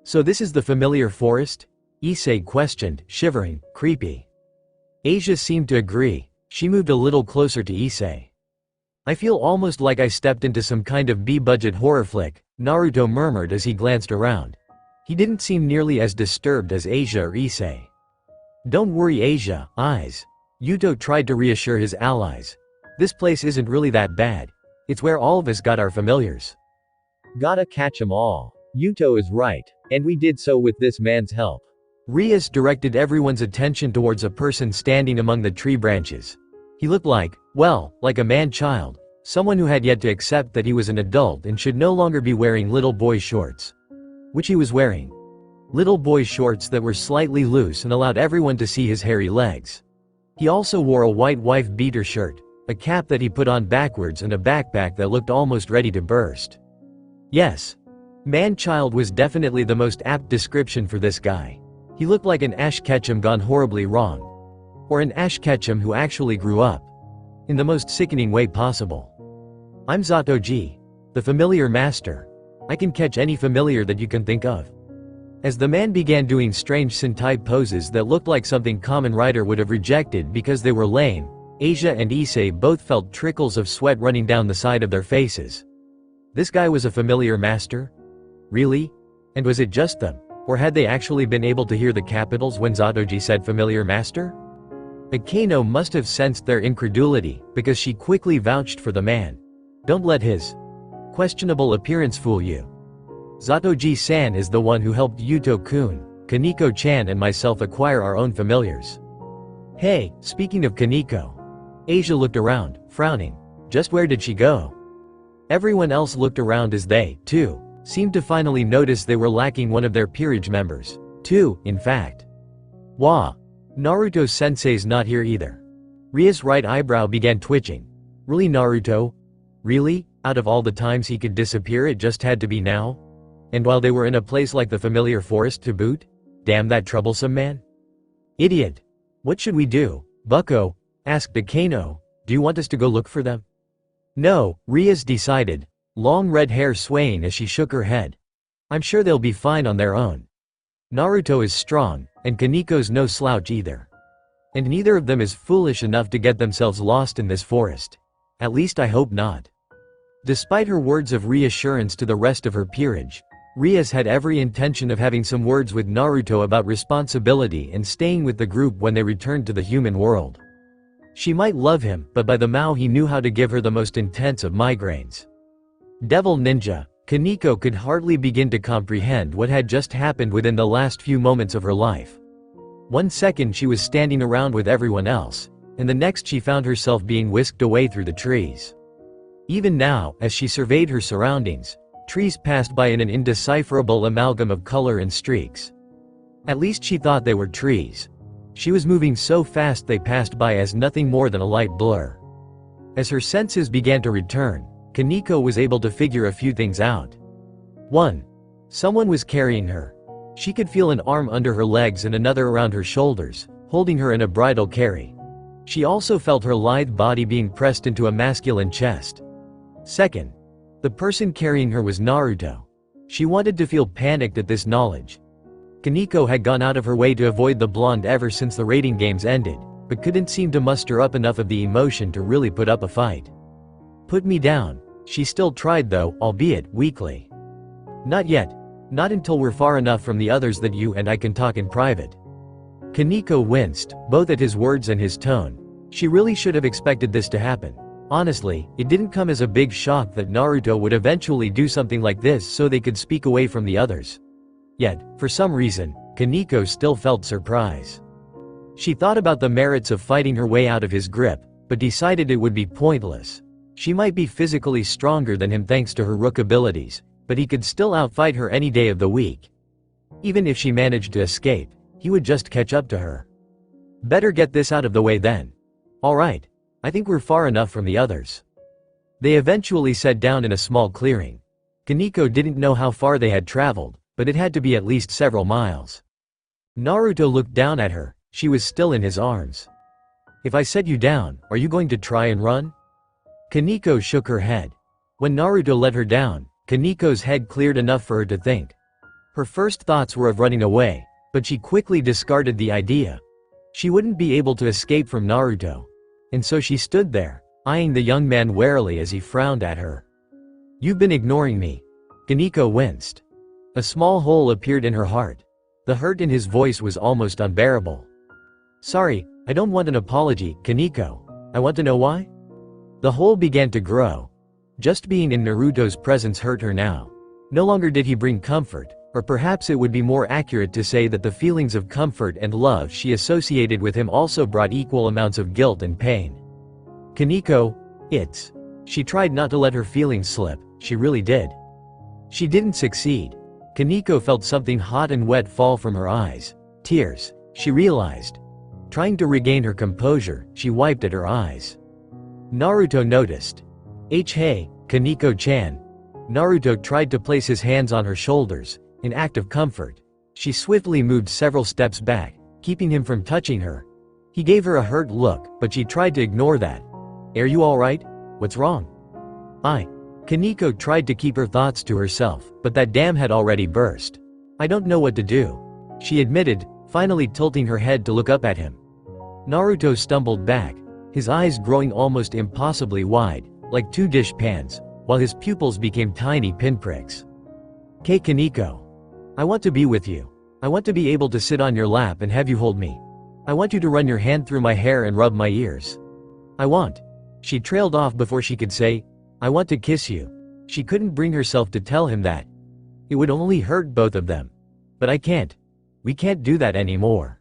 Speaker 1: So this is the familiar forest? Issei questioned, shivering, creepy. Asia seemed to agree. She moved a little closer to Issei. I feel almost like I stepped into some kind of B-budget horror flick, Naruto murmured as he glanced around. He didn't seem nearly as disturbed as Asia or Issei. Don't worry Asia, eyes. Yuto tried to reassure his allies. This place isn't really that bad. It's where all of us got our familiars. Gotta catch 'em all. Yuto is right. And we did so with this man's help. Rias directed everyone's attention towards a person standing among the tree branches. He looked like, well, like a man-child, someone who had yet to accept that he was an adult and should no longer be wearing little boy shorts. Which he was wearing. Little boy shorts that were slightly loose and allowed everyone to see his hairy legs. He also wore a white wife-beater shirt, a cap that he put on backwards and a backpack that looked almost ready to burst. Yes. Man-child was definitely the most apt description for this guy. He looked like an Ash Ketchum gone horribly wrong. Or an Ash Ketchum who actually grew up. In the most sickening way possible. I'm Zatoji. The familiar master. I can catch any familiar that you can think of. As the man began doing strange Sentai poses that looked like something Kamen Rider would have rejected because they were lame, Asia and Issei both felt trickles of sweat running down the side of their faces. This guy was a familiar master? Really? And was it just them? Or had they actually been able to hear the capitals when Zatoji said familiar master? Akeno must have sensed their incredulity, because she quickly vouched for the man. Don't let his questionable appearance fool you. Zatoji-san is the one who helped Yuto-kun, Kaneko-chan and myself acquire our own familiars. Hey, speaking of Kaneko. Asia looked around, frowning. Just where did she go? Everyone else looked around as they, too, seemed to finally notice they were lacking one of their peerage members. Two, in fact. Wah. Naruto-sensei's not here either. Ria's right eyebrow began twitching. Really, Naruto? Really? Out of all the times he could disappear, it just had to be now? And while they were in a place like the familiar forest to boot? Damn that troublesome man. Idiot. What should we do, bucko? Asked Akano. Do you want us to go look for them? No, Ria's decided, long red hair swaying as she shook her head. I'm sure they'll be fine on their own. Naruto is strong, and Kaneko's no slouch either. And neither of them is foolish enough to get themselves lost in this forest. At least I hope not. Despite her words of reassurance to the rest of her peerage, Rias had every intention of having some words with Naruto about responsibility and staying with the group when they returned to the human world. She might love him, but by the Mao he knew how to give her the most intense of migraines. Devil Ninja, Kaneko could hardly begin to comprehend what had just happened within the last few moments of her life. 1 second she was standing around with everyone else, and the next she found herself being whisked away through the trees. Even now, as she surveyed her surroundings, trees passed by in an indecipherable amalgam of color and streaks. At least she thought they were trees. She was moving so fast they passed by as nothing more than a light blur. As her senses began to return, Kaneko was able to figure a few things out. 1. Someone was carrying her. She could feel an arm under her legs and another around her shoulders, holding her in a bridal carry. She also felt her lithe body being pressed into a masculine chest. 2. The person carrying her was Naruto. She wanted to feel panicked at this knowledge. Kaneko had gone out of her way to avoid the blonde ever since the raiding games ended, but couldn't seem to muster up enough of the emotion to really put up a fight. Put me down. She still tried though, albeit weakly. Not yet. Not until we're far enough from the others that you and I can talk in private. Kaneko winced, both at his words and his tone. She really should have expected this to happen. Honestly, it didn't come as a big shock that Naruto would eventually do something like this so they could speak away from the others. Yet, for some reason, Kaneko still felt surprise. She thought about the merits of fighting her way out of his grip, but decided it would be pointless. She might be physically stronger than him thanks to her rook abilities, but he could still outfight her any day of the week. Even if she managed to escape, he would just catch up to her. Better get this out of the way then. Alright. I think we're far enough from the others. They eventually sat down in a small clearing. Kaneko didn't know how far they had traveled, but it had to be at least several miles. Naruto looked down at her. She was still in his arms. If I set you down, are you going to try and run? Kaneko shook her head. When Naruto let her down, Kaneko's head cleared enough for her to think. Her first thoughts were of running away, but she quickly discarded the idea. She wouldn't be able to escape from Naruto. And so she stood there, eyeing the young man warily as he frowned at her. You've been ignoring me. Kaneko winced. A small hole appeared in her heart. The hurt in his voice was almost unbearable. Sorry, I don't want an apology, Kaneko. I want to know why? The hole began to grow. Just being in Naruto's presence hurt her now. No longer did he bring comfort, or perhaps it would be more accurate to say that the feelings of comfort and love she associated with him also brought equal amounts of guilt and pain. Kaneko, it's... She tried not to let her feelings slip, she really did. She didn't succeed. Kaneko felt something hot and wet fall from her eyes. Tears, she realized. Trying to regain her composure, she wiped at her eyes. Naruto noticed. Hey, Kaneko-chan. Naruto tried to place his hands on her shoulders, an act of comfort. She swiftly moved several steps back, keeping him from touching her. He gave her a hurt look, but she tried to ignore that. Are you alright? What's wrong? Kaneko tried to keep her thoughts to herself, but that dam had already burst. I don't know what to do, she admitted, finally tilting her head to look up at him. Naruto stumbled back, his eyes growing almost impossibly wide, like two dish pans, while his pupils became tiny pinpricks. Kaneko. I want to be with you. I want to be able to sit on your lap and have you hold me. I want you to run your hand through my hair and rub my ears. I want. She trailed off before she could say, I want to kiss you. She couldn't bring herself to tell him that. It would only hurt both of them. But I can't. We can't do that anymore.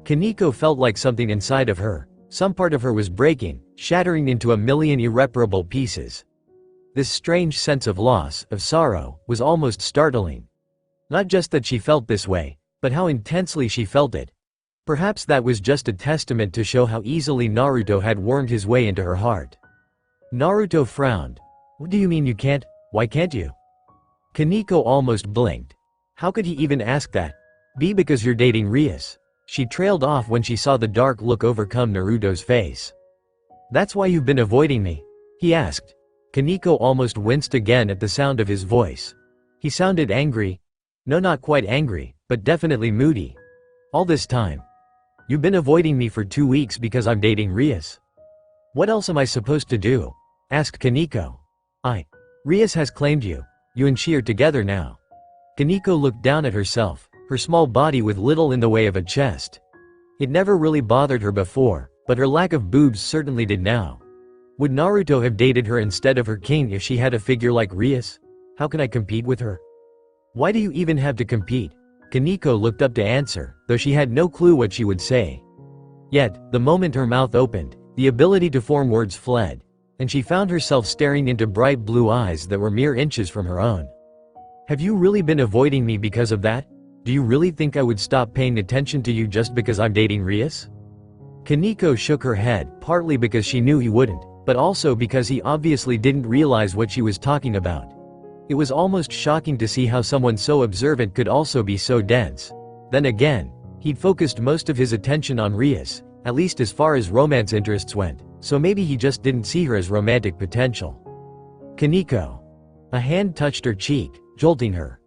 Speaker 1: Kaneko felt like something inside of her, some part of her was breaking, shattering into a million irreparable pieces. This strange sense of loss, of sorrow, was almost startling. Not just that she felt this way, but how intensely she felt it. Perhaps that was just a testament to show how easily Naruto had wormed his way into her heart. Naruto frowned. What do you mean you can't? Why can't you? Kaneko almost blinked. How could he even ask that? Because you're dating Rias. She trailed off when she saw the dark look overcome Naruto's face. That's why you've been avoiding me? He asked. Kaneko almost winced again at the sound of his voice. He sounded angry. No, not quite angry, but definitely moody. All this time. You've been avoiding me for 2 weeks because I'm dating Rias. What else am I supposed to do? Asked Kaneko. Rias has claimed you. You and she are together now. Kaneko looked down at herself, her small body with little in the way of a chest. It never really bothered her before, but her lack of boobs certainly did now. Would Naruto have dated her instead of her king if she had a figure like Rias? How can I compete with her? Why do you even have to compete? Kaneko looked up to answer, though she had no clue what she would say. Yet, the moment her mouth opened, the ability to form words fled, and she found herself staring into bright blue eyes that were mere inches from her own. Have you really been avoiding me because of that? Do you really think I would stop paying attention to you just because I'm dating Rias? Kaneko shook her head, partly because she knew he wouldn't, but also because he obviously didn't realize what she was talking about. It was almost shocking to see how someone so observant could also be so dense. Then again, he'd focused most of his attention on Rias, at least as far as romance interests went, so maybe he just didn't see her as romantic potential. Kaneko. A hand touched her cheek, jolting her.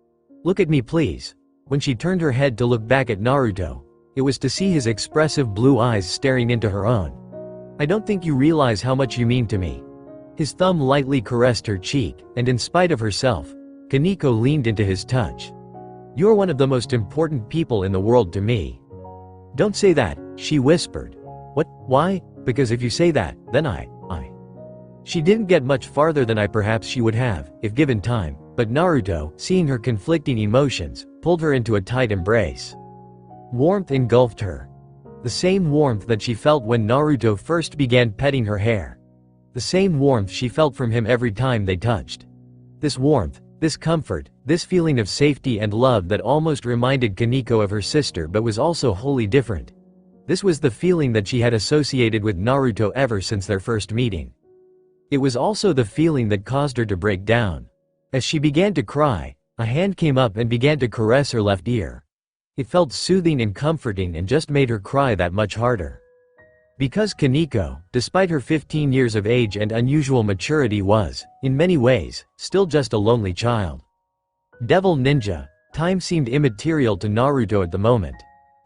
Speaker 1: Look at me please. When she turned her head to look back at Naruto, it was to see his expressive blue eyes staring into her own. I don't think you realize how much you mean to me. His thumb lightly caressed her cheek, and in spite of herself, Kaneko leaned into his touch. You're one of the most important people in the world to me. Don't say that, she whispered. What? Why? Because if you say that, then She didn't get much farther than perhaps she would have, if given time, but Naruto, seeing her conflicting emotions, pulled her into a tight embrace. Warmth engulfed her. The same warmth that she felt when Naruto first began petting her hair. The same warmth she felt from him every time they touched. This warmth, this comfort, this feeling of safety and love that almost reminded Kaneko of her sister but was also wholly different. This was the feeling that she had associated with Naruto ever since their first meeting. It was also the feeling that caused her to break down. As she began to cry, a hand came up and began to caress her left ear. It felt soothing and comforting and just made her cry that much harder. Because Kaneko, despite her 15 years of age and unusual maturity was, in many ways, still just a lonely child. Devil Ninja, time seemed immaterial to Naruto at the moment.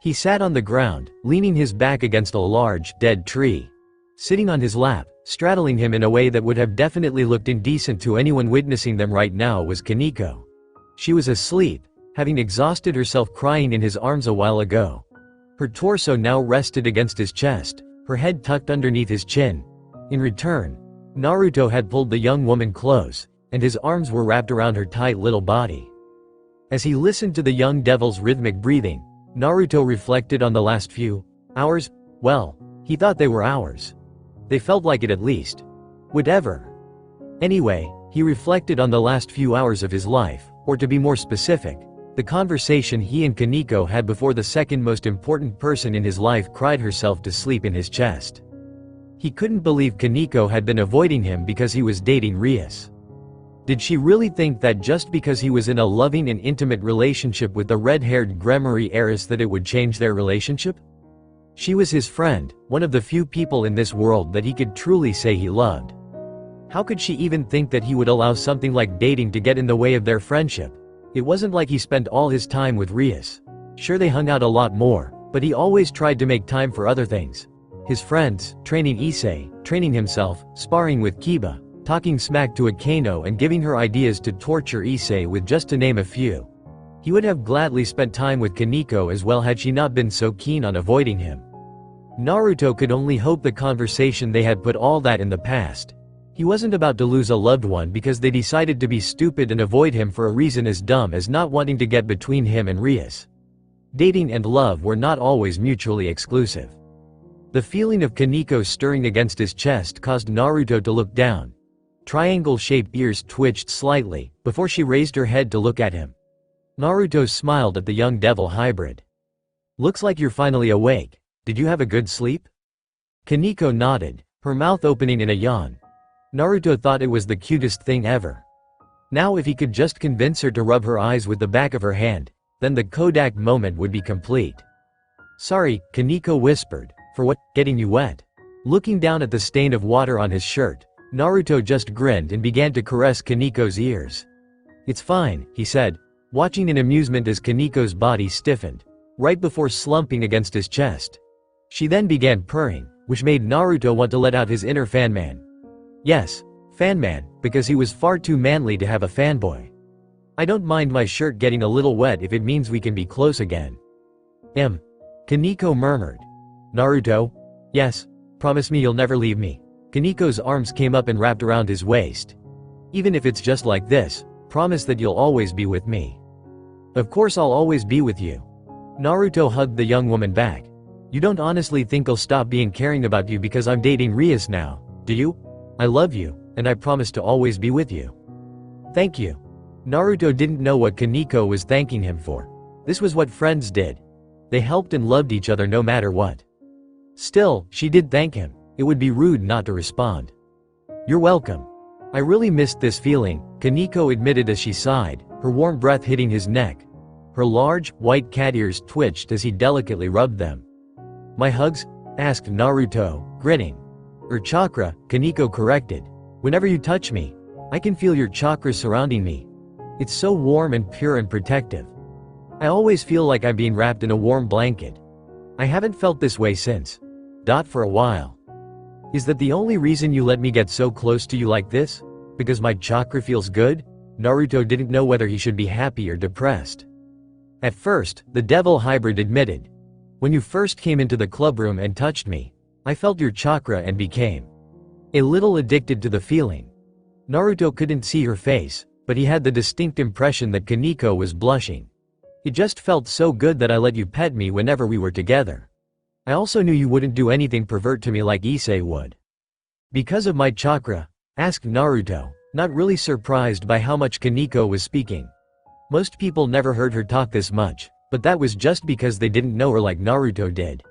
Speaker 1: He sat on the ground, leaning his back against a large, dead tree. Sitting on his lap, straddling him in a way that would have definitely looked indecent to anyone witnessing them right now was Kaneko. She was asleep, having exhausted herself crying in his arms a while ago. Her torso now rested against his chest, her head tucked underneath his chin. In return, Naruto had pulled the young woman close, and his arms were wrapped around her tight little body. As he listened to the young devil's rhythmic breathing, Naruto reflected on the last few hours. Well, he thought they were hours. They felt like it at least. Whatever. Anyway, he reflected on the last few hours of his life, or to be more specific, the conversation he and Kaneko had before the second most important person in his life cried herself to sleep in his chest. He couldn't believe Kaneko had been avoiding him because he was dating Rias. Did she really think that just because he was in a loving and intimate relationship with the red-haired Gremory heiress that it would change their relationship? She was his friend, one of the few people in this world that he could truly say he loved. How could she even think that he would allow something like dating to get in the way of their friendship? It wasn't like he spent all his time with Rias. Sure, they hung out a lot more, but he always tried to make time for other things. His friends, training Issei, training himself, sparring with Kiba, talking smack to Akano and giving her ideas to torture Issei with just to name a few. He would have gladly spent time with Kaneko as well had she not been so keen on avoiding him. Naruto could only hope the conversation they had put all that in the past. He wasn't about to lose a loved one because they decided to be stupid and avoid him for a reason as dumb as not wanting to get between him and Rias. Dating and love were not always mutually exclusive. The feeling of Kaneko stirring against his chest caused Naruto to look down. Triangle-shaped ears twitched slightly, before she raised her head to look at him. Naruto smiled at the young devil hybrid. "Looks like you're finally awake. Did you have a good sleep?" Kaneko nodded, her mouth opening in a yawn. Naruto thought it was the cutest thing ever. Now if he could just convince her to rub her eyes with the back of her hand, then the Kodak moment would be complete. "Sorry," Kaneko whispered, "for what, getting you wet?" Looking down at the stain of water on his shirt, Naruto just grinned and began to caress Kaneko's ears. "It's fine," he said, watching in amusement as Kaneko's body stiffened, right before slumping against his chest. She then began purring, which made Naruto want to let out his inner fanman. Yes, fanman, because he was far too manly to have a fanboy. "I don't mind my shirt getting a little wet if it means we can be close again." Kaneko murmured. "Naruto? Yes. Promise me you'll never leave me." Kaneko's arms came up and wrapped around his waist. "Even if it's just like this, promise that you'll always be with me." "Of course I'll always be with you." Naruto hugged the young woman back. "You don't honestly think I'll stop being caring about you because I'm dating Rias now, do you? I love you, and I promise to always be with you." "Thank you." Naruto didn't know what Kaneko was thanking him for. This was what friends did. They helped and loved each other no matter what. Still, she did thank him. It would be rude not to respond. "You're welcome. I really missed this feeling," Kaneko admitted as she sighed, her warm breath hitting his neck. Her large, white cat ears twitched as he delicately rubbed them. "My hugs?" asked Naruto, grinning. "Or chakra," Kaneko corrected. "Whenever you touch me, I can feel your chakra surrounding me. It's so warm and pure and protective. I always feel like I'm being wrapped in a warm blanket. I haven't felt this way since. For a while. Is that the only reason you let me get so close to you like this? Because my chakra feels good?" Naruto didn't know whether he should be happy or depressed. At first, the devil hybrid admitted. "When you first came into the clubroom and touched me, I felt your chakra and became a little addicted to the feeling." Naruto couldn't see her face, but he had the distinct impression that Kaneko was blushing. "It just felt so good that I let you pet me whenever we were together. I also knew you wouldn't do anything pervert to me like Issei would." "Because of my chakra?" asked Naruto, not really surprised by how much Kaneko was speaking. Most people never heard her talk this much, but that was just because they didn't know her like Naruto did.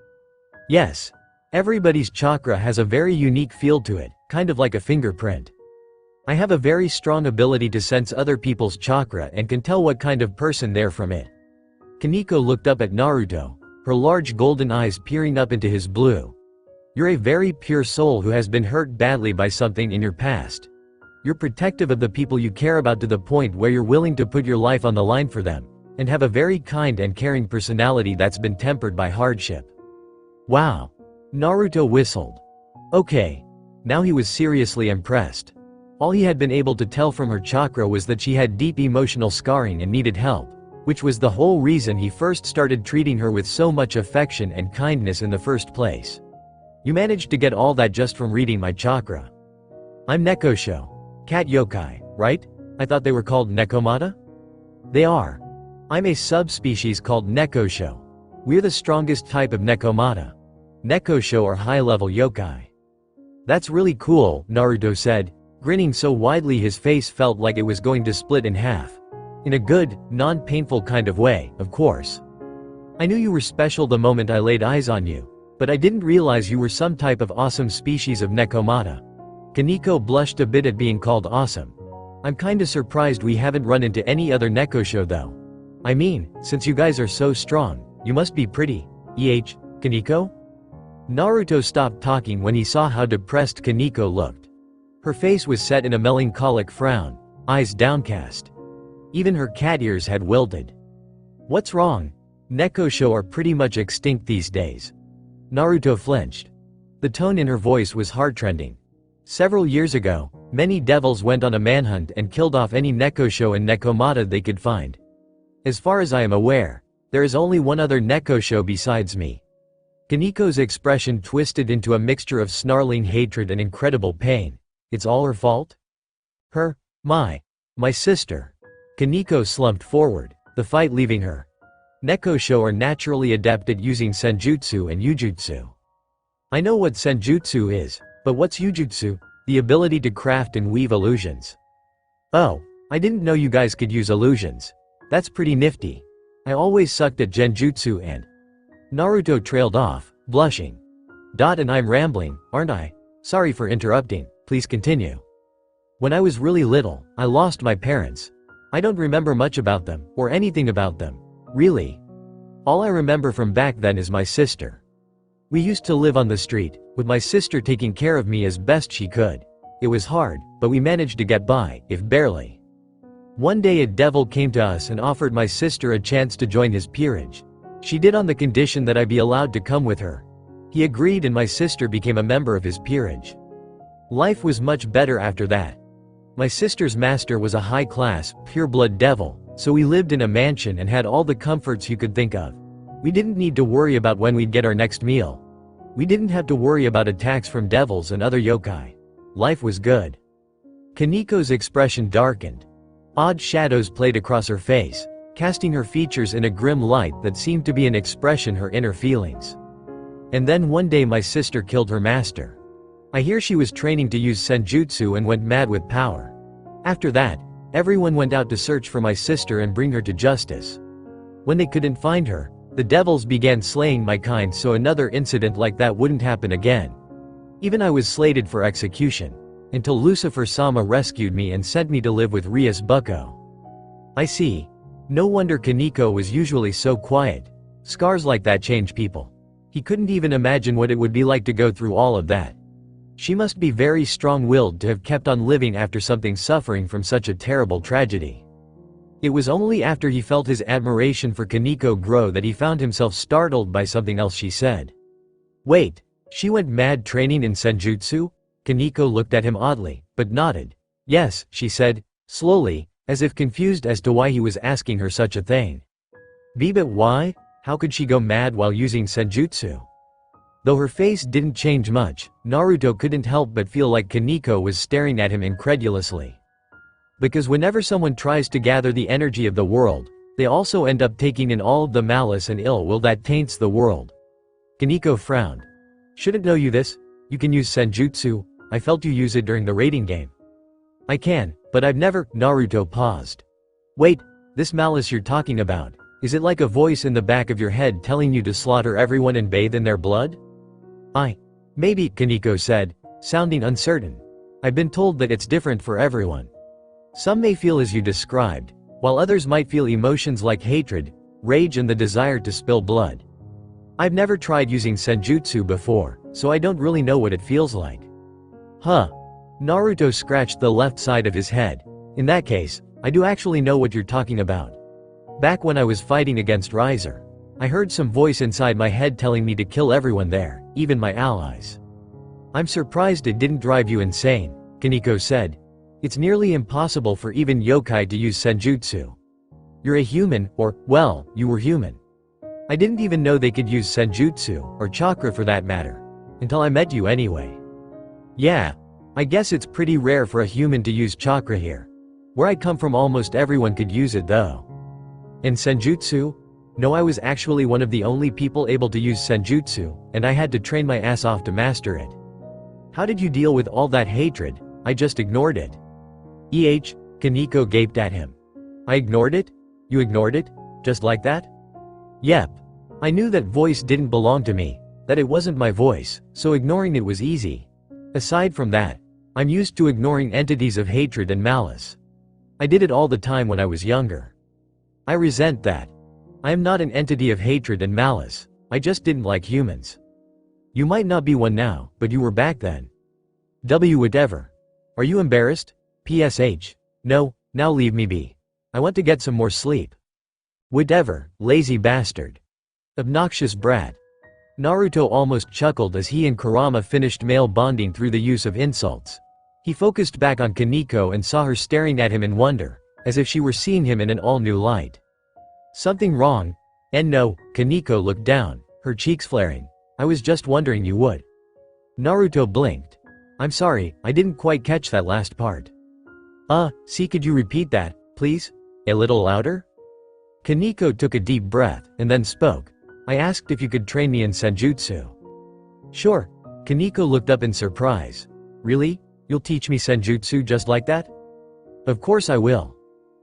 Speaker 1: "Yes. Everybody's chakra has a very unique feel to it, kind of like a fingerprint. I have a very strong ability to sense other people's chakra and can tell what kind of person they're from it." Kaneko looked up at Naruto, her large golden eyes peering up into his blue. "You're a very pure soul who has been hurt badly by something in your past. You're protective of the people you care about to the point where you're willing to put your life on the line for them, and have a very kind and caring personality that's been tempered by hardship." "Wow." Naruto whistled. Okay. Now he was seriously impressed. All he had been able to tell from her chakra was that she had deep emotional scarring and needed help, which was the whole reason he first started treating her with so much affection and kindness in the first place. "You managed to get all that just from reading my chakra." "I'm Nekosho. Cat yokai, right? I thought they were called Nekomata?" "They are. I'm a subspecies called Nekosho. We're the strongest type of Nekomata. Nekosho are high-level yokai." "That's really cool," Naruto said, grinning so widely his face felt like it was going to split in half. In a good, non-painful kind of way, of course. "I knew you were special the moment I laid eyes on you, but I didn't realize you were some type of awesome species of Nekomata." Kaneko blushed a bit at being called awesome. "I'm kinda surprised we haven't run into any other Nekosho though. I mean, since you guys are so strong, you must be pretty, Kaneko?" Naruto stopped talking when he saw how depressed Kaneko looked. Her face was set in a melancholic frown, eyes downcast. Even her cat ears had wilted. "What's wrong? Nekosho are pretty much extinct these days." Naruto flinched. The tone in her voice was heartrending. Several years ago, many devils went on a manhunt and killed off any Nekosho and Nekomata they could find. As far as I am aware, there is only one other Nekosho besides me. Kaneko's expression twisted into a mixture of snarling hatred and incredible pain. It's all her fault? Her? My sister. Kaneko slumped forward, the fight leaving her. Nekosho are naturally adept at using senjutsu and yujutsu. I know what senjutsu is, but what's yujutsu? The ability to craft and weave illusions. Oh, I didn't know you guys could use illusions. That's pretty nifty. I always sucked at genjutsu and… Naruto trailed off, blushing. And I'm rambling, aren't I? Sorry for interrupting, please continue. When I was really little, I lost my parents. I don't remember much about them, or anything about them. Really. All I remember from back then is my sister. We used to live on the street, with my sister taking care of me as best she could. It was hard, but we managed to get by, if barely. One day a devil came to us and offered my sister a chance to join his peerage. She did on the condition that I be allowed to come with her. He agreed and my sister became a member of his peerage. Life was much better after that. My sister's master was a high-class, pure-blood devil, so we lived in a mansion and had all the comforts you could think of. We didn't need to worry about when we'd get our next meal. We didn't have to worry about attacks from devils and other yokai. Life was good. Kaneko's expression darkened. Odd shadows played across her face, casting her features in a grim light that seemed to be an expression her inner feelings. And then one day my sister killed her master. I hear she was training to use senjutsu and went mad with power. After that, everyone went out to search for my sister and bring her to justice. When they couldn't find her, the devils began slaying my kind so another incident like that wouldn't happen again. Even I was slated for execution, until Lucifer-sama rescued me and sent me to live with Rias Bucko. I see. No wonder Kaneko was usually so quiet. Scars like that change people. He couldn't even imagine what it would be like to go through all of that. She must be very strong-willed to have kept on living after something suffering from such a terrible tragedy. It was only after he felt his admiration for Kaneko grow that he found himself startled by something else she said. Wait, she went mad training in senjutsu? Kaneko looked at him oddly, but nodded. Yes, she said, slowly, as if confused as to why he was asking her such a thing. But why? How could she go mad while using senjutsu? Though her face didn't change much, Naruto couldn't help but feel like Kaneko was staring at him incredulously. Because whenever someone tries to gather the energy of the world, they also end up taking in all of the malice and ill will that taints the world. Kaneko frowned. Shouldn't know you this? You can use senjutsu. I felt you use it during the raiding game. I can, but I've never… Naruto paused. Wait, this malice you're talking about, is it like a voice in the back of your head telling you to slaughter everyone and bathe in their blood? Maybe, Kaneko said, sounding uncertain. I've been told that it's different for everyone. Some may feel as you described, while others might feel emotions like hatred, rage and the desire to spill blood. I've never tried using senjutsu before, so I don't really know what it feels like. Huh. Naruto scratched the left side of his head. In that case, I do actually know what you're talking about. Back when I was fighting against Riser, I heard some voice inside my head telling me to kill everyone there, even my allies. I'm surprised it didn't drive you insane, Kaneko said. It's nearly impossible for even yokai to use senjutsu. You're a human, or, well, you were human. I didn't even know they could use senjutsu, or chakra for that matter. Until I met you anyway. Yeah. I guess it's pretty rare for a human to use chakra here. Where I come from almost everyone could use it though. And senjutsu? No, I was actually one of the only people able to use senjutsu, and I had to train my ass off to master it. How did you deal with all that hatred? I just ignored it. Kaneko gaped at him. I ignored it? You ignored it? Just like that? Yep. I knew that voice didn't belong to me, that it wasn't my voice, so ignoring it was easy. Aside from that, I'm used to ignoring entities of hatred and malice. I did it all the time when I was younger. I resent that. I am not an entity of hatred and malice, I just didn't like humans. You might not be one now, but you were back then. Whatever. Are you embarrassed? PSH. No, now leave me be. I want to get some more sleep. Whatever, lazy bastard. Obnoxious brat. Naruto almost chuckled as he and Kurama finished male bonding through the use of insults. He focused back on Kaneko and saw her staring at him in wonder, as if she were seeing him in an all-new light. Something wrong? And no, Kaneko looked down, her cheeks flaring. I was just wondering you would. Naruto blinked. I'm sorry, I didn't quite catch that last part. See, could you repeat that, please? A little louder? Kaneko took a deep breath, and then spoke. I asked if you could train me in senjutsu. Sure. Kaneko looked up in surprise. Really? You'll teach me senjutsu just like that? Of course I will.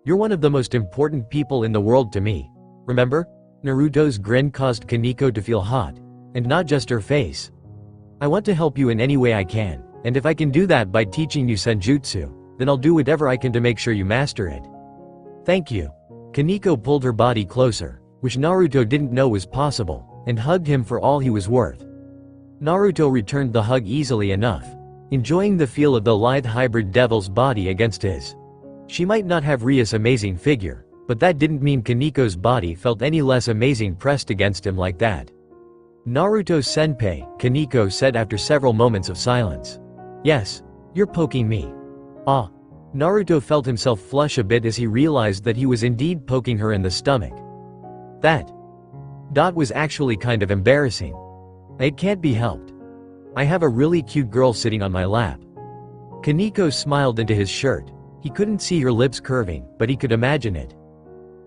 Speaker 1: You're one of the most important people in the world to me. Remember? Naruto's grin caused Kaneko to feel hot. And not just her face. I want to help you in any way I can, and if I can do that by teaching you senjutsu, then I'll do whatever I can to make sure you master it. Thank you. Kaneko pulled her body closer, which Naruto didn't know was possible, and hugged him for all he was worth. Naruto returned the hug easily enough, enjoying the feel of the lithe hybrid devil's body against his. She might not have Ria's amazing figure, but that didn't mean Kaneko's body felt any less amazing pressed against him like that. Naruto-senpai, Kaneko said after several moments of silence. Yes, you're poking me. Ah. Naruto felt himself flush a bit as he realized that he was indeed poking her in the stomach. That was actually kind of embarrassing. It can't be helped. I have a really cute girl sitting on my lap. Kaneko smiled into his shirt. He couldn't see her lips curving, but he could imagine it.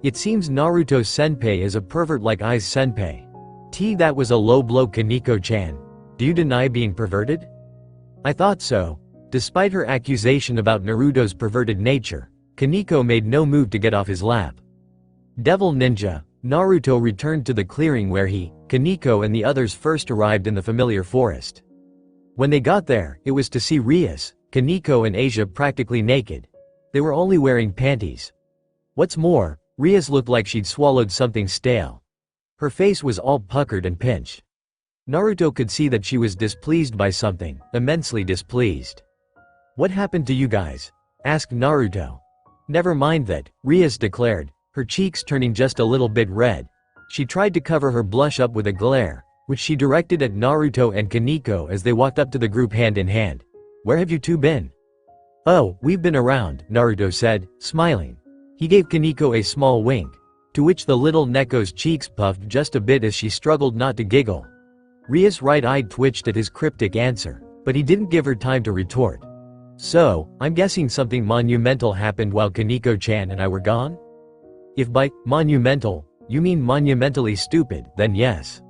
Speaker 1: It seems Naruto-senpai is a pervert like Ai's-senpai. That was a low blow, Kaneko-chan. Do you deny being perverted? I thought so. Despite her accusation about Naruto's perverted nature, Kaneko made no move to get off his lap. Devil Ninja, Naruto returned to the clearing where he, Kaneko and the others first arrived in the familiar forest. When they got there, it was to see Rias, Kaneko and Asia practically naked. They were only wearing panties. What's more, Rias looked like she'd swallowed something stale. Her face was all puckered and pinched. Naruto could see that she was displeased by something, immensely displeased. What happened to you guys? Asked Naruto. Never mind that, Rias declared, her cheeks turning just a little bit red. She tried to cover her blush up with a glare, which she directed at Naruto and Kaneko as they walked up to the group hand in hand. Where have you two been? Oh, we've been around, Naruto said, smiling. He gave Kaneko a small wink, to which the little Neko's cheeks puffed just a bit as she struggled not to giggle. Rias' right eye twitched at his cryptic answer, but he didn't give her time to retort. So, I'm guessing something monumental happened while Kaneko-chan and I were gone? If by monumental, you mean monumentally stupid, then yes.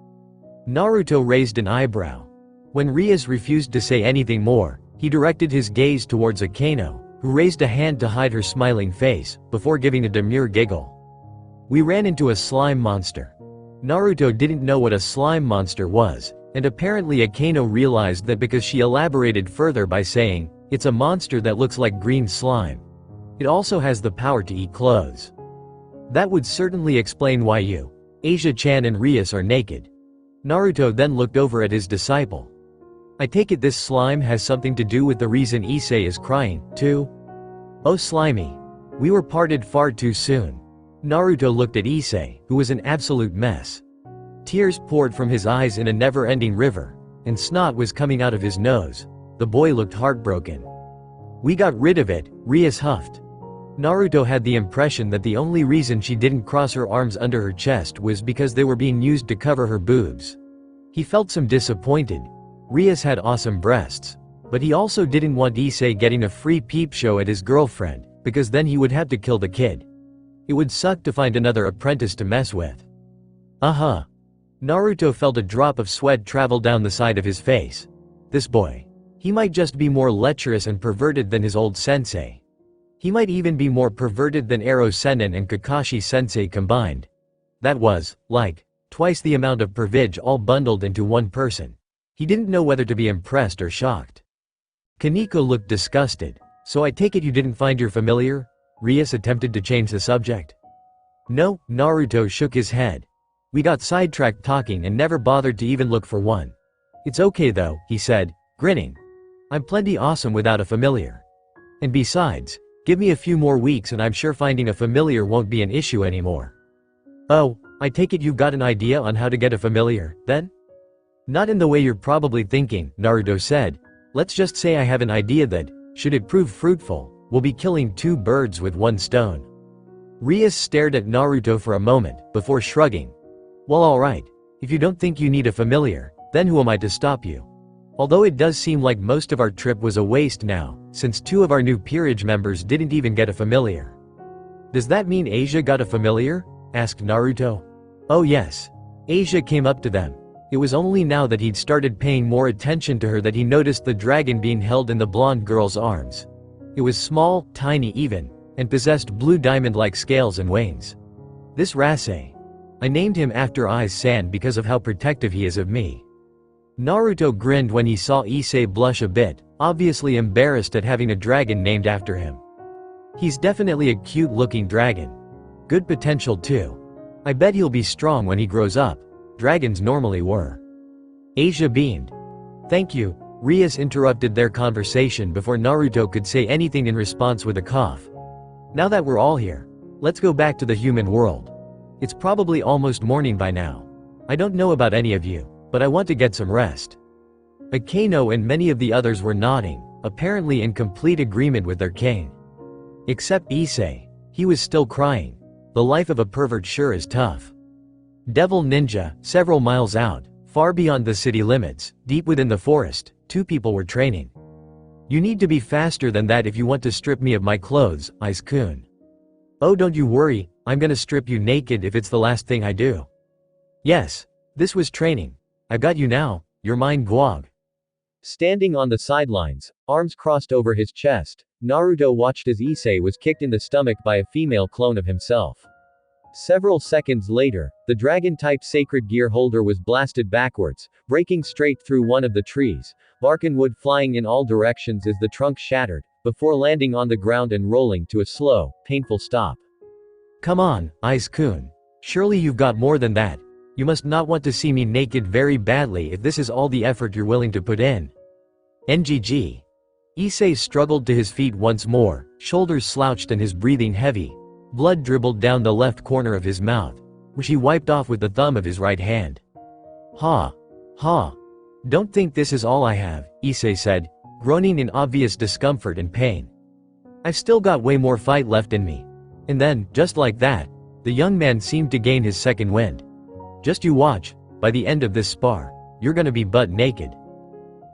Speaker 1: Naruto raised an eyebrow. When Rias refused to say anything more, he directed his gaze towards Akano, who raised a hand to hide her smiling face, before giving a demure giggle. We ran into a slime monster. Naruto didn't know what a slime monster was, and apparently Akano realized that because she elaborated further by saying, it's a monster that looks like green slime. It also has the power to eat clothes. That would certainly explain why you, Asia-chan and Rias are naked. Naruto then looked over at his disciple. I take it this slime has something to do with the reason Issei is crying, too? Oh slimy. We were parted far too soon. Naruto looked at Issei, who was an absolute mess. Tears poured from his eyes in a never-ending river, and snot was coming out of his nose. The boy looked heartbroken. We got rid of it, Rias huffed. Naruto had the impression that the only reason she didn't cross her arms under her chest was because they were being used to cover her boobs. He felt some disappointed. Rias had awesome breasts. But he also didn't want Issei getting a free peep show at his girlfriend, because then he would have to kill the kid. It would suck to find another apprentice to mess with. Naruto felt a drop of sweat travel down the side of his face. This boy. He might just be more lecherous and perverted than his old sensei. He might even be more perverted than Ero Sennin and Kakashi sensei combined. That was, like, twice the amount of pervige all bundled into one person. He didn't know whether to be impressed or shocked. Kaneko looked disgusted. So I take it you didn't find your familiar? Rias attempted to change the subject. No, Naruto shook his head. We got sidetracked talking and never bothered to even look for one. It's okay though, he said, grinning. I'm plenty awesome without a familiar. And besides, give me a few more weeks and I'm sure finding a familiar won't be an issue anymore. Oh, I take it you've got an idea on how to get a familiar, then? Not in the way you're probably thinking, Naruto said. Let's just say I have an idea that, should it prove fruitful, we'll be killing two birds with one stone. Rias stared at Naruto for a moment, before shrugging. Well alright. If you don't think you need a familiar, then who am I to stop you? Although it does seem like most of our trip was a waste now, since 2 of our new peerage members didn't even get a familiar. Does that mean Asia got a familiar? Asked Naruto. Oh yes. Asia came up to them. It was only now that he'd started paying more attention to her that he noticed the dragon being held in the blonde girl's arms. It was small, tiny even, and possessed blue diamond-like scales and wings. This Rasei. I named him after Aiz-san because of how protective he is of me. Naruto grinned when he saw Issei blush a bit, obviously embarrassed at having a dragon named after him. He's definitely a cute-looking dragon. Good potential too. I bet he'll be strong when he grows up. Dragons normally were. Asia beamed. Thank you. Rias interrupted their conversation before Naruto could say anything in response with a cough. Now that we're all here, let's go back to the human world. It's probably almost morning by now. I don't know about any of you, but I want to get some rest. Akano and many of the others were nodding, apparently in complete agreement with their king. Except Issei. He was still crying. The life of a pervert sure is tough. Devil Ninja, several miles out, far beyond the city limits, deep within the forest, 2 people were training. You need to be faster than that if you want to strip me of my clothes, Aiz-kun. Oh, don't you worry, I'm gonna strip you naked if it's the last thing I do. Yes. This was training. I've got you now, you're mine, Guag. Standing on the sidelines, arms crossed over his chest, Naruto watched as Issei was kicked in the stomach by a female clone of himself. Several seconds later, the dragon-type sacred gear holder was blasted backwards, breaking straight through one of the trees, bark and wood flying in all directions as the trunk shattered, before landing on the ground and rolling to a slow, painful stop. Come on, Aiz-kun. Surely you've got more than that. You must not want to see me naked very badly if this is all the effort you're willing to put in. NGG. Issei struggled to his feet once more, shoulders slouched and his breathing heavy. Blood dribbled down the left corner of his mouth, which he wiped off with the thumb of his right hand. Ha. Ha. Don't think this is all I have, Issei said, groaning in obvious discomfort and pain. I've still got way more fight left in me. And then, just like that, the young man seemed to gain his second wind. Just you watch, by the end of this spar, you're gonna be butt naked.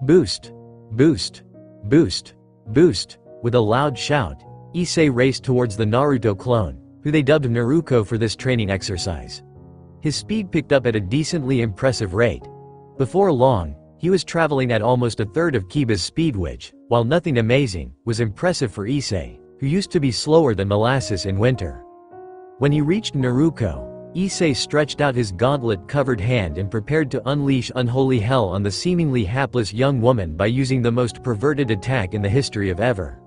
Speaker 1: Boost. Boost. Boost. Boost. With a loud shout, Issei raced towards the Naruto clone, who they dubbed Naruko for this training exercise. His speed picked up at a decently impressive rate. Before long, he was traveling at almost a third of Kiba's speed, which, while nothing amazing, was impressive for Issei, who used to be slower than molasses in winter. When he reached Naruko, Issei stretched out his gauntlet-covered hand and prepared to unleash unholy hell on the seemingly hapless young woman by using the most perverted attack in the history of ever.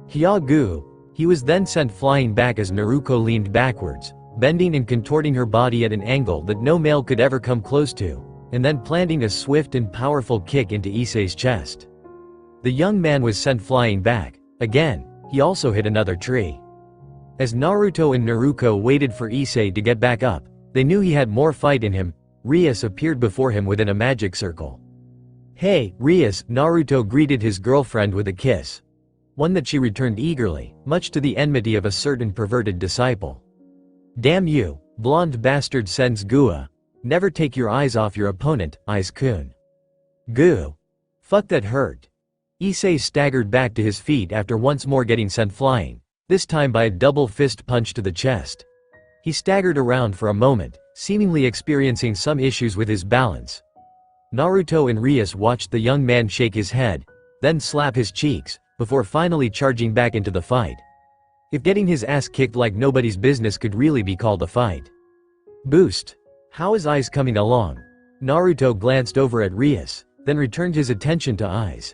Speaker 1: Hyagu. He was then sent flying back as Naruko leaned backwards, bending and contorting her body at an angle that no male could ever come close to, and then planting a swift and powerful kick into Issei's chest. The young man was sent flying back. Again, he also hit another tree. As Naruto and Naruko waited for Issei to get back up, they knew he had more fight in him. Rias appeared before him within a magic circle. Hey, Rias, Naruto greeted his girlfriend with a kiss. One that she returned eagerly, much to the enmity of a certain perverted disciple. Damn you, blonde bastard Sensgua. Never take your eyes off your opponent, Aiz-kun. Goo. Fuck, that hurt. Issei staggered back to his feet after once more getting sent flying, this time by a double fist punch to the chest. He staggered around for a moment, seemingly experiencing some issues with his balance. Naruto and Rias watched the young man shake his head, then slap his cheeks, before finally charging back into the fight. If getting his ass kicked like nobody's business could really be called a fight. Boost. How is Aiz coming along? Naruto glanced over at Rias, then returned his attention to Aiz.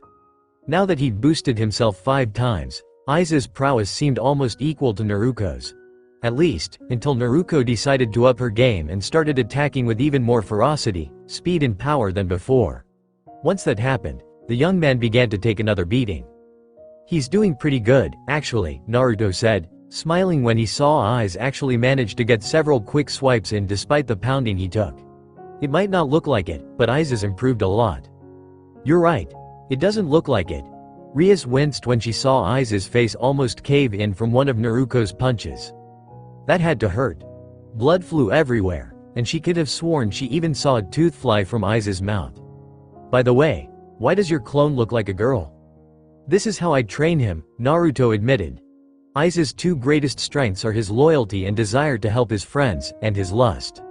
Speaker 1: Now that he'd boosted himself 5 times, Aiz's prowess seemed almost equal to Naruko's. At least, until Naruko decided to up her game and started attacking with even more ferocity, speed and power than before. Once that happened, the young man began to take another beating. He's doing pretty good, actually, Naruto said, smiling when he saw Aiz actually managed to get several quick swipes in despite the pounding he took. It might not look like it, but Aiz has improved a lot. You're right. It doesn't look like it. Rias winced when she saw Aiz's face almost cave in from one of Naruko's punches. That had to hurt. Blood flew everywhere, and she could have sworn she even saw a tooth fly from Aiz's mouth. By the way, Why does your clone look like a girl? This is how I train him, Naruto admitted. Aiza's two greatest strengths are his loyalty and desire to help his friends, and his lust.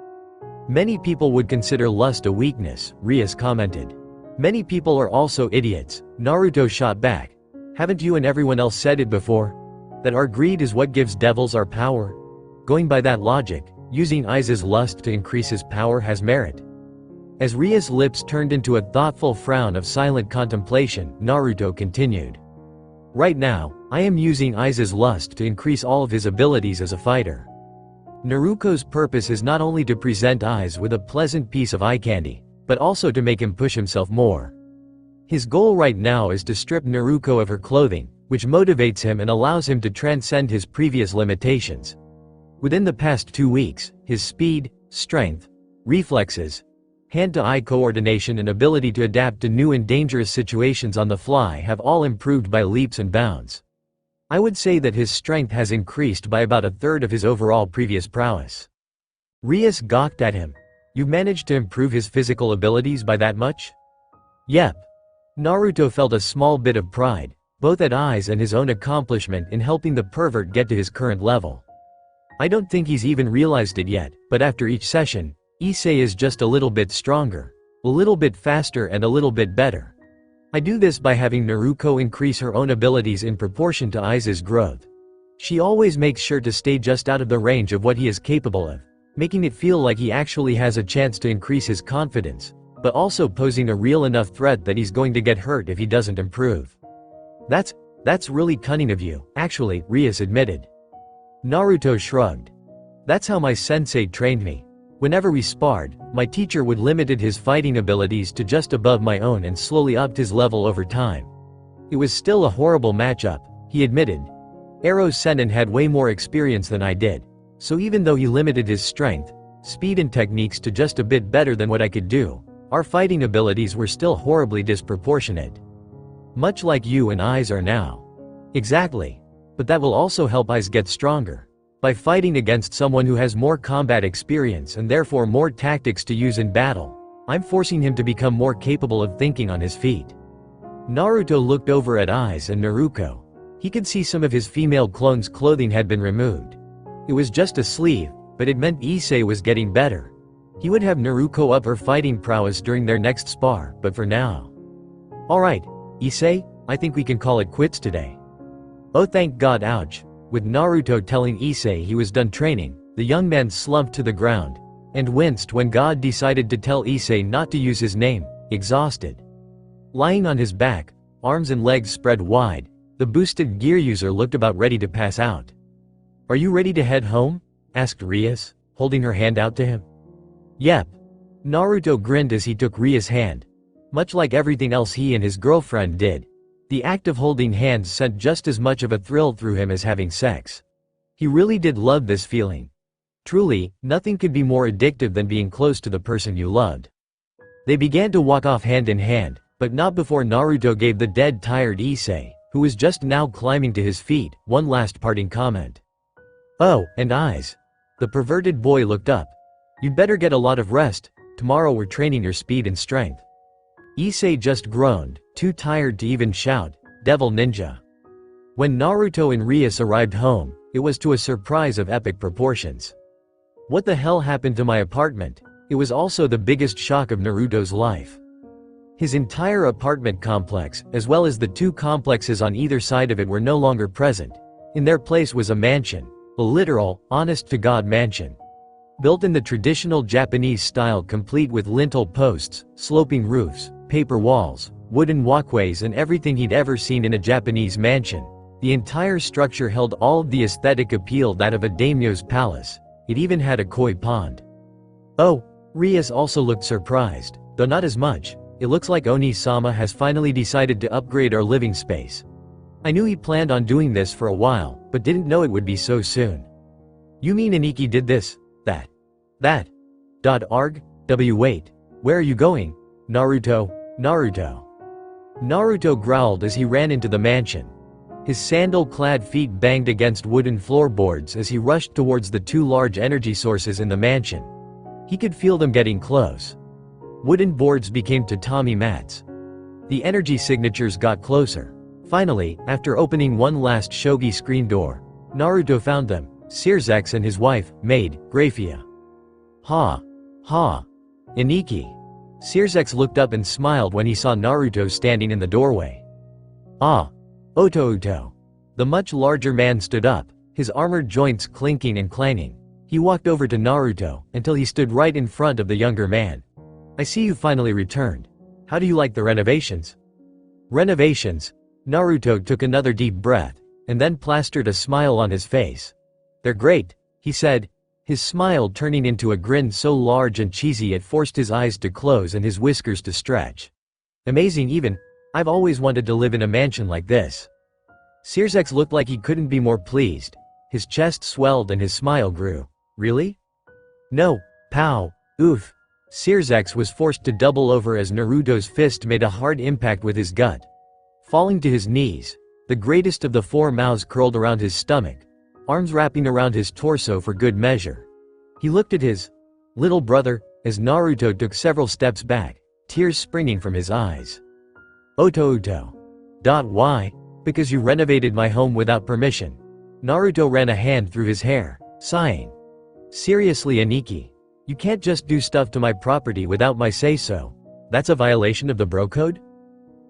Speaker 1: Many people would consider lust a weakness, Rias commented. Many people are also idiots, Naruto shot back. Haven't you and everyone else said it before? That our greed is what gives devils our power? Going by that logic, using Aiza's lust to increase his power has merit. As Ria's lips turned into a thoughtful frown of silent contemplation, Naruto continued. Right now, I am using Aiza's lust to increase all of his abilities as a fighter. Naruto's purpose is not only to present Aiza with a pleasant piece of eye candy, but also to make him push himself more. His goal right now is to strip Naruto of her clothing, which motivates him and allows him to transcend his previous limitations. Within the past 2 weeks, his speed, strength, reflexes, hand-to-eye coordination and ability to adapt to new and dangerous situations on the fly have all improved by leaps and bounds. I would say that his strength has increased by about a third of his overall previous prowess. Rias gawked at him. You've managed to improve his physical abilities by that much? Yep. Naruto felt a small bit of pride, both at Aiza and his own accomplishment in helping the pervert get to his current level. I don't think he's even realized it yet, but after each session, Issei is just a little bit stronger, a little bit faster and a little bit better. I do this by having Naruto increase her own abilities in proportion to Aiza's growth. She always makes sure to stay just out of the range of what he is capable of, making it feel like he actually has a chance to increase his confidence, but also posing a real enough threat that he's going to get hurt if he doesn't improve. That's really cunning of you, actually, Rias admitted. Naruto shrugged. That's how my sensei trained me. Whenever we sparred, my teacher would limited his fighting abilities to just above my own and slowly upped his level over time. It was still a horrible matchup, he admitted. Ero Sennin had way more experience than I did, so even though he limited his strength, speed and techniques to just a bit better than what I could do, our fighting abilities were still horribly disproportionate. Much like you and Aiza are now. Exactly. But that will also help Aiza get stronger. By fighting against someone who has more combat experience and therefore more tactics to use in battle, I'm forcing him to become more capable of thinking on his feet. Naruto looked over at Aiza and Naruto. He could see some of his female clone's clothing had been removed. It was just a sleeve, but it meant Issei was getting better. He would have Naruto up her fighting prowess during their next spar, but for now. Alright, Issei, I think we can call it quits today. Oh thank God, ouch. With Naruto telling Issei he was done training, the young man slumped to the ground, and winced when God decided to tell Issei not to use his name, exhausted. Lying on his back, arms and legs spread wide, the boosted gear user looked about ready to pass out. Are you ready to head home? Asked Rias, holding her hand out to him. Yep. Naruto grinned as he took Ria's hand. Much like everything else he and his girlfriend did, the act of holding hands sent just as much of a thrill through him as having sex. He really did love this feeling. Truly, nothing could be more addictive than being close to the person you loved. They began to walk off hand in hand, but not before Naruto gave the dead tired Issei, who was just now climbing to his feet, one last parting comment. Oh, and Aiza. The perverted boy looked up. You'd better get a lot of rest, tomorrow we're training your speed and strength. Issei just groaned, too tired to even shout, Devil Ninja. When Naruto and Rias arrived home, it was to a surprise of epic proportions. What the hell happened to my apartment? It was also the biggest shock of Naruto's life. His entire apartment complex, as well as the two complexes on either side of it, were no longer present. In their place was a mansion, a literal, honest-to-God mansion. Built in the traditional Japanese style, complete with lintel posts, sloping roofs, paper walls, wooden walkways and everything he'd ever seen in a Japanese mansion. The entire structure held all of the aesthetic appeal that of a daimyo's palace. It even had a koi pond. Oh, Rias also looked surprised, though not as much. It looks like Oni-sama has finally decided to upgrade our living space. I knew he planned on doing this for a while, but didn't know it would be so soon. You mean Aniki did this? That. Arg? Wait. Where are you going? Naruto. Naruto growled as he ran into the mansion. His sandal-clad feet banged against wooden floorboards as he rushed towards the two large energy sources in the mansion. He could feel them getting close. Wooden boards became tatami mats. The energy signatures got closer. Finally, after opening one last shogi screen door, Naruto found them, Searsex and his wife, maid, Graphia. Ha. Ha. Iniki. Searsex looked up and smiled when he saw Naruto standing in the doorway. Ah. Oto. The much larger man stood up, his armored joints clinking and clanging. He walked over to Naruto, until he stood right in front of the younger man. I see you finally returned. How do you like the renovations? Renovations? Naruto took another deep breath, and then plastered a smile on his face. They're great, he said, his smile turning into a grin so large and cheesy it forced his eyes to close and his whiskers to stretch. Amazing even, I've always wanted to live in a mansion like this. Searsex looked like he couldn't be more pleased. His chest swelled and his smile grew. Really? No, pow, oof. Searsex was forced to double over as Naruto's fist made a hard impact with his gut. Falling to his knees, the greatest of the four mouths curled around his stomach, arms wrapping around his torso for good measure. He looked at his little brother, as Naruto took several steps back, tears springing from his eyes. Oto. Why? Because you renovated my home without permission. Naruto ran a hand through his hair, sighing. Seriously, Iniki. You can't just do stuff to my property without my say-so. That's a violation of the bro code?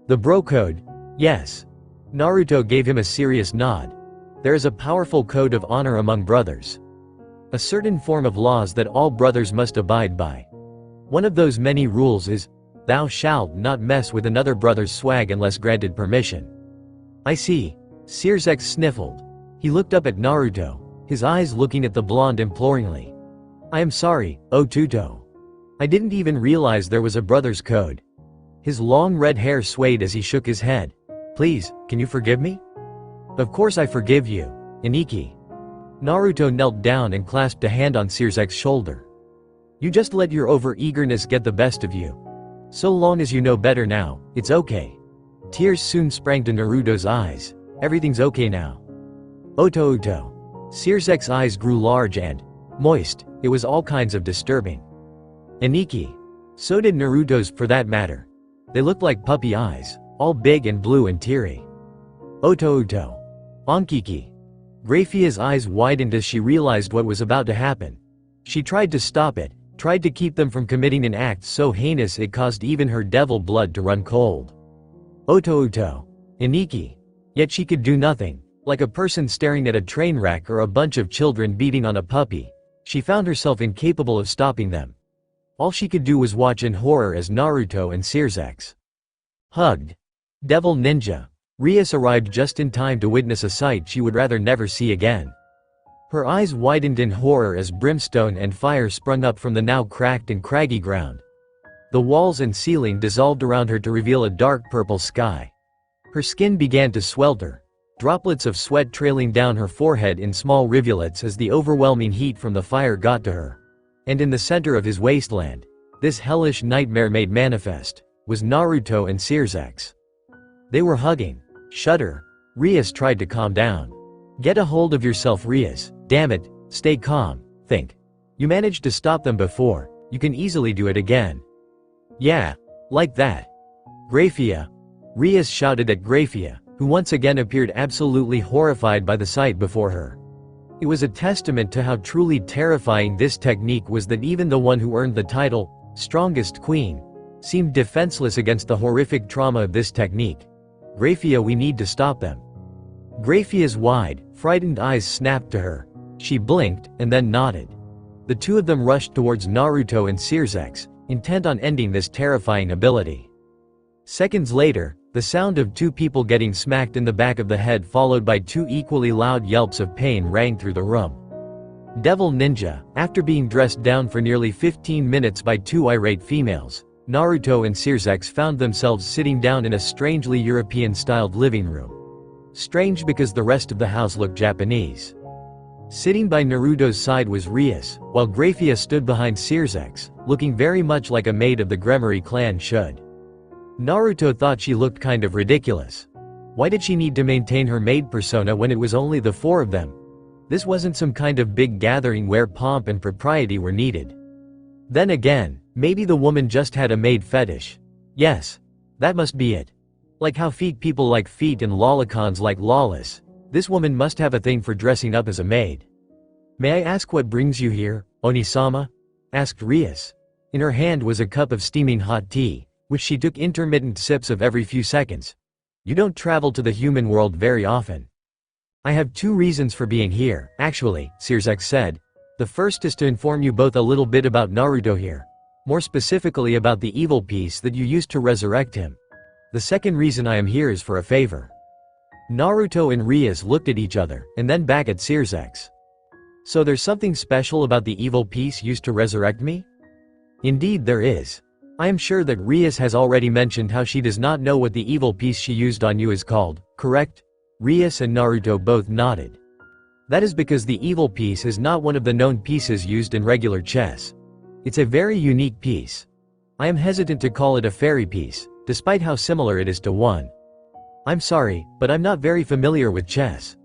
Speaker 1: The bro code? Yes. Naruto gave him a serious nod. There is a powerful code of honor among brothers. A certain form of laws that all brothers must abide by. One of those many rules is, thou shalt not mess with another brother's swag unless granted permission. I see. Searsex sniffled. He looked up at Naruto, his eyes looking at the blonde imploringly. I am sorry, Otuto. I didn't even realize there was a brother's code. His long red hair swayed as he shook his head. Please, can you forgive me? Of course I forgive you, Iniki. Naruto knelt down and clasped a hand on Searsex's shoulder. You just let your over-eagerness get the best of you. So long as you know better now, it's okay. Tears soon sprang to Naruto's eyes. Everything's okay now. Oto. Searsex's eyes grew large and moist. It was all kinds of disturbing. Iniki. So did Naruto's for that matter. They looked like puppy eyes, all big and blue and teary. Oto. Onkiki. Graphia's eyes widened as she realized what was about to happen. She tried to stop it, tried to keep them from committing an act so heinous it caused even her devil blood to run cold. Oto. Iniki. Yet she could do nothing, like a person staring at a train wreck or a bunch of children beating on a puppy. She found herself incapable of stopping them. All she could do was watch in horror as Naruto and Searsex hugged. Devil Ninja. Rias arrived just in time to witness a sight she would rather never see again. Her eyes widened in horror as brimstone and fire sprung up from the now cracked and craggy ground. The walls and ceiling dissolved around her to reveal a dark purple sky. Her skin began to swelter, droplets of sweat trailing down her forehead in small rivulets as the overwhelming heat from the fire got to her. And in the center of his wasteland, this hellish nightmare made manifest, was Naruto and Searsex. They were hugging. Shudder. Rias tried to calm down. Get a hold of yourself, Rias. Damn it, stay calm, think. You managed to stop them before, you can easily do it again. Yeah, like that. Graphia. Rias shouted at Graphia, who once again appeared absolutely horrified by the sight before her. It was a testament to how truly terrifying this technique was that even the one who earned the title, Strongest Queen, seemed defenseless against the horrific trauma of this technique. Graphia, we need to stop them. Graphia's wide, frightened eyes snapped to her. She blinked, and then nodded. The two of them rushed towards Naruto and Searsex, intent on ending this terrifying ability. Seconds later, the sound of two people getting smacked in the back of the head followed by two equally loud yelps of pain rang through the room. Devil Ninja. After being dressed down for nearly 15 minutes by two irate females, Naruto and Searsex found themselves sitting down in a strangely European-styled living room. Strange because the rest of the house looked Japanese. Sitting by Naruto's side was Rias, while Graphia stood behind Searsex, looking very much like a maid of the Gremory clan should. Naruto thought she looked kind of ridiculous. Why did she need to maintain her maid persona when it was only the four of them? This wasn't some kind of big gathering where pomp and propriety were needed. Then again, maybe the woman just had a maid fetish. Yes. That must be it. Like how feet people like feet and lolicons like lawless. This woman must have a thing for dressing up as a maid. May I ask what brings you here, Oni-sama? Asked Rias. In her hand was a cup of steaming hot tea, which she took intermittent sips of every few seconds. You don't travel to the human world very often. I have 2 reasons for being here, actually, Searsex said. The first is to inform you both a little bit about Naruto here. More specifically about the evil piece that you used to resurrect him. The second reason I am here is for a favor. Naruto and Rias looked at each other, and then back at Searsex. So there's something special about the evil piece used to resurrect me? Indeed there is. I am sure that Rias has already mentioned how she does not know what the evil piece she used on you is called, correct? Rias and Naruto both nodded. That is because the evil piece is not one of the known pieces used in regular chess. It's a very unique piece. I am hesitant to call it a fairy piece, despite how similar it is to one. I'm sorry, but I'm not very familiar with chess.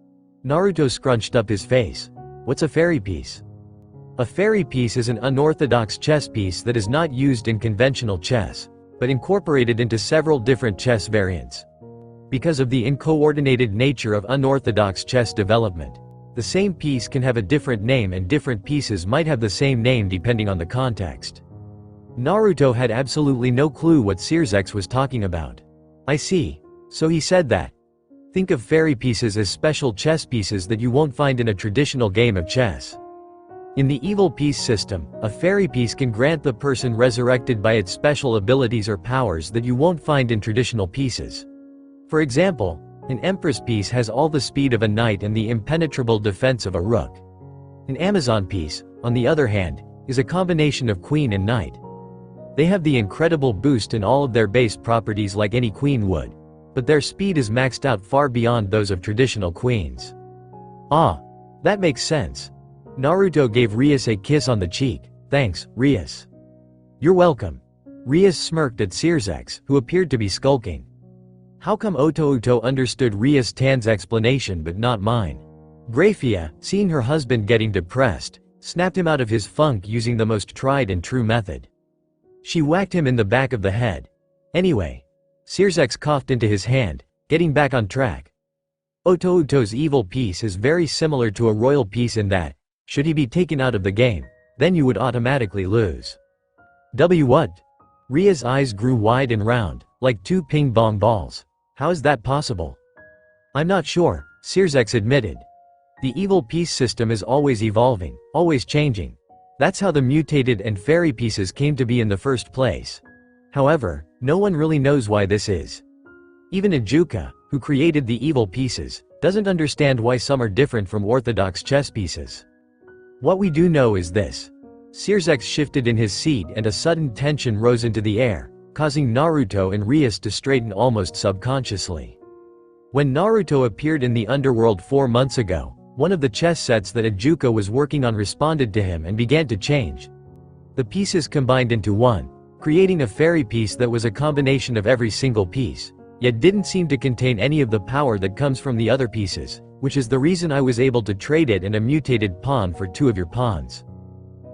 Speaker 1: Naruto scrunched up his face. What's a fairy piece? A fairy piece is an unorthodox chess piece that is not used in conventional chess, but incorporated into several different chess variants. Because of the uncoordinated nature of unorthodox chess development, the same piece can have a different name and different pieces might have the same name depending on the context. Naruto had absolutely no clue what Searsex was talking about. I see. So he said that. Think of fairy pieces as special chess pieces that you won't find in a traditional game of chess. In the evil piece system, a fairy piece can grant the person resurrected by its special abilities or powers that you won't find in traditional pieces. For example, an Empress piece has all the speed of a knight and the impenetrable defense of a rook. An Amazon piece, on the other hand, is a combination of queen and knight. They have the incredible boost in all of their base properties like any queen would, but their speed is maxed out far beyond those of traditional queens. Ah, that makes sense. Naruto gave Rias a kiss on the cheek. Thanks, Rias. You're welcome. Rias smirked at Searsex, who appeared to be skulking. How come Otouto understood Rias Tan's explanation but not mine? Grafia, seeing her husband getting depressed, snapped him out of his funk using the most tried and true method. She whacked him in the back of the head. Anyway. Searsex coughed into his hand, getting back on track. Otouto's evil piece is very similar to a royal piece in that, should he be taken out of the game, then you would automatically lose. What? Ria's eyes grew wide and round, like 2 ping-pong balls. How is that possible? I'm not sure, Searsex admitted. The evil piece system is always evolving, always changing. That's how the mutated and fairy pieces came to be in the first place. However, no one really knows why this is. Even Ijuka, who created the evil pieces, doesn't understand why some are different from orthodox chess pieces. What we do know is this. Searsex shifted in his seat and a sudden tension rose into the air, causing Naruto and Rias to straighten almost subconsciously. When Naruto appeared in the underworld 4 months ago, one of the chess sets that Ijuka was working on responded to him and began to change. The pieces combined into one, creating a fairy piece that was a combination of every single piece, yet didn't seem to contain any of the power that comes from the other pieces, which is the reason I was able to trade it and a mutated pawn for 2 of your pawns.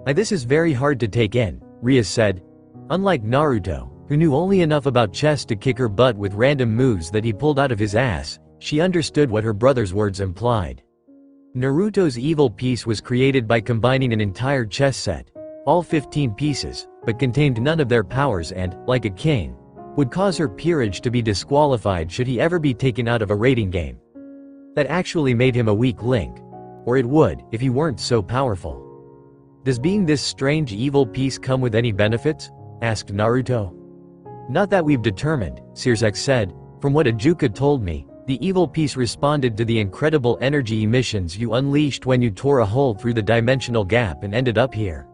Speaker 1: This is very hard to take in, Rias said. Unlike Naruto, who knew only enough about chess to kick her butt with random moves that he pulled out of his ass, she understood what her brother's words implied. Naruto's evil piece was created by combining an entire chess set, all 15 pieces, but contained none of their powers and, like a king, would cause her peerage to be disqualified should he ever be taken out of a rating game. That actually made him a weak link. Or it would, if he weren't so powerful. Does being this strange evil piece come with any benefits? Asked Naruto. Not that we've determined, Searsex said. From what Ijuka told me, the evil piece responded to the incredible energy emissions you unleashed when you tore a hole through the dimensional gap and ended up here.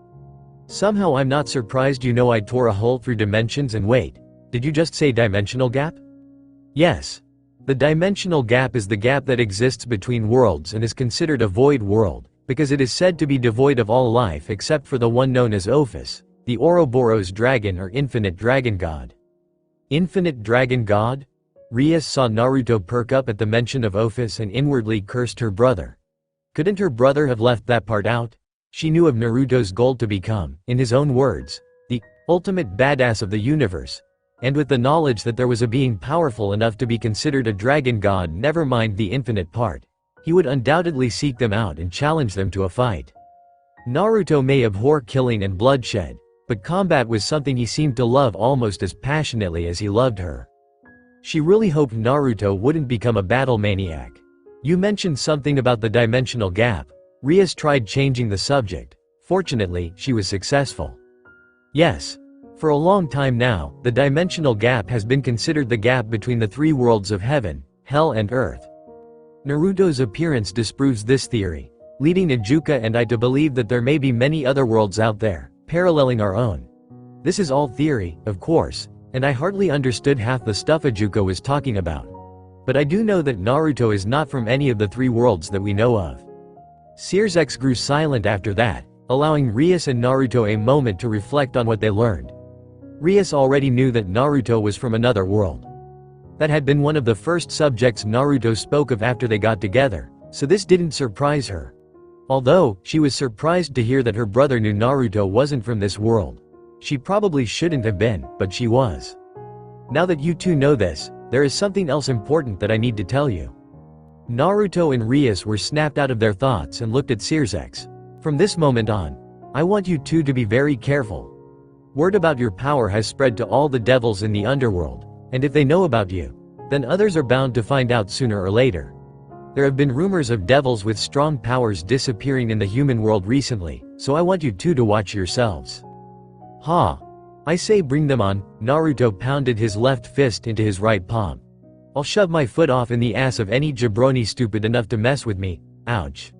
Speaker 1: Somehow I'm not surprised you know I tore a hole through dimensions and wait, did you just say dimensional gap? Yes. The dimensional gap is the gap that exists between worlds and is considered a void world, because it is said to be devoid of all life except for the one known as Ophis, the Ouroboros dragon or infinite dragon god. Infinite dragon god? Rias saw Naruto perk up at the mention of Ophis and inwardly cursed her brother. Couldn't her brother have left that part out? She knew of Naruto's goal to become, in his own words, the ultimate badass of the universe. And with the knowledge that there was a being powerful enough to be considered a dragon god, never mind the infinite part, he would undoubtedly seek them out and challenge them to a fight. Naruto may abhor killing and bloodshed, but combat was something he seemed to love almost as passionately as he loved her. She really hoped Naruto wouldn't become a battle maniac. You mentioned something about the dimensional gap. Rias tried changing the subject. Fortunately, she was successful. Yes. For a long time now, the dimensional gap has been considered the gap between the three worlds of heaven, hell and earth. Naruto's appearance disproves this theory, leading Ijuka and I to believe that there may be many other worlds out there, paralleling our own. This is all theory, of course, and I hardly understood half the stuff Ijuka was talking about. But I do know that Naruto is not from any of the three worlds that we know of. Sears grew silent after that, allowing Rias and Naruto a moment to reflect on what they learned. Rias already knew that Naruto was from another world. That had been one of the first subjects Naruto spoke of after they got together, so this didn't surprise her. Although, she was surprised to hear that her brother knew Naruto wasn't from this world. She probably shouldn't have been, but she was. Now that you two know this, there is something else important that I need to tell you. Naruto and Rias were snapped out of their thoughts and looked at Sears. From this moment on, I want you two to be very careful. Word about your power has spread to all the devils in the underworld, and if they know about you, then others are bound to find out sooner or later. There have been rumors of devils with strong powers disappearing in the human world recently, so I want you two to watch yourselves. Ha! I say bring them on. Naruto pounded his left fist into his right palm. I'll shove my foot off in the ass of any jabroni stupid enough to mess with me. Ouch.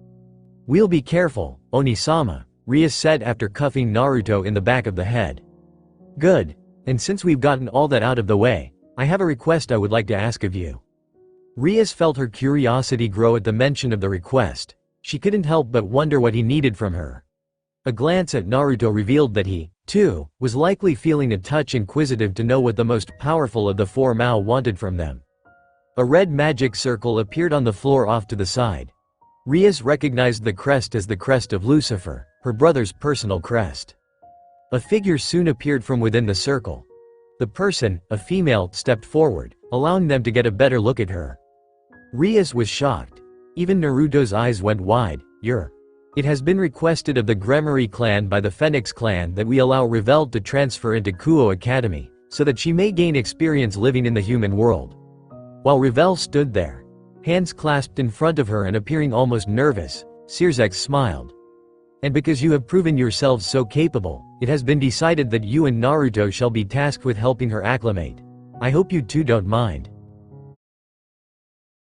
Speaker 1: We'll be careful, Oni-sama, Rias said after cuffing Naruto in the back of the head. Good. And since we've gotten all that out of the way, I have a request I would like to ask of you. Rias felt her curiosity grow at the mention of the request. She couldn't help but wonder what he needed from her. A glance at Naruto revealed that he, too, was likely feeling a touch inquisitive to know what the most powerful of the four Mao wanted from them. A red magic circle appeared on the floor off to the side. Rias recognized the crest as the crest of Lucifer, her brother's personal crest. A figure soon appeared from within the circle. The person, a female, stepped forward, allowing them to get a better look at her. Rias was shocked. Even Naruto's eyes went wide. It has been requested of the Gremory clan by the Phoenix clan that we allow Revel to transfer into Kuo Academy, so that she may gain experience living in the human world. While Revel stood there, hands clasped in front of her and appearing almost nervous, Sears smiled. And because you have proven yourselves so capable, it has been decided that you and Naruto shall be tasked with helping her acclimate. I hope you two don't mind.